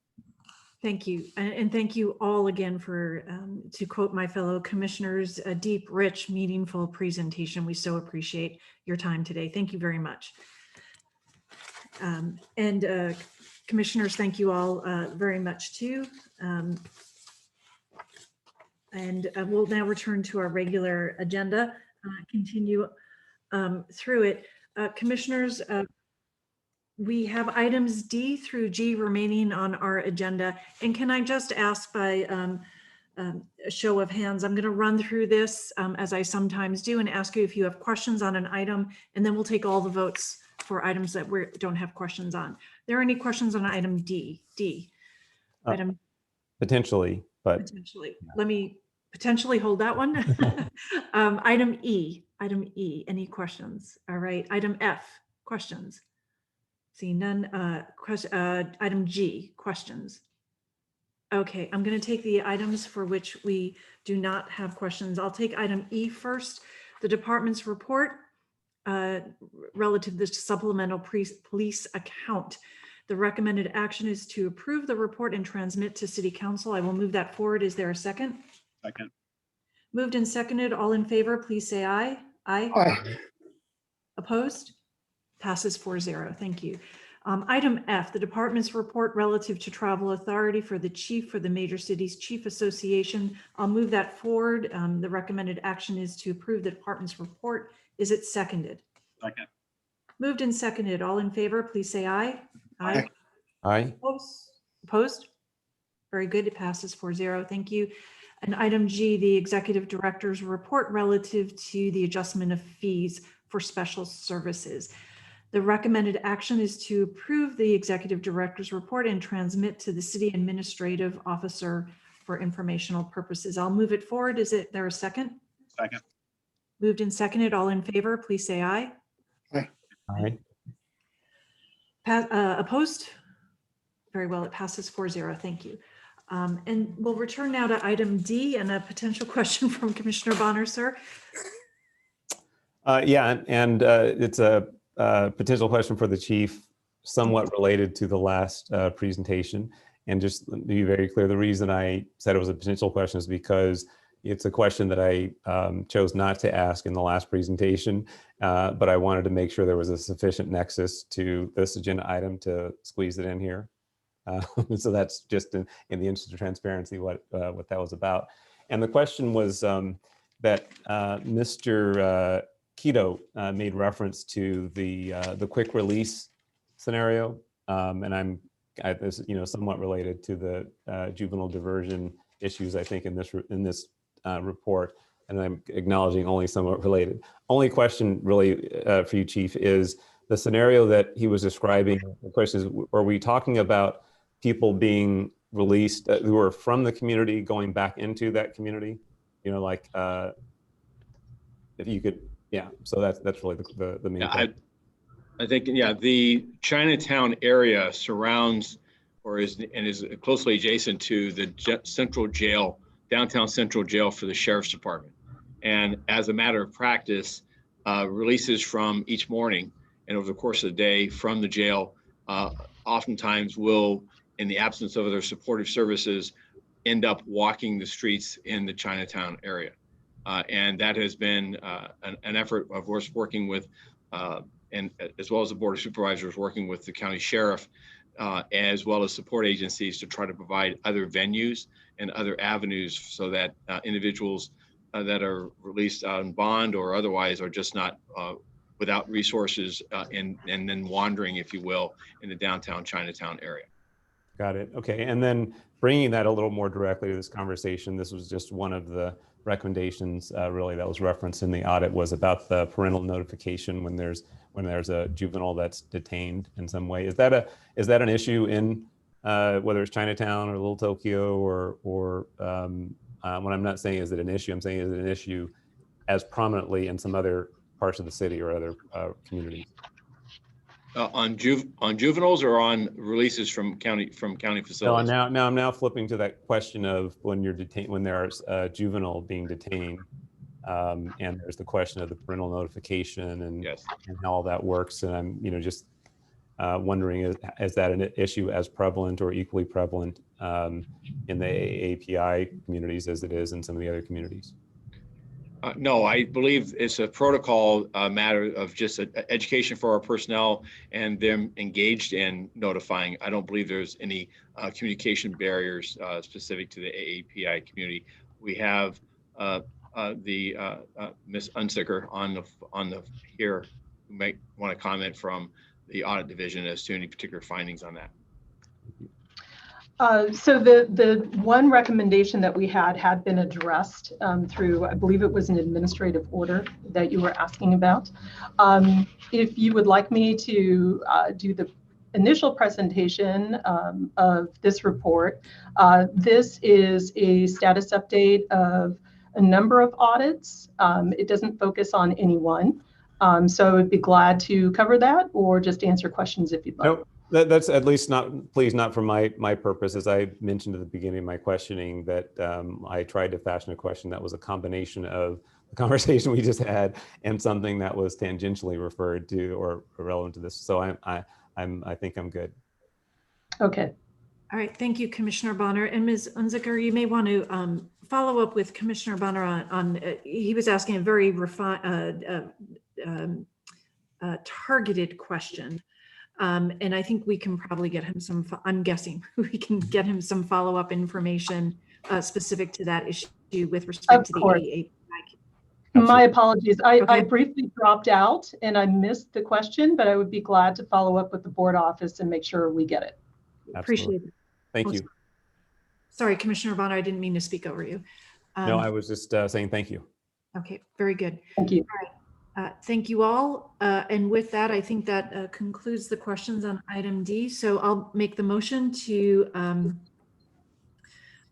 [SPEAKER 3] Thank you. And thank you all again for, to quote my fellow commissioners, a deep, rich, meaningful presentation. We so appreciate your time today. Thank you very much. And commissioners, thank you all very much too. And we'll now return to our regular agenda, continue through it. Commissioners, we have items D through G remaining on our agenda. And can I just ask by a show of hands, I'm going to run through this as I sometimes do and ask you if you have questions on an item, and then we'll take all the votes for items that we don't have questions on. Are there any questions on item D? Item
[SPEAKER 22] Potentially, but
[SPEAKER 3] potentially. Let me potentially hold that one. Item E, any questions? All right, item F, questions. See none. Item G, questions. Okay, I'm going to take the items for which we do not have questions. I'll take item E first, the department's report relative to the supplemental police account. The recommended action is to approve the report and transmit to City Council. I will move that forward. Is there a second?
[SPEAKER 6] Second.
[SPEAKER 3] Moved and seconded. All in favor, please say aye. Aye.
[SPEAKER 13] Aye.
[SPEAKER 3] Opposed? Passes 4-0. Thank you. Item F, the department's report relative to travel authority for the chief for the Major Cities Chief Association. I'll move that forward. The recommended action is to approve the department's report. Is it seconded?
[SPEAKER 6] Second.
[SPEAKER 3] Moved and seconded. All in favor, please say aye. Aye.
[SPEAKER 22] aye.
[SPEAKER 3] Opposed? Very good. It passes 4-0. Thank you. And item G, the executive director's report relative to the adjustment of fees for special services. The recommended action is to approve the executive director's report and transmit to the city administrative officer for informational purposes. I'll move it forward. Is there a second?
[SPEAKER 6] Second.
[SPEAKER 3] Moved and seconded. All in favor, please say aye.
[SPEAKER 13] Aye.
[SPEAKER 22] Aye.
[SPEAKER 3] Opposed? Very well, it passes 4-0. Thank you. And we'll return now to item D and a potential question from Commissioner Bonner, sir.
[SPEAKER 22] Yeah, and it's a potential question for the chief, somewhat related to the last presentation. And just to be very clear, the reason I said it was a potential question is because it's a question that I chose not to ask in the last presentation, but I wanted to make sure there was a sufficient nexus to this agenda item to squeeze it in here. So that's just in the interest of transparency what that was about. And the question was that Mr. Keto made reference to the quick release scenario, and this somewhat related to the juvenile diversion issues, I think, in this report, and I'm acknowledging only somewhat related. Only question really for you, Chief, is the scenario that he was describing. The question is, are we talking about people being released who are from the community going back into that community? Like if you could, yeah. So that's really the main thing.
[SPEAKER 1] I think, yeah, the Chinatown area surrounds or is closely adjacent to the central jail, downtown central jail for the sheriff's department. And as a matter of practice, releases from each morning and over the course of the day from the jail oftentimes will, in the absence of other supportive services, end up walking the streets in the Chinatown area. And that has been an effort of course working with, and as well as the Board of Supervisors working with the county sheriff, as well as support agencies to try to provide other venues and other avenues so that individuals that are released on bond or otherwise are just not without resources and then wandering, if you will, in the downtown Chinatown area.
[SPEAKER 22] Got it. Okay. And then bringing that a little more directly to this conversation, this was just one of the recommendations really that was referenced in the audit, was about the parental notification when there's a juvenile that's detained in some way. Is that an issue in whether it's Chinatown or Little Tokyo or what I'm not saying is it an issue, I'm saying is it an issue as prominently in some other parts of the city or other communities?
[SPEAKER 1] On juveniles or on releases from county
[SPEAKER 22] No,
[SPEAKER 1] facilities?
[SPEAKER 22] now I'm now flipping to that question of when you're detained, when there's a juvenile being detained. And there's the question of the parental notification and,
[SPEAKER 1] Yes.
[SPEAKER 22] and how all that works. And I'm, just wondering, is that an issue as prevalent or equally prevalent in the AAPI communities as it is in some of the other communities?
[SPEAKER 1] No, I believe it's a protocol matter of just education for our personnel and them engaged in notifying. I don't believe there's any communication barriers specific to the AAPI community. We have Ms. Unsicker on the here who might want to comment from the audit division as to any particular findings on that.
[SPEAKER 9] So the one recommendation that we had been addressed through, I believe it was an administrative order that you were asking about. If you would like me to do the initial presentation of this report, this is a status update of a number of audits. It doesn't focus on any one. So I'd be glad to cover that or just answer questions if you'd like.
[SPEAKER 22] Nope. That's at least not for my purpose. As I mentioned at the beginning of my questioning, that I tried to fashion a question that was a combination of the conversation we just had and something that was tangentially referred to or relevant to this. So I think I'm good.
[SPEAKER 9] Okay.
[SPEAKER 3] All right, thank you, Commissioner Bonner. And Ms. Unzicker, you may want to follow up with Commissioner Bonner on he was asking a very targeted question. And I think we can probably get him some, I'm guessing we can get him some follow-up information specific to that issue with respect to the AAPI.
[SPEAKER 9] My apologies. I briefly dropped out and I missed the question, but I would be glad to follow up with the board office and make sure we get it.
[SPEAKER 3] Appreciate it.
[SPEAKER 22] Thank you.
[SPEAKER 3] Sorry, Commissioner Bonner, I didn't mean to speak over you.
[SPEAKER 22] No, I was just saying thank you.
[SPEAKER 3] Okay, very good.
[SPEAKER 9] Thank you.
[SPEAKER 3] All right. Thank you all. And with that, I think that concludes the questions on item D. So I'll make the motion to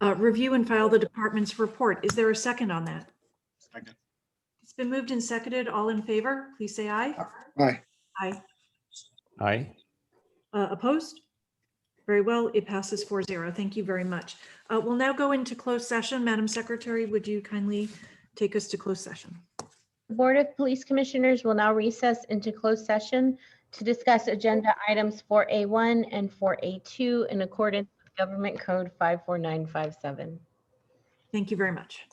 [SPEAKER 3] review and file the department's report. Is there a second on that?
[SPEAKER 6] Second.
[SPEAKER 3] It's been moved and seconded. All in favor, please say aye.
[SPEAKER 13] Aye.
[SPEAKER 3] Aye.
[SPEAKER 22] Aye.
[SPEAKER 3] Opposed? Very well, it passes 4-0. Thank you very much. We'll now go into closed session. Madam Secretary, would you kindly take us to closed session?
[SPEAKER 7] The Board of Police Commissioners will now recess into closed session to discuss agenda items 4A1 and 4A2 in accordance with Government Code 54957.
[SPEAKER 3] Thank you very much.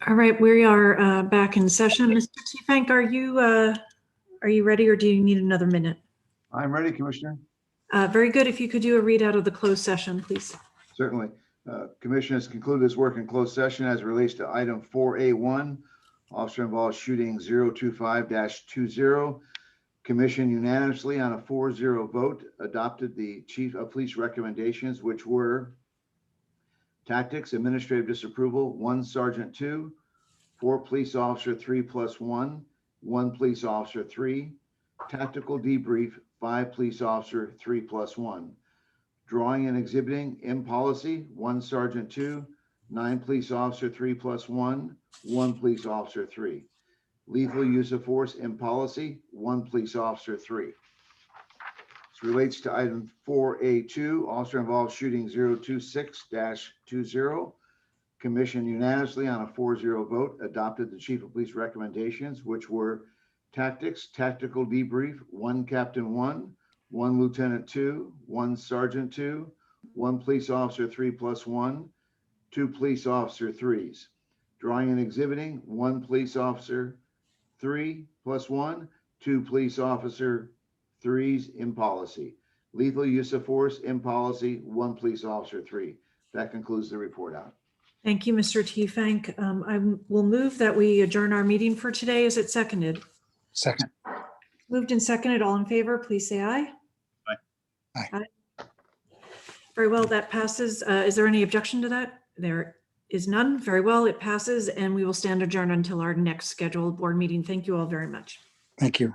[SPEAKER 3] All right, we are back in session. Mr. Teefank, are you ready or do you need another minute?
[SPEAKER 8] I'm ready, Commissioner.
[SPEAKER 3] Very good. If you could do a readout of the closed session, please.
[SPEAKER 8] Certainly. Commission has concluded its work in closed session as it relates to item 4A1, officer involved shooting 025-20. Commission unanimously on a 4-0 vote adopted the chief of police recommendations, which were tactics, administrative disapproval, 1 sergeant 2, 4 police officer 3+1, 1 police officer 3, tactical debrief, 5 police officer 3+1. Drawing and exhibiting in policy, 1 sergeant 2, 9 police officer 3+1, 1 police officer 3. Lethal use of force in policy, 1 police officer 3. This relates to item 4A2, officer involved shooting 026-20. Commission unanimously on a 4-0 vote adopted the chief of police recommendations, which were tactics, tactical debrief, 1 captain 1, 1 lieutenant 2, 1 sergeant 2, 1 police officer 3+1, 2 police officer 3s. Drawing and exhibiting, 1 police officer 3+1, 2 police officer 3s in policy. Lethal use of force in policy, 1 police officer 3. That concludes the report out.
[SPEAKER 3] Thank you, Mr. Teefank. I will move that we adjourn our meeting for today. Is it seconded?
[SPEAKER 13] Second.
[SPEAKER 3] Moved and seconded. All in favor, please say aye.
[SPEAKER 13] Aye.
[SPEAKER 3] Aye. Very well, that passes. Is there any objection to that? There is none. Very well, it passes, and we will stand adjourned until our next scheduled board meeting. Thank you all very much.
[SPEAKER 13] Thank you.